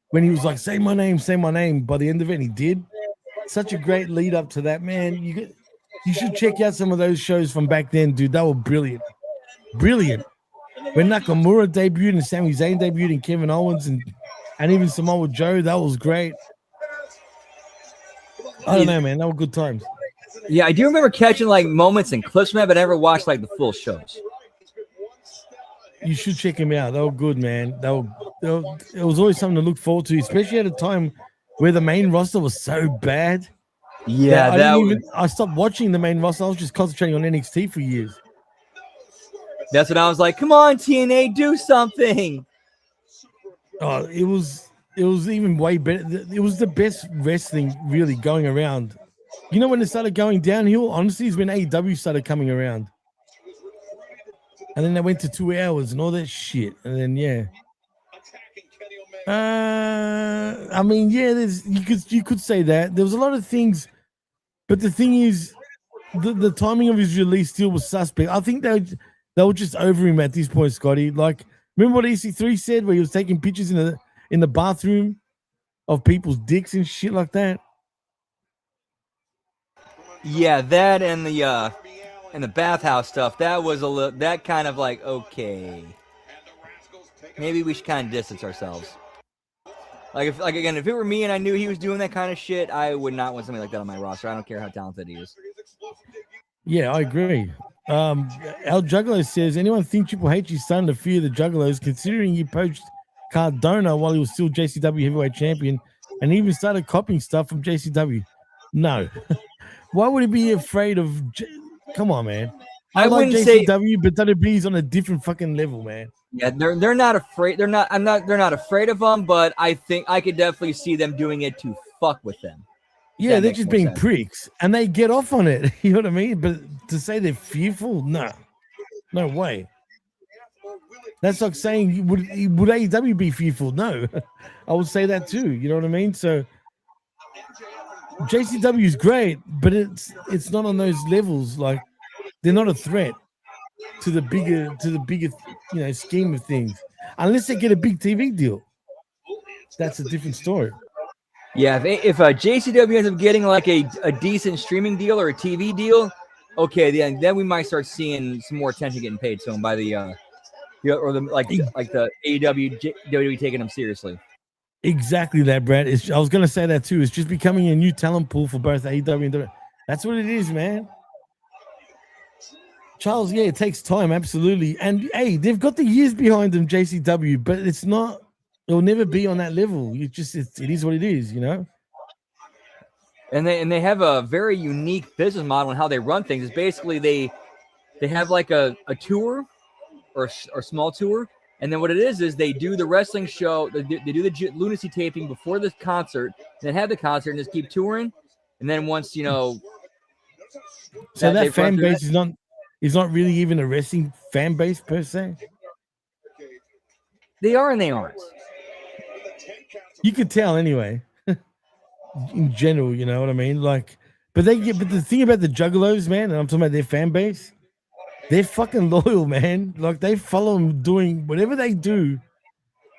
when he was like, say my name. By the end of it, and he did. Such a great lead up to that, man. You should check out some of those shows from back then, dude. That were brilliant. Brilliant. When Nakamura debuted and Sami Zayn debuted and Kevin Owens and even Samoa Joe, that was great. I don't know, man. That were good times. Yeah, I do remember catching like moments and clips from that, but I never watched like the full shows. You should check him out. They were good, man. It was always something to look forward to, especially at a time where the main roster was so bad. Yeah, I stopped watching the main roster. I was just concentrating on NXT for years. That's when I was like, come on, TNA, do something. Oh, it was even way better. It was the best wrestling really going around. You know when it started going downhill? Honestly, is when AEW started coming around. And then they went to 2 hours and all that shit. And then I mean, yeah, you could say that. There was a lot of things, but the thing is, the timing of his release still was suspect. I think they were just over him at this point, Scotty. Like, remember what EC3 said where he was taking pictures in the bathroom of people's dicks and shit like that? Yeah, that and the bathhouse stuff. That was a little. That kind of like, okay, maybe we should kind of distance ourselves. Like if it were me and I knew he was doing that kind of shit, I would not want something like that on my roster. I don't care how talented he is. Yeah, I agree. El Juggalo says, anyone think Triple H is starting to fear the Juggalos, considering he poached Cardona while he was still JCW heavyweight champion, and even started copying stuff from JCW? No. Why would he be afraid of? Come on, man. I like JCW, but WWE's on a different fucking level, man. Yeah, they're not afraid. They're not afraid of them, but I think I could definitely see them doing it to fuck with them. Yeah, they're just being pricks, and they get off on it. You know what I mean? But to say they're fearful, no way. That's like saying would AEW be fearful? No, I would say that too. You know what I mean? So JCW is great, but it's not on those levels. Like, they're not a threat to the bigger scheme of things, unless they get a big TV deal. That's a different story. Yeah, if JCW ends up getting like a decent streaming deal or a TV deal, okay, then we might start seeing some more attention getting paid to them by the the AEW WWE taking them seriously. Exactly that, Brad. I was gonna say that too. It's just becoming a new talent pool for both AEW and WWE. That's what it is, man. Charles, yeah, it takes time, absolutely. And hey, they've got the years behind them, JCW, but it'll never be on that level. It is what it is, you know. And they have a very unique business model in how they run things. It's basically they have like a tour or a small tour, and then what it is they do the wrestling show, they do the lunacy taping before the concert, and then have the concert and just keep touring. And then once so that fan base is not really even a wrestling fan base per se. They are and they aren't. You could tell anyway. In general, you know what I mean? Like, but the thing about the Juggalos, man, and I'm talking about their fan base, they're fucking loyal, man. Like, they follow them doing whatever they do,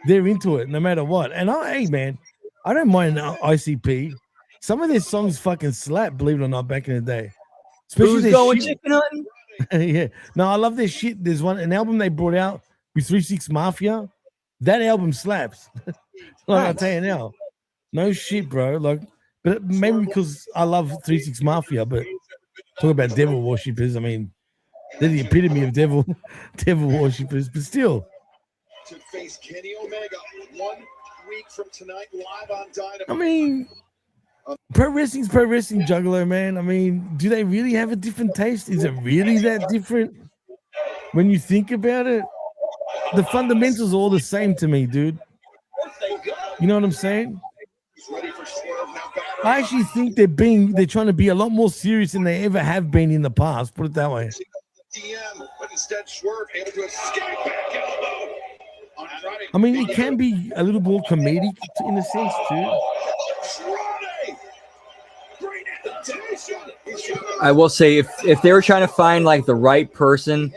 they're into it no matter what. And hey, man, I don't mind ICP. Some of their songs fucking slap, believe it or not, back in the day. Especially Who's going chicken hunting? Yeah. No, I love their shit. There's an album they brought out with 3-6 Mafia. That album slaps. I'll tell you now. No shit, bro. Like, but maybe because I love 3-6 Mafia, but talk about devil worshippers. I mean, they're the epitome of devil worshippers, but still. To face Kenny Omega 1 week from tonight live on Dynamite. I mean, pro wrestling's pro wrestling, Juggalo, man. I mean, do they really have a different taste? Is it really that different when you think about it? The fundamentals are all the same to me, dude. You know what I'm saying? I actually think they're trying to be a lot more serious than they ever have been in the past. Put it that way. But instead Swerve able to escape back elbow. I mean, it can be a little more comedic in a sense too. I will say if they were trying to find like the right person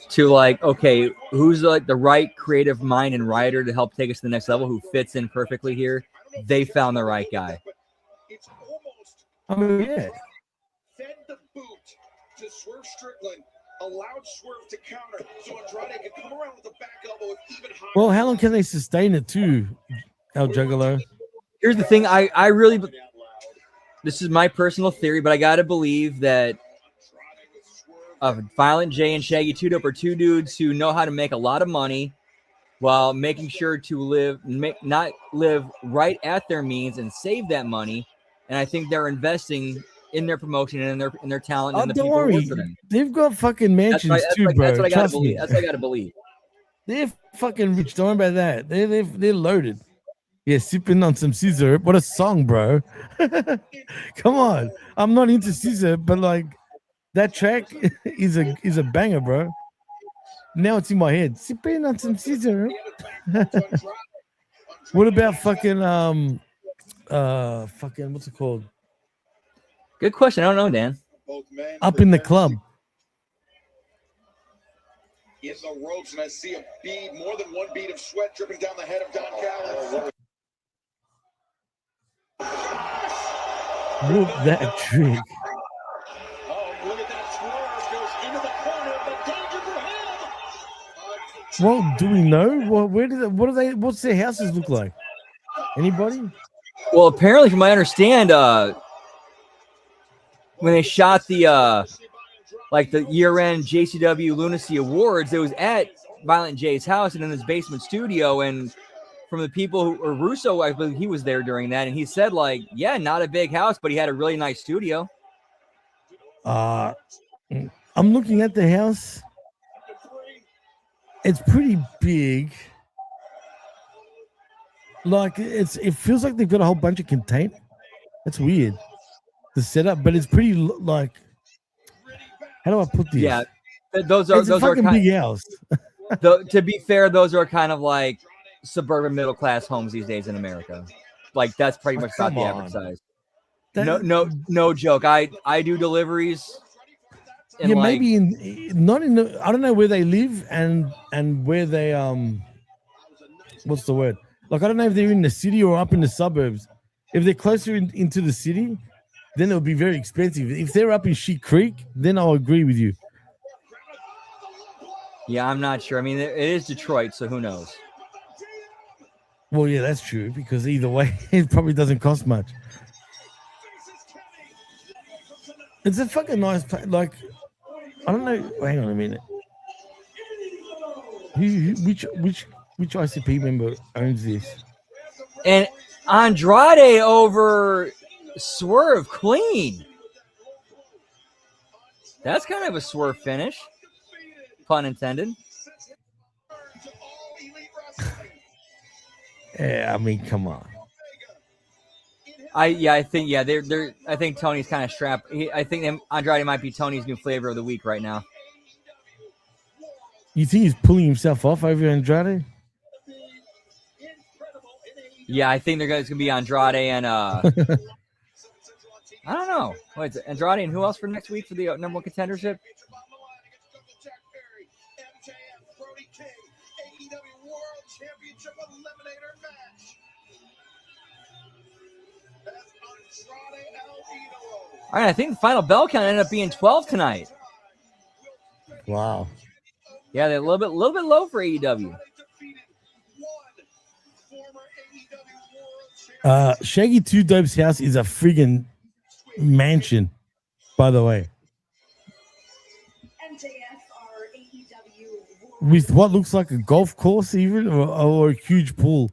to like, okay, who's like the right creative mind and writer to help take us to the next level, who fits in perfectly here, they found the right guy. I mean, yeah. Fed the boot to Swerve Strickland, allowed Swerve to counter, so Andrade could come around with a back elbow with even higher. Well, how long can they sustain it too, El Juggalo? Here's the thing, I really, this is my personal theory, but I gotta believe that Violent J and Shaggy 2 Dope are two dudes who know how to make a lot of money, while making sure to not live right at their means and save that money. And I think they're investing in their promotion and in their talent and the don't people who work worry. for them. They've got fucking mansions too, bro. That's what I gotta Trust believe. me. That's what I gotta believe. They're fucking rich. Don't worry about that. They're loaded. Yeah, sipping on some scissor. What a song, bro. Come on. I'm not into scissor, but like that track is a banger, bro. Now it's in my head. Sipping on some scissor. What about fucking fucking what's it called? Good question. I don't know, Dan. Up in the club. In the ropes, and I see a bead, more than one bead of sweat dripping down the head of Don Callis. Whoop that trick. Oh, look at that swerve. Goes into the corner, but danger for him. Well, do we know? What's their houses look like? Anybody? Well, apparently, from what I understand, when they shot the the year-end JCW Lunacy Awards, it was at Violent J's house and in his basement studio. And from the people or Russo, I believe he was there during that, and he said, like, yeah, not a big house, but he had a really nice studio. I'm looking at the house. It's pretty big. Like it feels like they've got a whole bunch of containers. That's weird. The setup, but it's pretty like. How do I put this? Yeah, those are big house. To be fair, those are kind of like suburban middle class homes these days in America. Like that's pretty much about the average size. No joke. I do deliveries. Yeah, maybe not in the. I don't know where they live and where they what's the word? Like I don't know if they're in the city or up in the suburbs. If they're closer into the city, then it'll be very expensive. If they're up in Sheep Creek, then I'll agree with you. Yeah, I'm not sure. I mean, it is Detroit, so who knows? Well, yeah, that's true because either way, it probably doesn't cost much. It's a fucking nice place. Like, I don't know. Hang on a minute. Which ICP member owns this? And Andrade over Swerve clean. That's kind of a Swerve finish. Pun intended. Yeah, I mean, come on. I think Tony's kind of strapped. I think Andrade might be Tony's new flavor of the week right now. You think he's pulling himself off over Andrade? Yeah, I think it's gonna be Andrade and I don't know. Wait, Andrade and who else for next week for the number one contendership? All right, I think the final bell count ended up being 12 tonight. Wow. Yeah, they're a little bit low for AEW. Shaggy 2 Dope's house is a friggin' mansion, by the way. With what looks like a golf course, even or a huge pool.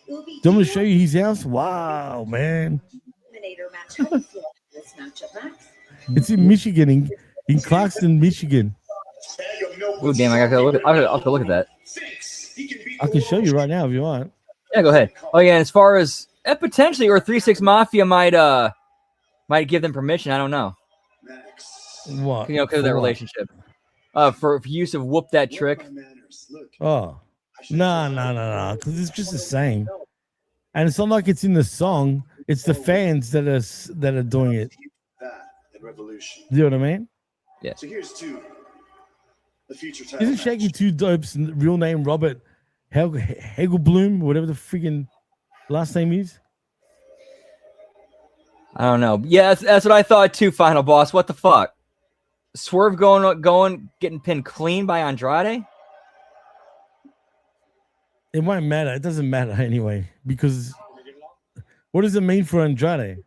Do you want me to show you his house? Wow, man. It's in Michigan, in Clarkston, Michigan. Oh, damn, I gotta look at that. I can show you right now if you want. Yeah, go ahead. Oh, yeah, as far as potentially, or 3-6 Mafia might give them permission. I don't know. What? You know, because of their relationship. For use of whoop that trick. Oh, no. Because it's just the same. And it's not like it's in the song. It's the fans that are doing it. You know what I mean? Yeah. So here's to the future time. Isn't Shaggy 2 Dope's real name Robert Hegelblum, whatever the freaking last name is? I don't know. Yeah, that's what I thought too, Final Boss. What the fuck? Swerve getting pinned clean by Andrade? It won't matter. It doesn't matter anyway. Because what does it mean for Andrade?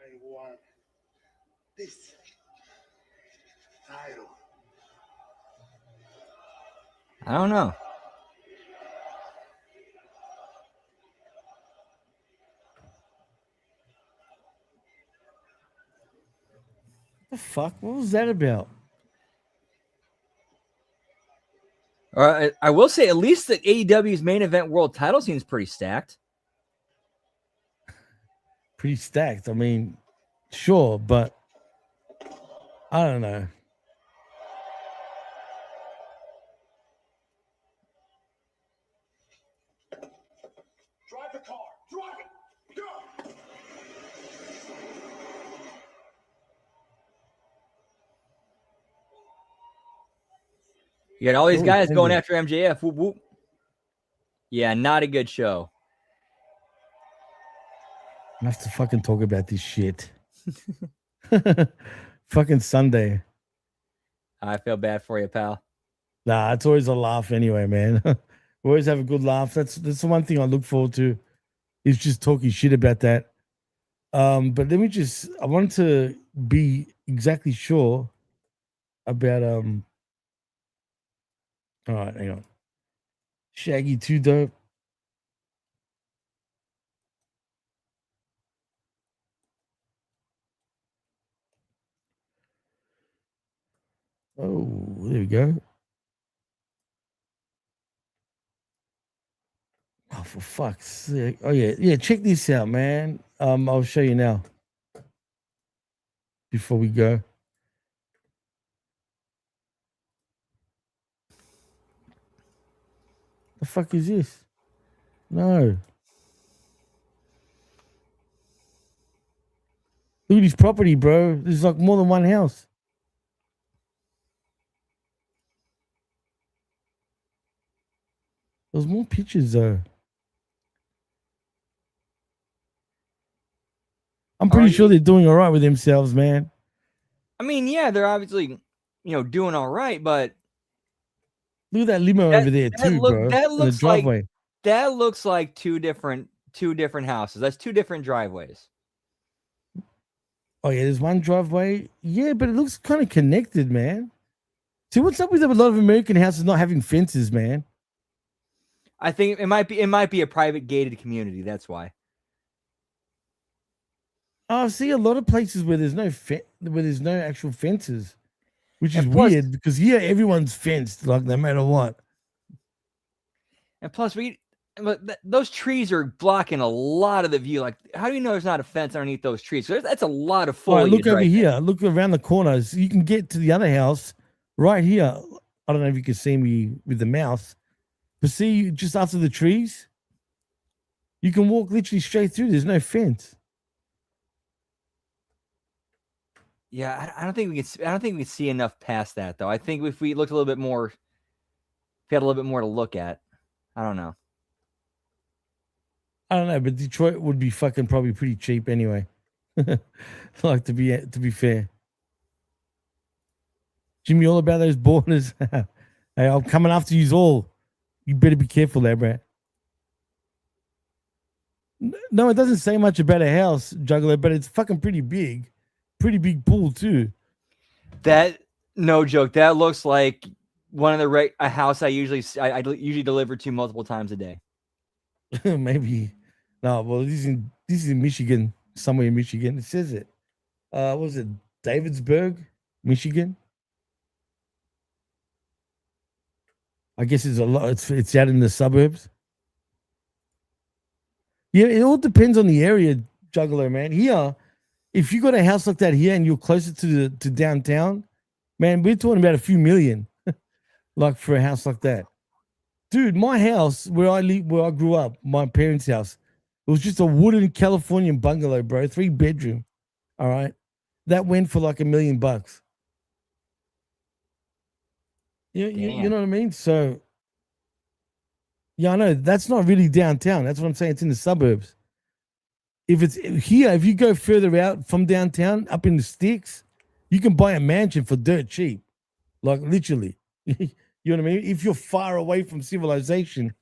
I want this title. I don't know. The fuck? What was that about? I will say, at least the AEW's main event world title seems pretty stacked. Pretty stacked. I mean, sure, but I don't know. Drive the car. Drive it. Go. You got all these Oh, guys going ended. after MJF. Whoop, whoop. Yeah, not a good show. I have to fucking talk about this shit. Fucking Sunday. I feel bad for you, pal. Nah, it's always a laugh anyway, man. We always have a good laugh. That's the one thing I look forward to, is just talking shit about that. But let me just, I wanted to be exactly sure about all right, hang on. Shaggy too dope. Oh, there we go. Oh, for fuck's sake. Oh yeah, check this out, man. I'll show you now. Before we go. The fuck is this? No. Look at this property, bro. There's like more than one house. There's more pictures though. I'm pretty sure they're doing all right with themselves, man. I mean, yeah, they're obviously, doing all right, but Look at that limo over there too, bro. That In the looks like driveway. that looks like two different houses. That's two different driveways. Oh yeah, there's one driveway. Yeah, but it looks kind of connected, man. See, what's up with a lot of American houses not having fences, man? I think it might be a private gated community. That's why. Oh, I see a lot of places where there's no actual fences, which is And plus- weird because here everyone's fenced, like no matter what. And plus, those trees are blocking a lot of the view. Like, how do you know there's not a fence underneath those trees? So that's a lot of All right, foliage. look over right here. there. Look around the corners. You can get to the other house right here. I don't know if you can see me with the mouse, but see just after the trees, you can walk literally straight through. There's no fence. Yeah, I don't think we can see enough past that though. I think if we looked a little bit more, if we had a little bit more to look at, I don't know. I don't know, but Detroit would be fucking probably pretty cheap anyway. Like to be fair. Jimmy, all about those borders. Hey, I'm coming after you all. You better be careful there, bro. No, it doesn't say much about a house, Juggler, but it's fucking pretty big. Pretty big pool too. That, no joke, that looks like one of a house I usually deliver to multiple times a day. Maybe. No, well, this is in Michigan, somewhere in Michigan. It says it. What was it? Davidsburg, Michigan. I guess it's a lot. It's out in the suburbs. Yeah, it all depends on the area, Juggler, man. Here, if you got a house like that here and you're closer to downtown, man, we're talking about a few million, like for a house like that. Dude, my house where I grew up, my parents' house, it was just a wooden Californian bungalow, bro, 3-bedroom. All right, that went for like $1 million. You know what I mean? So, yeah, I know that's not really downtown. That's what I'm saying. It's in the suburbs. If it's here, if you go further out from downtown, up in the sticks, you can buy a mansion for dirt cheap, like literally. You know what I mean? If you're far away from civilization,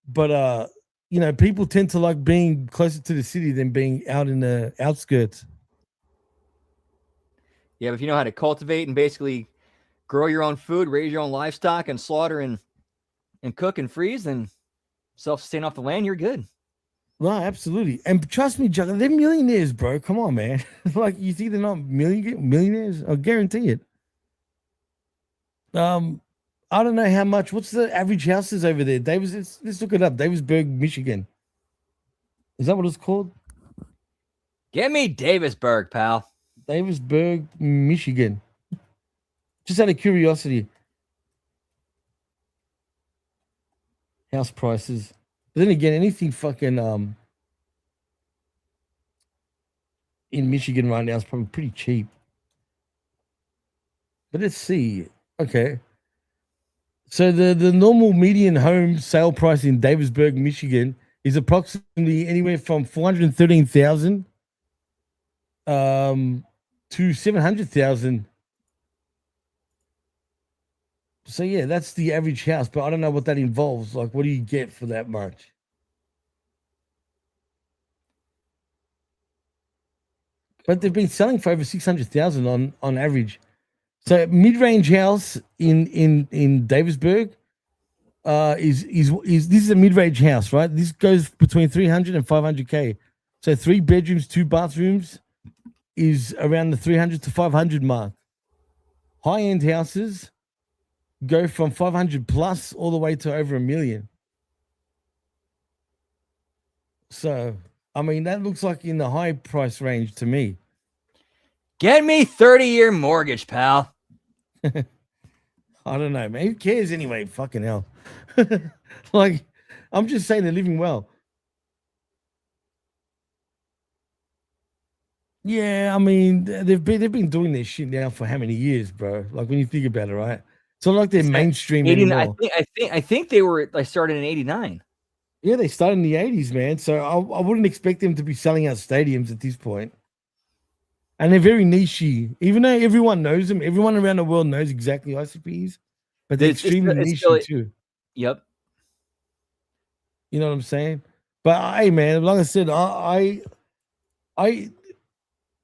but people tend to like being closer to the city than being out in the outskirts. Yeah, but if you know how to cultivate and basically grow your own food, raise your own livestock, and slaughter and cook and freeze and self-sustain off the land, you're good. No, absolutely. And trust me, Jugger, they're millionaires, bro. Come on, man. Like, you think they're not millionaires? I'll guarantee it. I don't know how much. What's the average houses over there? Let's look it up. Davisburg, Michigan. Is that what it's called? Get me Davisburg, pal. Davisburg, Michigan. Just out of curiosity. House prices. But then again, anything fucking in Michigan right now is probably pretty cheap. But let's see. Okay. So the normal median home sale price in Davisburg, Michigan is approximately anywhere from 413,000 to 700,000. So yeah, that's the average house, but I don't know what that involves. Like, what do you get for that much? But they've been selling for over 600,000 on average. So mid-range house in Davisburg is this is a mid-range house, right? This goes between 300 and 500K. So 3 bedrooms, 2 bathrooms is around the 300 to 500 mark. High-end houses go from 500 plus all the way to over $1 million. So, I mean, that looks like in the high price range to me. Get me 30-year mortgage, pal. I don't know, man. Who cares anyway? Fucking hell. Like, I'm just saying they're living well. Yeah, I mean, they've been doing this shit now for how many years, bro? Like, when you think about it, right? It's not like they're mainstream anymore. I think they started in 89. Yeah, they started in the 80s, man. So I wouldn't expect them to be selling out stadiums at this point. And they're very niche-y. Even though everyone knows them, everyone around the world knows exactly ICPs, but they're extremely niche-y too. Yep. You know what I'm saying? But hey, man, like I said,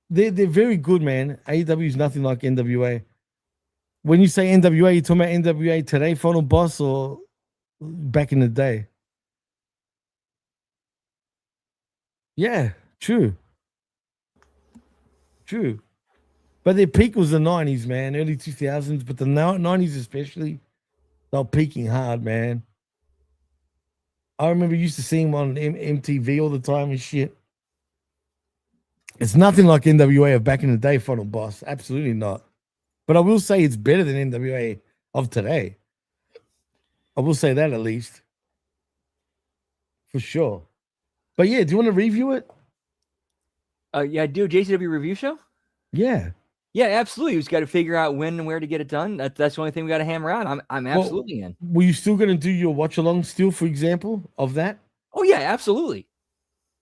they're very good, man. AEW is nothing like NWA. When you say NWA, you talking about NWA today, Final Boss, or back in the day? Yeah, true. True. But their peak was the 90s, man, early 2000s. But the 90s especially, they were peaking hard, man. I remember used to seeing them on MTV all the time and shit. It's nothing like NWA of back in the day, Final Boss. Absolutely not. But I will say it's better than NWA of today. I will say that at least. For sure. But yeah, do you want to review it? Yeah, I do. JCW review show? Yeah. Yeah, absolutely. You just got to figure out when and where to get it done. That's the only thing we got to hammer out. I'm absolutely in. Were you still going to do your watch along still, for example, of that? Oh yeah, absolutely.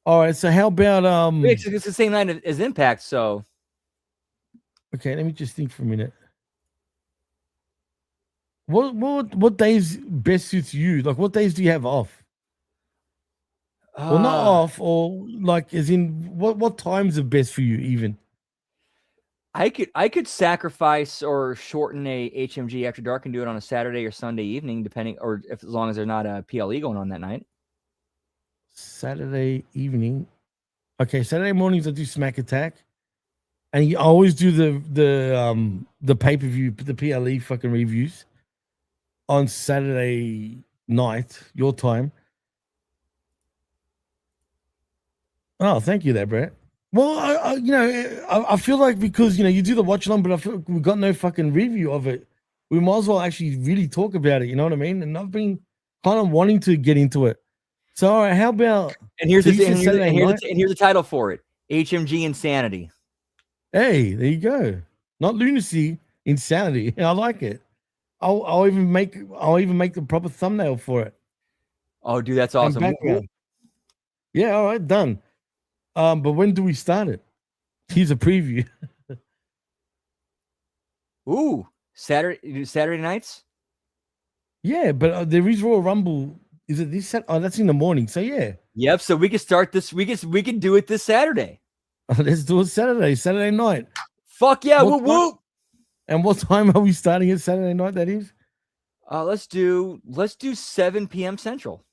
All right. So how about it's the same night as Impact, so okay, let me just think for a minute. What days best suits you? Like, what days do you have off? Well, not off, or like as in what times are best for you even? I could sacrifice or shorten a HMG After Dark and do it on a Saturday or Sunday evening, depending, or as long as there's not a PLE going on that night. Saturday evening. Okay, Saturday mornings I do Smack Attack. And you always do the pay-per-view, the PLE fucking reviews on Saturday night, your time. Oh, thank you there, Brett. Well, I feel like because, you do the watch along, but I feel like we've got no fucking review of it. We might as well actually really talk about it, you know what I mean? And I've been kind of wanting to get into it. So, all right, how about... And here's the title for it. HMG Insanity. Hey, there you go. Not lunacy, insanity. I like it. I'll even make the proper thumbnail for it. Oh, dude, that's awesome. Yeah, all right, done. But when do we start it? Here's a preview. Ooh, Saturday nights? Yeah, but there is Royal Rumble. Is it this Saturday? Oh, that's in the morning. So yeah. Yep. So we can start this. We can do it this Saturday. Let's do it Saturday night. Fuck yeah! Whoop whoop. And what time are we starting at Saturday night? That is. Let's do 7 p.m. Central.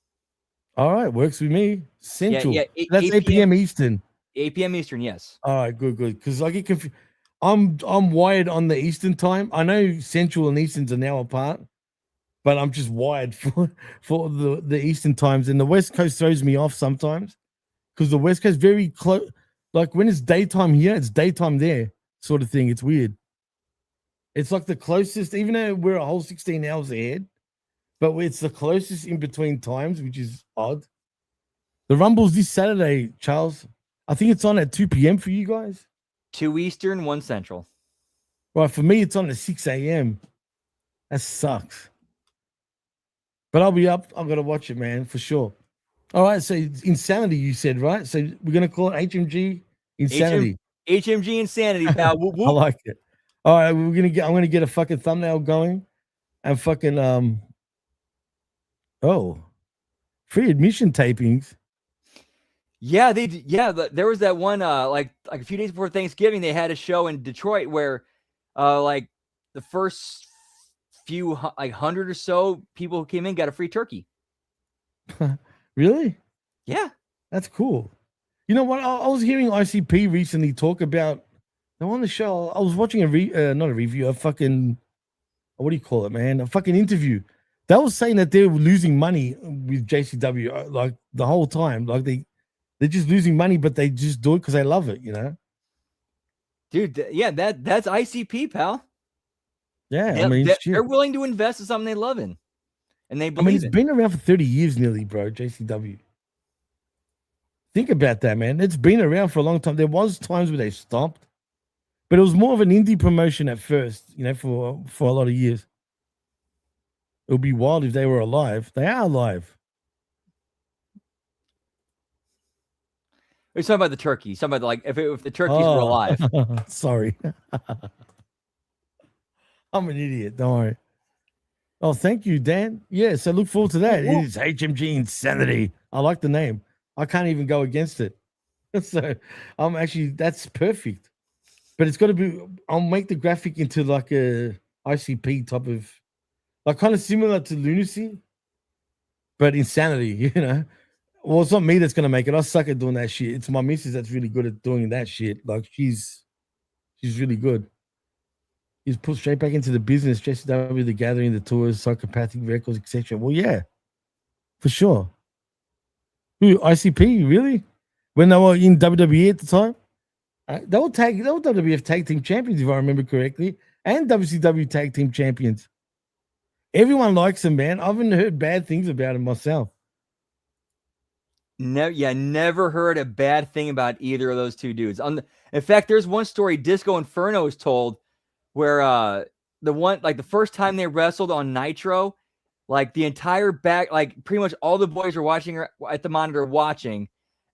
All right, works with me. Central. Yeah, That's 8 p.m. Eastern. 8 p.m. Eastern, yes. All right, good. Because I get confused. I'm wired on the Eastern time. I know Central and Easterns are now apart, but I'm just wired for the Eastern times. And the West Coast throws me off sometimes because the West Coast very close. Like when it's daytime here, it's daytime there, sort of thing. It's weird. It's like the closest, even though we're a whole 16 hours ahead, but it's the closest in between times, which is odd. The Rumble's this Saturday, Charles. I think it's on at 2 p.m. for you guys. 2 Eastern, 1 Central. Right, for me, it's on at 6 a.m. That sucks. But I'll be up. I'm going to watch it, man, for sure. All right, so Insanity, you said, right? So we're going to call it HMG Insanity. HMG Insanity, pal. Whoop, whoop. I like it. All right, I'm going to get a fucking thumbnail going and fucking, free admission tapings. Yeah, there was that one like a few days before Thanksgiving, they had a show in Detroit where like the first few like 100 or so people who came in got a free turkey. Really? Yeah. That's cool. You know what? I was hearing ICP recently talk about they on the show. I was watching not a review, a fucking what do you call it, man? A fucking interview. They was saying that they were losing money with JCW like the whole time. Like they're just losing money, but they just do it because they love it, you know? Dude, that's ICP, pal. Yeah, they're willing to invest in something they love in. And they believe it's been around for 30 years nearly, bro, JCW. Think about that, man. It's been around for a long time. There was times where they stopped, but it was more of an indie promotion at first, you know, for a lot of years. It would be wild if they were alive. They are alive. We're talking about the turkey. Talking about like if the turkeys were alive. Sorry. I'm an idiot. Don't worry. Oh, thank you, Dan. Yeah, so look forward to that. It is HMG Insanity. I like the name. I can't even go against it. So I'm that's perfect. But it's got to be, I'll make the graphic into like a ICP type of, like kind of similar to Lunacy, but Insanity, you know? Well, it's not me that's going to make it. I suck at doing that shit. It's my missus that's really good at doing that shit. Like she's really good. He's put straight back into the business, JCW, the gathering, the tours, psychopathic records, etc. Well, yeah, for sure. Who, ICP, really? When they were in WWE at the time? They were WWF Tag Team Champions, if I remember correctly, and WCW Tag Team Champions. Everyone likes them, man. I haven't heard bad things about them myself. Never heard a bad thing about either of those two dudes. In fact, there's one story Disco Inferno is told where the first time they wrestled on Nitro, like the entire back, like pretty much all the boys were watching at the monitor watching,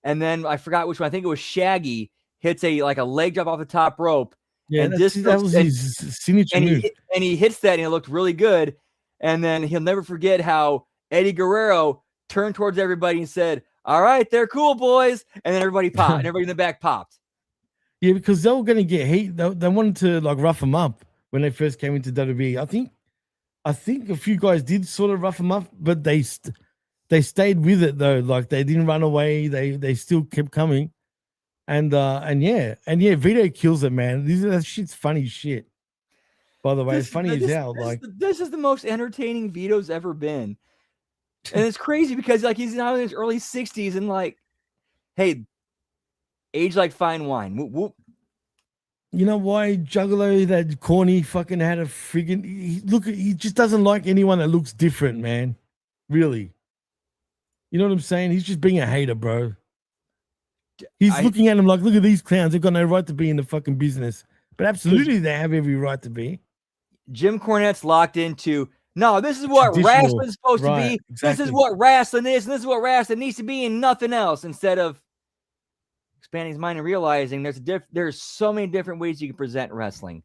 and then I forgot which one. I think it was Shaggy hits a leg drop off the top rope. Yeah, and that was his signature move. He hits that, and it looked really good. And then he'll never forget how Eddie Guerrero turned towards everybody and said, "All right, they're cool, boys." And then everybody popped, and everybody in the back popped. Yeah, because they were going to get heat. They wanted to like rough them up when they first came into WWE. I think a few guys did sort of rough them up, but they stayed with it though. Like they didn't run away. They still kept coming. And Vito kills it, man. That shit's funny shit. By the way, it's funny as hell. This is the most entertaining Vito's ever been. And it's crazy because like he's now in his early 60s and like, hey, age like fine wine. Whoop, whoop. You know why Juggalo, that corny fucking had a friggin' he just doesn't like anyone that looks different, man. Really. You know what I'm saying? He's just being a hater, bro. He's looking at them like, look at these clowns. They've got no right to be in the fucking business. But absolutely, they have every right to be. Jim Cornette's locked into, no, this is what wrestling's supposed to be. Exactly. This is what wrestling is, and this is what wrestling needs to be, and nothing else. Instead of expanding his mind and realizing there's so many different ways you can present wrestling.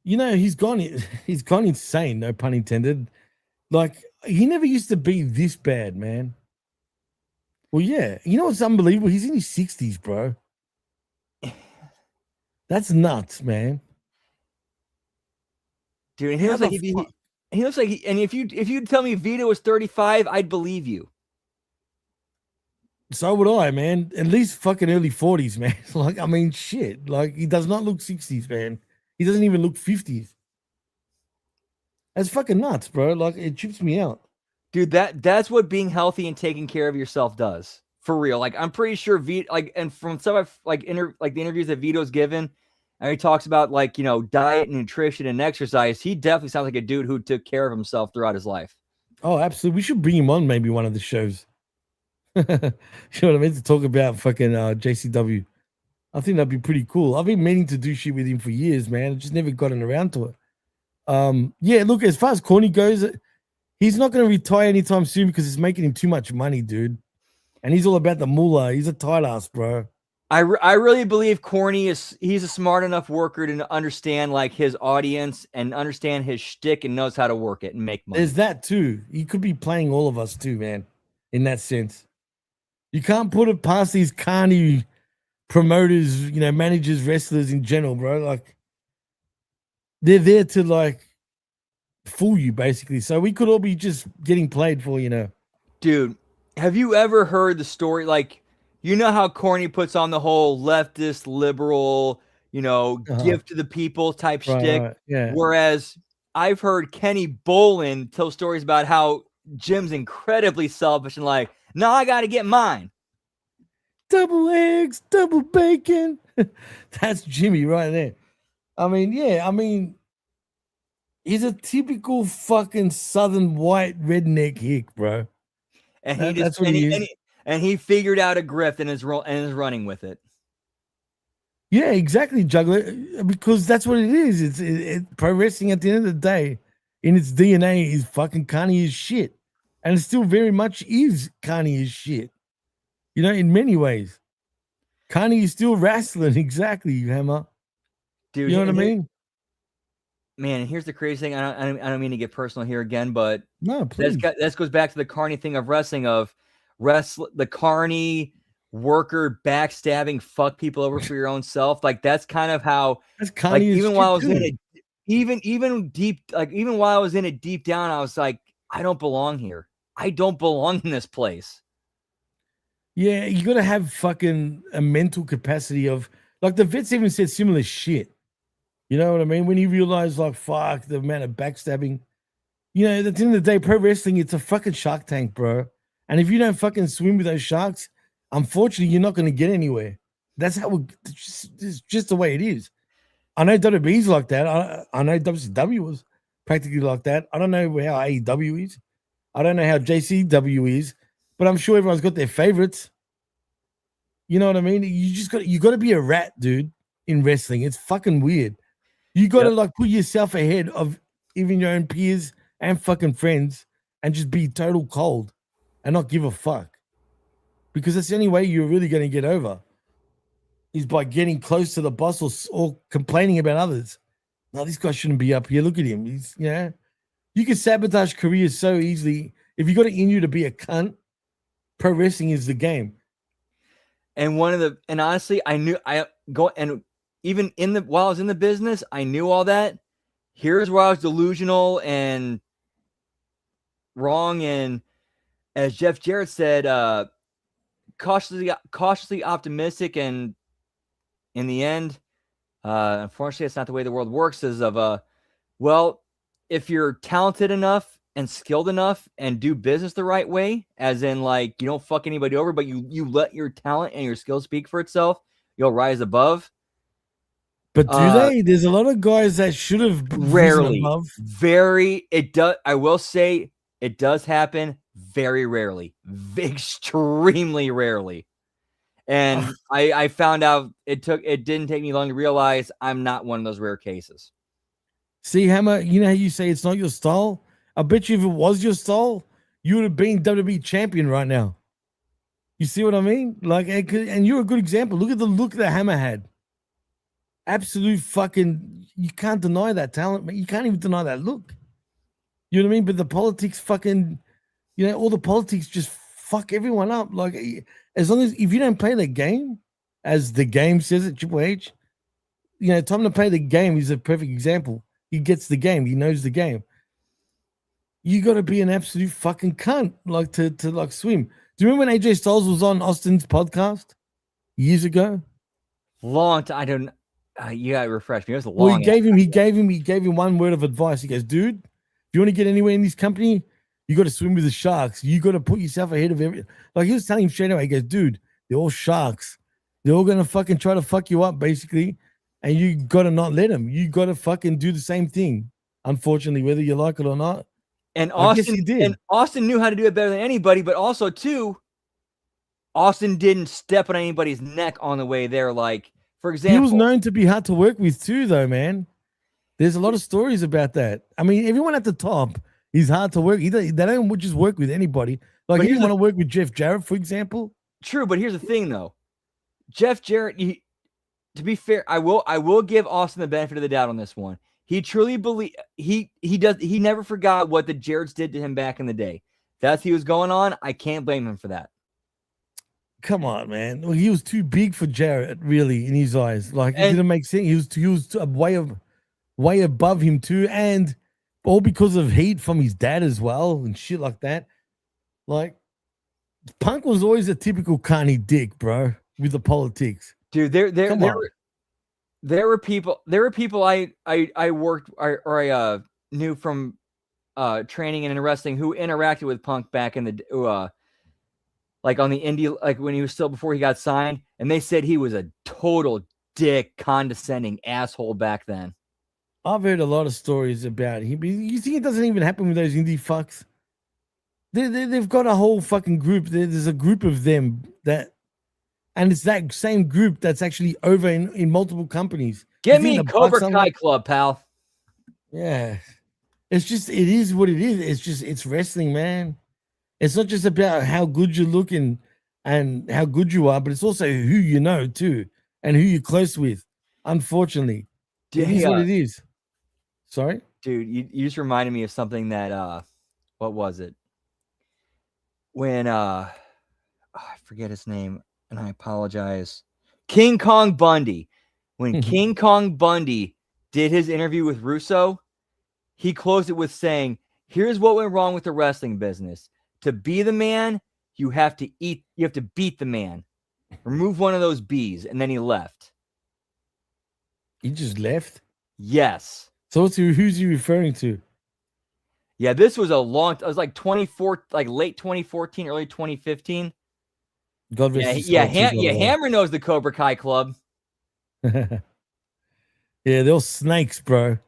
You know, he's gone insane, no pun intended. Like, he never used to be this bad, man. Well, yeah. You know what's unbelievable? He's in his 60s, bro. That's nuts, man. dude. He looks like he looks like. And if you tell me Vito was 35, I'd believe you. So would I, man. At least fucking early 40s, man. Like, I mean, shit. Like, he does not look 60s, man. He doesn't even look 50s. That's fucking nuts, bro. Like, it trips me out. Dude, that's what being healthy and taking care of yourself does. For real. Like, I'm pretty sure Vito, like, and from some of the interviews that Vito's given, and he talks about, like, you know, diet and nutrition and exercise, he definitely sounds like a dude who took care of himself throughout his life. Oh, absolutely. We should bring him on maybe one of the shows. You know what I mean? To talk about fucking JCW. I think that'd be pretty cool. I've been meaning to do shit with him for years, man. I've just never gotten around to it. Yeah, look, as far as Corny goes, he's not going to retire anytime soon because it's making him too much money, dude. And he's all about the moolah. He's a tight ass, bro. I really believe Corny he's a smart enough worker to understand, like, his audience and understand his shtick and knows how to work it and make money. There's that too. He could be playing all of us too, man, in that sense. You can't put it past these carny promoters, you know, managers, wrestlers in general, bro. Like, they're there to, like, fool you, basically. So we could all be just getting played for, you know. Dude, have you ever heard the story? Like, you know how Corny puts on the whole leftist, liberal, you know, give to the people type shtick? Right, yeah. Whereas I've heard Kenny Bolin tell stories about how Jim's incredibly selfish and like, no, I got to get mine. Double eggs, double bacon. That's Jimmy right there. I mean, yeah, I mean, he's a typical fucking Southern white redneck hick, bro. And he figured out a grift and is running with it. Yeah, exactly, Juggler. Because that's what it is. It's pro wrestling at the end of the day, in its DNA, is fucking carny as shit. And it still very much is carny as shit. You know, in many ways. Carny is still wrestling, exactly, Hammer. Dude, you know what I mean? Man, here's the crazy thing. I don't mean to get personal here again, but no, please. That goes back to the carny thing of wrestling, the carny worker backstabbing, fuck people over for your own self. Like, that's kind of how, like, even while I was in it, even while I was in it deep down, I was like, I don't belong here. I don't belong in this place. Yeah, you got to have fucking a mental capacity of, like, the vets even said similar shit. You know what I mean? When you realize, like, fuck, the amount of backstabbing. You know, at the end of the day, pro wrestling, it's a fucking shark tank, bro. And if you don't fucking swim with those sharks, unfortunately, you're not going to get anywhere. That's how it's just the way it is. I know WWE's like that. I know WCW was practically like that. I don't know how AEW is. I don't know how JCW is. But I'm sure everyone's got their favorites. You know what I mean? You got to be a rat, dude, in wrestling. It's fucking weird. You got to like put yourself ahead of even your own peers and fucking friends and just be total cold and not give a fuck. Because that's the only way you're really going to get over is by getting close to the boss or complaining about others. No, this guy shouldn't be up here. Look at him. He's, you know, you can sabotage careers so easily. If you got it in you to be a cunt, pro wrestling is the game. And honestly, even while I was in the business, I knew all that. Here's where I was delusional and wrong. And as Jeff Jarrett said, cautiously optimistic. And in the end, unfortunately, it's not the way the world works. Well, if you're talented enough and skilled enough and do business the right way, as in, like, you don't fuck anybody over, but you let your talent and your skill speak for itself, you'll rise above. But do they? There's a lot of guys that should have rarely above. I will say it does happen very rarely, extremely rarely. And I found out it didn't take me long to realize I'm not one of those rare cases. See, Hammer, you know how you say it's not your style? I bet you if it was your style, you would have been WWE champion right now. You see what I mean? Like, and you're a good example. Look at the look that Hammer had. Absolute fucking, you can't deny that talent, but you can't even deny that look. You know what I mean? But the politics fucking, you know, all the politics just fuck everyone up. Like, as long as, if you don't play the game, as the game says at Triple H, you know, time to play the game is a perfect example. He gets the game. He knows the game. You got to be an absolute fucking cunt, like to like swim. Do you remember when AJ Styles was on Austin's podcast years ago? Long time. I don't. You got to refresh me. It was a long. Well, he gave him one word of advice. He goes, dude, if you want to get anywhere in this company, you got to swim with the sharks. You got to put yourself ahead of every. Like he was telling him straight away. He goes, dude, they're all sharks. They're all gonna fucking try to fuck you up, basically, and you got to not let them. You got to fucking do the same thing. Unfortunately, whether you like it or not. And Austin knew how to do it better than anybody, but also too, Austin didn't step on anybody's neck on the way there. Like, for example, he was known to be hard to work with too, though, man. There's a lot of stories about that. I mean, everyone at the top is hard to work. They don't just work with anybody. Like, he didn't want to work with Jeff Jarrett, for example. True, but here's the thing, though. Jeff Jarrett, to be fair, I will give Austin the benefit of the doubt on this one. He truly believe he never forgot what the Jarretts did to him back in the day. That's he was going on. I can't blame him for that. Come on, man. Well, he was too big for Jarrett, really, in his eyes. Like, it didn't make sense. He was way above him too, and all because of heat from his dad as well and shit like that. Like, Punk was always a typical carny dick, bro, with the politics. Dude, there were people I worked or I knew from training and in wrestling who interacted with Punk back in the like on the indie, like when he was still before he got signed, and they said he was a total dick, condescending asshole back then. I've heard a lot of stories about him. You think it doesn't even happen with those indie fucks? They've got a whole fucking group. There's a group of them that, and it's that same group that's actually over in multiple companies. Get me a Cobra Kai Club, pal. Yeah. It is what it is. It's wrestling, man. It's not just about how good you look and how good you are, but it's also who you know too and who you're close with. Unfortunately, it is what it is. Sorry? Dude, you just reminded me of something that, what was it? When, I forget his name, and I apologize. King Kong Bundy. When King Kong Bundy did his interview with Russo, he closed it with saying, here's what went wrong with the wrestling business. To be the man, you have to beat the man. Remove one of those B's. And then he left. He just left? Yes. So who's he referring to? Yeah, this was it was like late 2014, early 2015. God rest his soul. Hammer knows the Cobra Kai Club. Yeah, they're all snakes, bro.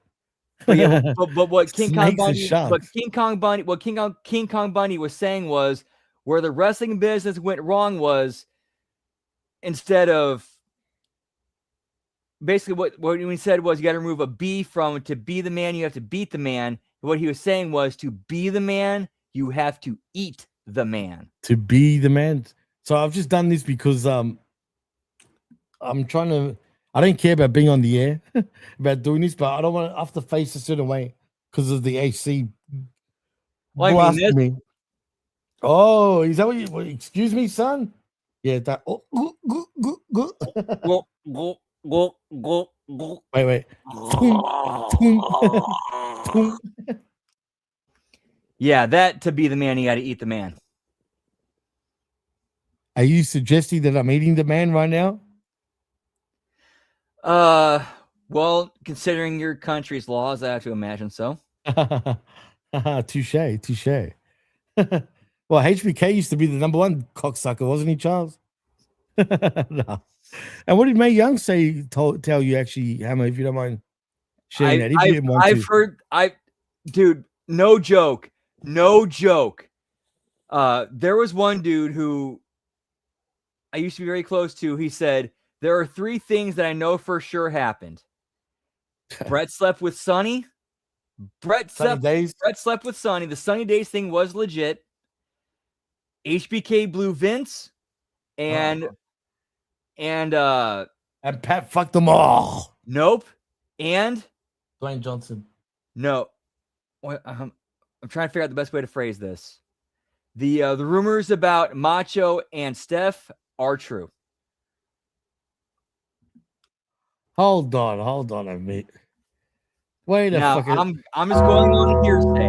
But what King Kong Bundy was saying was where the wrestling business went wrong was instead of basically what he said was you got to remove a B from to be the man, you have to beat the man. What he was saying was to be the man, you have to eat the man. To be the man. So I've just done this because I'm trying to. I don't care about being on the air, about doing this, but I don't want to have to face a certain way because of the AC blasting me. Oh, is that what you? Excuse me, son. Yeah, that. Oh, wait. Yeah, that to be the man, you got to eat the man. Are you suggesting that I'm eating the man right now? Well, considering your country's laws, I have to imagine so. Touche. Well, HBK used to be the number one cocksucker, wasn't he, Charles? No. And what did Mae Young tell you actually, Hammer, if you don't mind sharing that? Dude, no joke. There was one dude who I used to be very close to. He said, there are 3 things that I know for sure happened. Brett slept with Sonny. Brett slept with Sonny. The Sunny Days thing was legit. HBK blew Vince. And Pat fucked them all. Nope. And Dwayne Johnson. No. I'm trying to figure out the best way to phrase this. The rumors about Macho and Steph are true. Hold on, mate. Wait a Now, fucking. I'm just going on hearsay.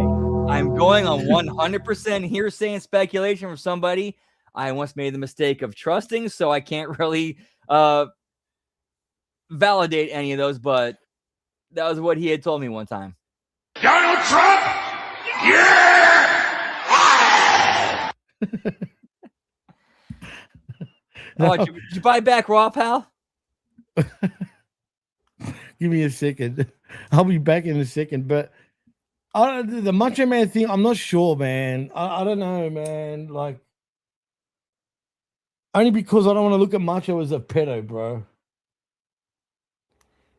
I'm going on 100% hearsay and speculation from somebody I once made the mistake of trusting, so I can't really validate any of those, but that was what he had told me one time. Donald Trump? Yeah! Oh, did you buy back Raw, pal? Give me a second. I'll be back in a second. But the Macho Man thing, I'm not sure, man. I don't know, man. Like, only because I don't want to look at Macho as a pedo, bro.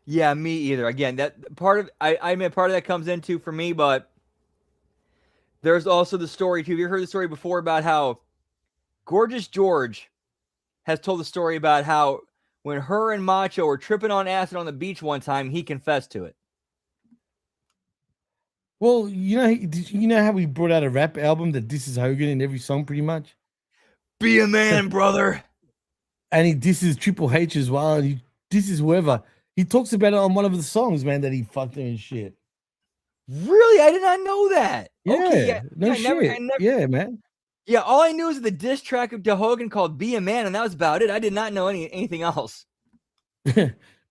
Yeah, me either. Again, that part of I mean part of that comes into for me, but there's also the story too. Have you heard the story before about how Gorgeous George has told the story about how when her and Macho were tripping on acid on the beach one time, he confessed to it. Well, you know how we brought out a rap album that disses Hogan in every song, pretty much, Be a man, brother. and he disses Triple H as well, and he disses whoever. He talks about it on one of the songs, man, that he fucked her and shit. Really? I did not know that. Yeah, Okay, yeah. no shit. Yeah, man. Yeah, all I knew is the diss track to Hogan called Be a Man, and that was about it. I did not know anything else.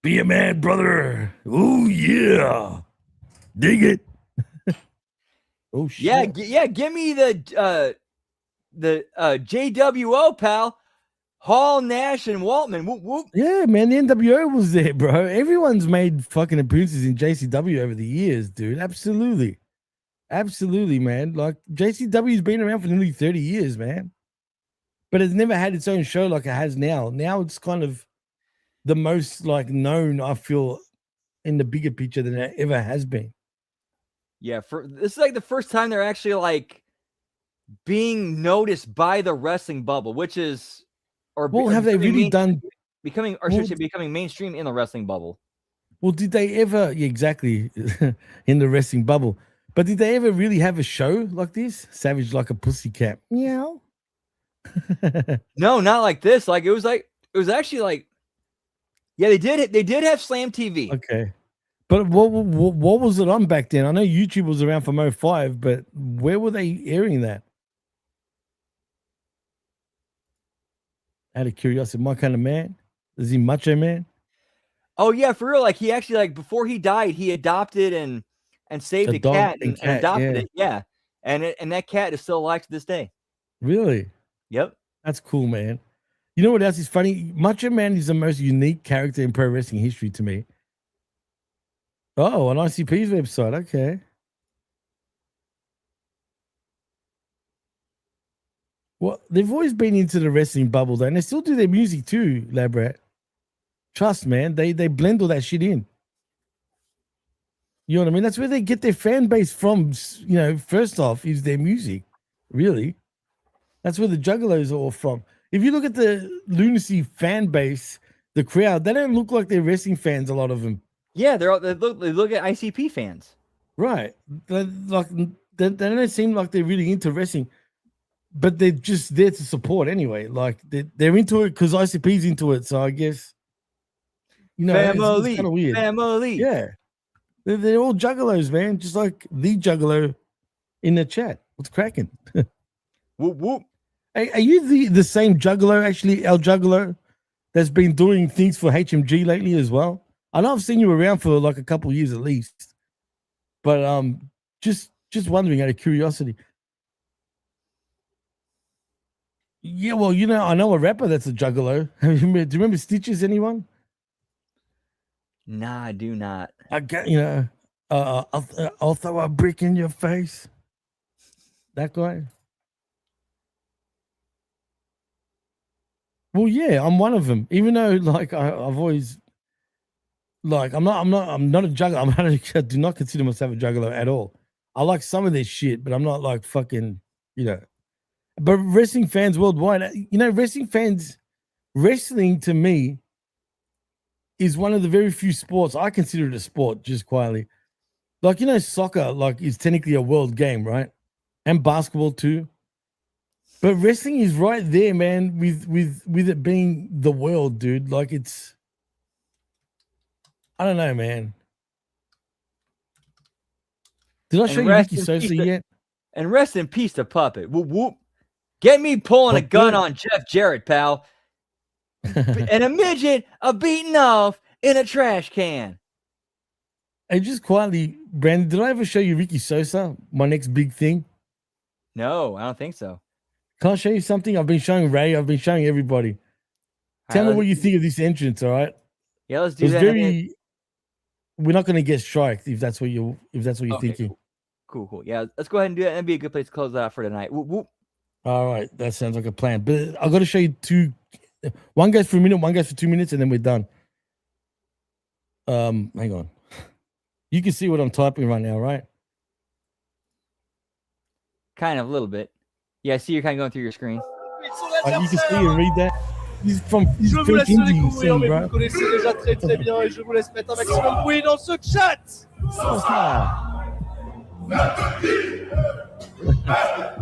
Be a man, brother. Oh, yeah. Dig it. Oh, shit. Yeah, give me the JWO, pal. Hall, Nash, and Waltman. Whoop, whoop. Yeah, man, the NWO was there, bro. Everyone's made fucking appearances in JCW over the years, dude. Absolutely. Absolutely, man. Like, JCW's been around for nearly 30 years, man. But it's never had its own show like it has now. Now it's kind of the most, like, known, I feel, in the bigger picture than it ever has been. Yeah, this is like the first time they're actually like being noticed by the wrestling bubble, which is have they really becoming mainstream in the wrestling bubble? Well, did they ever? Yeah, exactly, in the wrestling bubble. But did they ever really have a show like this? Savage like a pussycat. Meow. No, not like this. Like it was actually like, yeah, they did have Slam TV. Okay. But what was it on back then? I know YouTube was around from 05, but where were they airing that? Out of curiosity, my kind of man? Is he Macho Man? Oh yeah, for real. Like he actually, like before he died, he adopted and saved a cat and adopted it. Yeah. And that cat is still alive to this day. Really? Yep. That's cool, man. You know what else is funny? Macho Man is the most unique character in pro wrestling history to me. Oh, on ICP's website. Okay. Well, they've always been into the wrestling bubble, though, and they still do their music too, Labrat. Trust, man. They blend all that shit in. You know what I mean? That's where they get their fan base from. You know, first off, is their music. Really, that's where the Juggalos are all from. If you look at the Lunacy fan base, the crowd, they don't look like they're wrestling fans. A lot of them. Yeah, they look at ICP fans. Right. They don't seem like they're really into wrestling, but they're just there to support anyway. Like they're into it because ICP's into it. So I guess, you know, family, it's kind of weird. Family. Yeah. They're all juggalos, man. Just like the juggalo in the chat. What's cracking? Whoop, whoop. Hey, are you the same juggalo, actually, El Juggalo, that's been doing things for HMG lately as well? I know I've seen you around for like a couple of years at least. But just wondering out of curiosity. Yeah, well, you know, I know a rapper that's a juggalo. Do you remember Stitches, anyone? Nah, I do not. I got, you know, I'll throw a brick in your face. That guy. Well, yeah, I'm one of them. Even though, like, I've always, like, I'm not a juggler. I do not consider myself a juggler at all. I like some of this shit, but I'm not like fucking, you know. But wrestling fans worldwide, you know, wrestling to me is one of the very few sports I consider it a sport, just quietly. Like, you know, soccer, like, is technically a world game, right? And basketball too. But wrestling is right there, man, with it being the world, dude. Like, it's, I don't know, man. Did I And show you rest Ricky in Sosa peace to- yet? And rest in peace to Puppet. Whoop whoop. Get me pulling a What gun the- on Jeff Jarrett, pal. And a midget a beating off in a trash can. Hey, just quietly, Brandon, did I ever show you Ricky Sosa? My next big thing? No, I don't think so. Can I show you something? I've been showing Ray. I've been showing everybody. Tell me what you think of this entrance, all right? Yeah, let's It do was that. very. We're not going to get striked if that's what you're thinking. Cool. Yeah, let's go ahead and do that. That'd be a good place to close out for tonight. Whoop, whoop. All right, that sounds like a plan. But I got to show you two. One goes for a minute, one goes for 2 minutes, and then we're done. Hang on. You can see what I'm typing right now, right? Kind of a little bit. Yeah, I see you're kind of going through your screen. You can see and read that. He's from Je vous laisse le découvrir, scene, mais vous bro. le connaissez déjà très bien et je vous laisse mettre un maximum de bruit dans ce chat.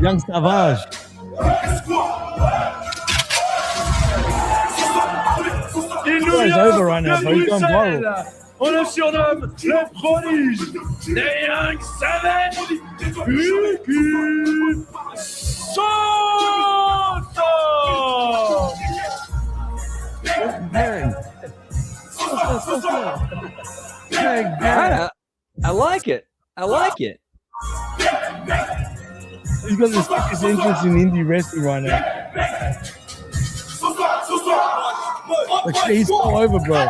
Young Savage. Il nous It's vient over right now, bro. He's gone de viral. Bruxelles. On le surnomme le prodige des Young Savage, Ricky Sosa. I like it. I like it. He's got the sickest interest in indie wrestling right now. Like, he's all over, bro.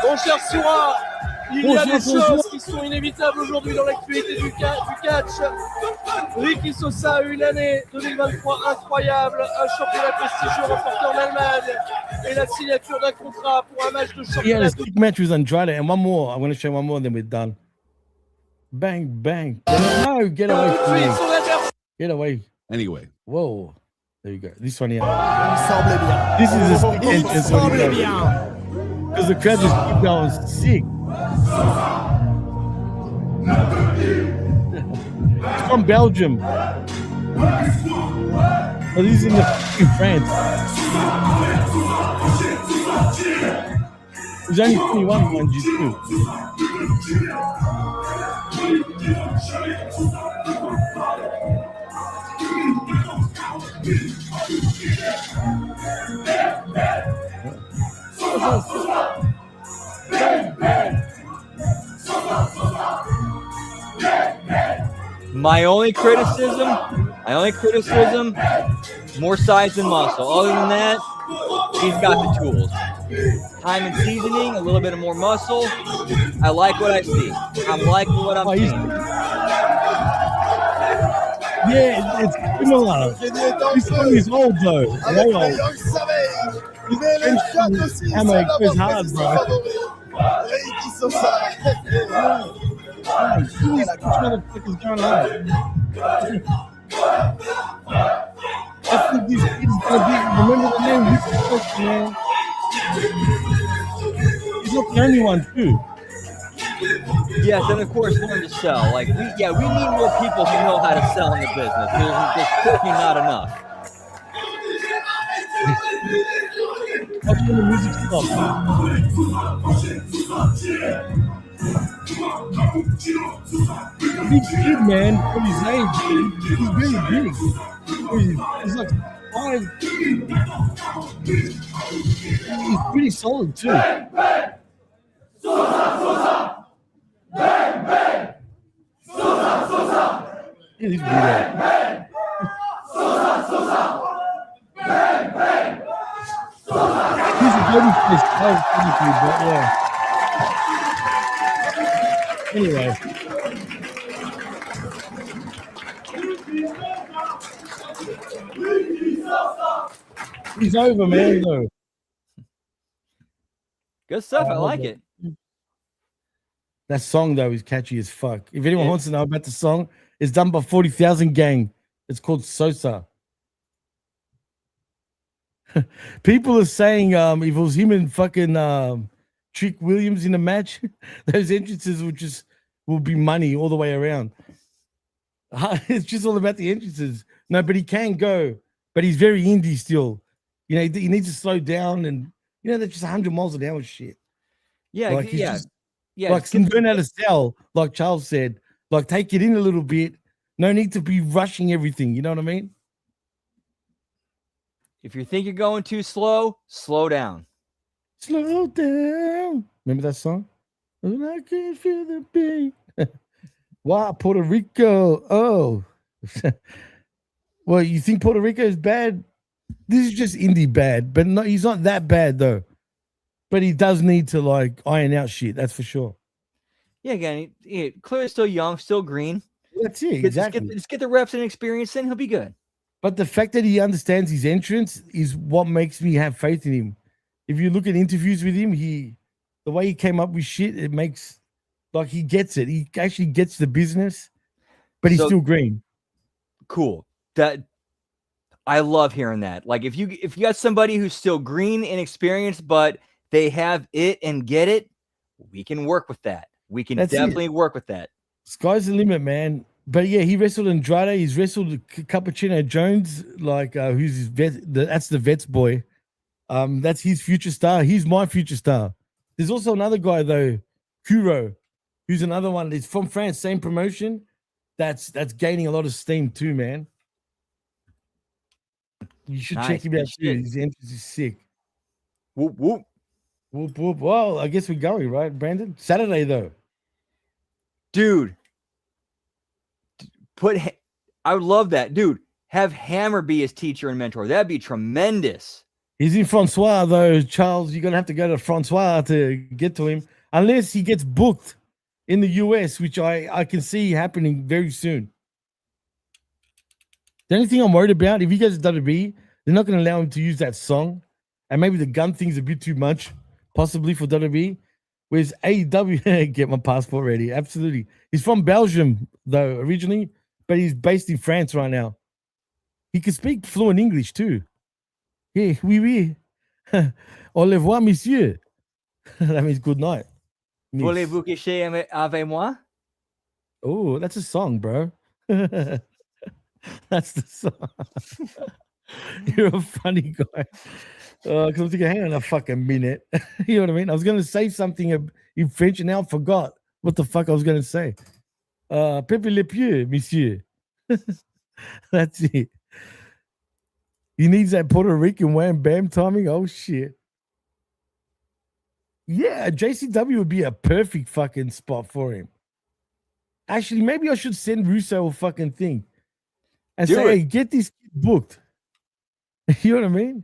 Mon cher Soura, il y a des Bonjour. choses qui sont inévitables aujourd'hui dans l'actualité du catch. Ricky Sosa a eu une année 2023 incroyable, un championnat prestigieux remporté en Allemagne et la signature d'un contrat pour un match de He had championnat. a sick match with Andrade, and one more. I'm going to show one more, and then we're done. Bang, bang. No, get away from me. Son adversaire. Get away. Anyway, Whoa. There you go. This one here. semblait bien. This is a sick Il entrance. semblait bien. Because the crowd just keep going sick. It's from Belgium. Oh, he's in France. He's only 21, mind you, too. My only criticism, more size than muscle. Other than that, he's got the tools. Time and seasoning, a little bit of more muscle. I like what I see. I'm liking what I'm seeing. Yeah, it's similar. This one is old, though. Way old. Young Savage. Il est le shot aussi. Hammer C'est goes la hard, position bro. favorite. Ricky Sosa. What motherfucker's going on? I think this kid's gonna be. Remember the name? Ricky Sosa, man. He's not the only one, too. Yes, and of course, learn to sell. Like, we need more people who know how to sell in the business. There's certainly not enough. Watch when the music stops. Big kid, man. For his age, he's really big. He's like 5. He's pretty solid, too. Yeah, he's weird. He's a baby face, technically, but yeah. Anyway. He's over, man, though. Good stuff. I like it. That song, though, is catchy as fuck. If anyone wants to know about the song, it's done by 40,000 Gang. It's called Sosa. People are saying if it was him and fucking Trick Williams in the match, those entrances will be money all the way around. It's just all about the entrances. No, but he can go, but he's very indie still. You know, he needs to slow down, and you know that's just 100 miles an hour shit. Yeah, Like he's yeah. just Yeah, like can learn how to sell, like Charles said, Like, take it in a little bit. No need to be rushing everything. You know what I mean? If you think you're going too slow, slow down. Slow down. Remember that song? And I can feel the beat. Wow, Puerto Rico. Oh. Well, you think Puerto Rico is bad? This is just indie bad, but no, he's not that bad though. But he does need to like iron out shit. That's for sure. Yeah, again, clearly still young, still green. That's it. Exactly. Just get the reps and experience in, he'll be good. But the fact that he understands his entrance is what makes me have faith in him. If you look at interviews with him, the way he came up with shit, it makes like he gets it. He actually gets the business, but he's still green. Cool. That I love hearing that. Like if you got somebody who's still green and experienced, but they have it and get it, we can work with that. We can definitely work with that. Sky's the limit, man. But yeah, he wrestled Andrade. He's wrestled Cappuccino Jones, like who's his vet. That's the vet's boy. That's his future star. He's my future star. There's also another guy though, Kuro, who's another one. He's from France, same promotion. That's gaining a lot of steam too, man. You should check him out too. His entrance is sick. Whoop whoop. Whoop whoop. Well, I guess we're going, right, Brandon? Saturday though. Dude. I would love that. Dude, have Hammer be his teacher and mentor. That'd be tremendous. He's in Francois though, Charles. You're gonna have to go to Francois to get to him. Unless he gets booked in the US, which I can see happening very soon. The only thing I'm worried about, if he goes to WWE, they're not going to allow him to use that song. And maybe the gun thing's a bit too much, possibly for WWE. Whereas AEW, get my passport ready. Absolutely. He's from Belgium, though, originally, but he's based in France right now. He can speak fluent English, too. Yeah, oui, oui. Au revoir, monsieur. That means good night. Voulez-vous coucher avec moi? Oh, that's a song, bro. That's the song. You're a funny guy. Because I'm thinking, hang on a fucking minute. You know what I mean? I was going to say something in French and now I forgot what the fuck I was going to say. Pepe le pied, monsieur. That's it. He needs that Puerto Rican wham bam timing. Oh, shit. Yeah, JCW would be a perfect fucking spot for him. Actually, maybe I should send Russo a fucking thing. And say, hey, get this kid booked. You know what I mean?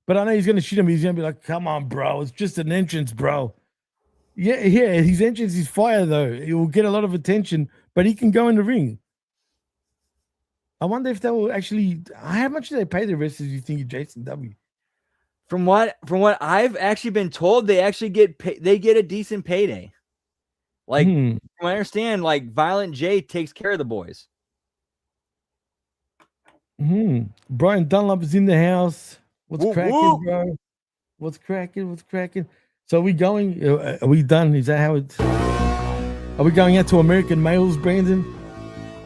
But I know he's going to shoot him. He's going to be like, come on, bro. It's just an entrance, bro. Yeah, his entrance is fire, though. It will get a lot of attention, but he can go in the ring. I wonder if they will actually... How much do they pay the wrestlers, you think, at JCW? From what I've actually been told, they actually get a decent payday. Like, from what I understand, like, Violent J takes care of the boys. Brian Dunlop is in the house. What's cracking, whoop. bro? What's cracking? So are we going? Are we done? Is that how it's... Are we going out to American Males, Brandon?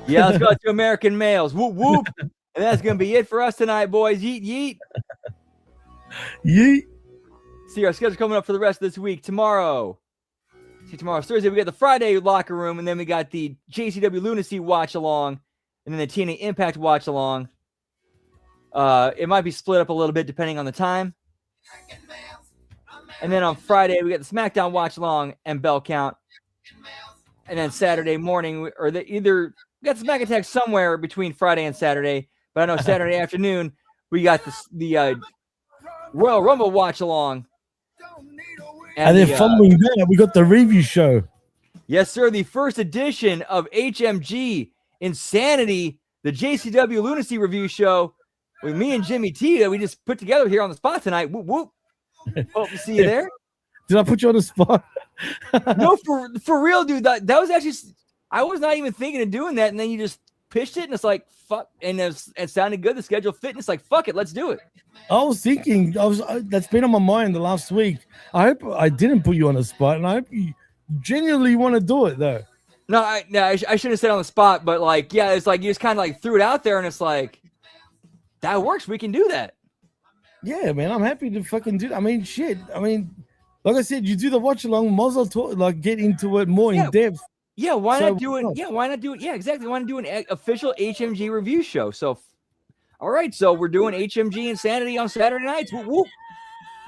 Yeah, let's go to American Males. Whoop, whoop. And that's going to be it for us tonight, boys. Yeet, yeet. Yeet. See our schedule coming up for the rest of this week. Tomorrow's Thursday. We got the Friday locker room, and then we got the JCW Lunacy watch along, and then the TNA Impact watch along. It might be split up a little bit depending on the time. And then on Friday, we got the SmackDown watch along and bell count. And then Saturday morning, we got Smack Attack somewhere between Friday and Saturday. But I know Saturday afternoon, we got the Royal Rumble watch along. And then following that, we got the review show. Yes, sir. The first edition of HMG Insanity, the JCW Lunacy review show with me and Jimmy T that we just put together here on the spot tonight. Whoop, whoop. Hope to see you there. Did I put you on the spot? No, for real, dude. That was actually, I was not even thinking of doing that. And then you just pitched it and it's like, fuck. And it sounded good. The schedule fit. And it's like, fuck it. Let's do it. I was thinking, that's been on my mind the last week. I hope I didn't put you on the spot. And I hope you genuinely want to do it, though. No, I shouldn't have said on the spot. But like, yeah, it's like you just kind of like threw it out there. And it's like, that works. We can do that. Yeah, man. I'm happy to fucking do that. I mean, shit. I mean, like I said, you do the watch along, Mozzle talk, like get into it more in depth. Yeah, why So not do it? Yeah, why not do it? Yeah, exactly. Why not do an official HMG review show? So, all right, so we're doing HMG Insanity on Saturday nights. Whoop, whoop.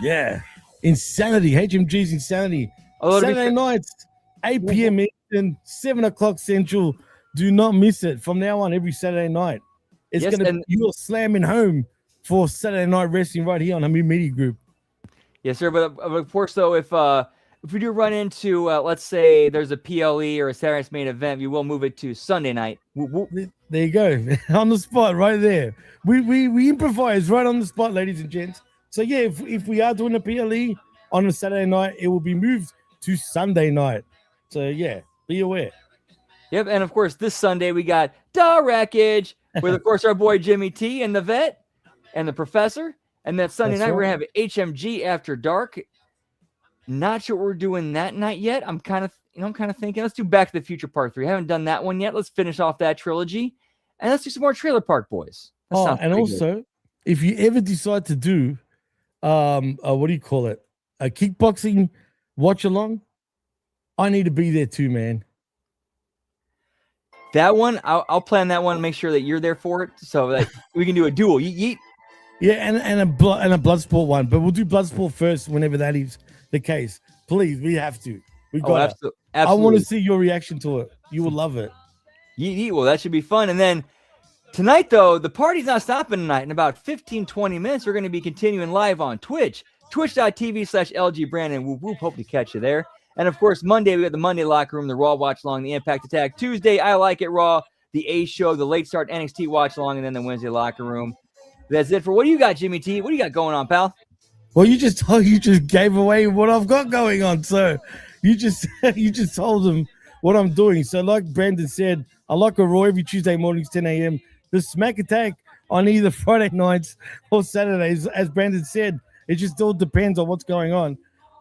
Yeah. Insanity. HMG's Insanity. Although to be Saturday fair- nights, 8 p.m. Eastern, 7 o'clock Central. Do not miss it from now on every Saturday night. It's Yes, going to and- be your slamming home for Saturday Night Wrestling right here on Hump Media Group. Yes, sir. But of course, though, if we do run into, let's say, there's a PLE or a Saturday night's main event, we will move it to Sunday night. Whoop, whoop. There you go. On the spot right there. We improvise right on the spot, ladies and gents. So yeah, if we are doing a PLE on a Saturday night, it will be moved to Sunday night. So yeah, be aware. Yep, and of course, this Sunday we got Da Wreckage with, of course, our boy Jimmy T and the Vet and the Professor. And then Sunday That's night, we're right. going to have HMG After Dark. Not sure what we're doing that night yet. I'm kind of thinking, let's do Back to the Future Part 3. I haven't done that one yet. Let's finish off that trilogy. And let's do some more Trailer Park Boys. That sounds and pretty also, good. if you ever decide to do, what do you call it? A kickboxing watch along, I need to be there too, man. That one, I'll plan that one and make sure that you're there for it so that we can do a duel. Yeet. Yeah, and a blood sport one, but we'll do blood sport first whenever that is the case. Please, we have to. We got absolutely. I want to see your reaction to it. You will love it. Yeet. Well, that should be fun. And then tonight, though, the party's not stopping tonight. In about 15-20 minutes, we're going to be continuing live on Twitch. Twitch.tv/LG Brandon. Whoop, whoop. Hope to catch you there. And of course, Monday, we got the Monday Locker Room, the Raw Watch Along, the Impact Attack. Tuesday, I Like It Raw, the A Show, the Late Start NXT Watch Along, and then the Wednesday Locker Room. That's it for what do you got, Jimmy T? What do you got going on, pal? Well, you just gave away what I've got going on. So you just told them what I'm doing. So like Brandon said, I like a Raw every Tuesday mornings, 10 a.m. The Smack Attack on either Friday nights or Saturdays. As Brandon said, it just all depends on what's going on.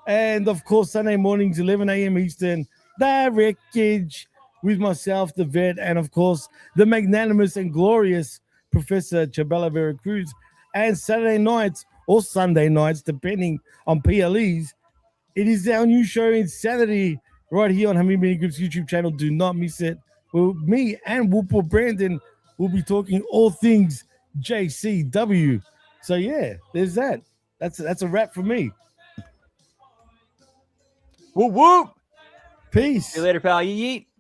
And of course, Sunday mornings, 11 a.m. Eastern, the Wreckage with myself, the Vet, and of course, the magnanimous and glorious Professor Chabela Vera Cruz. And Saturday nights or Sunday nights, depending on PLEs, it is our new show, Insanity, right here on Hump Media Group's YouTube channel. Do not miss it. Well, me and Whooper Brandon will be talking all things JCW. So yeah, there's that. That's a wrap for me. Whoop, whoop. Peace. See you later, pal. Yeet.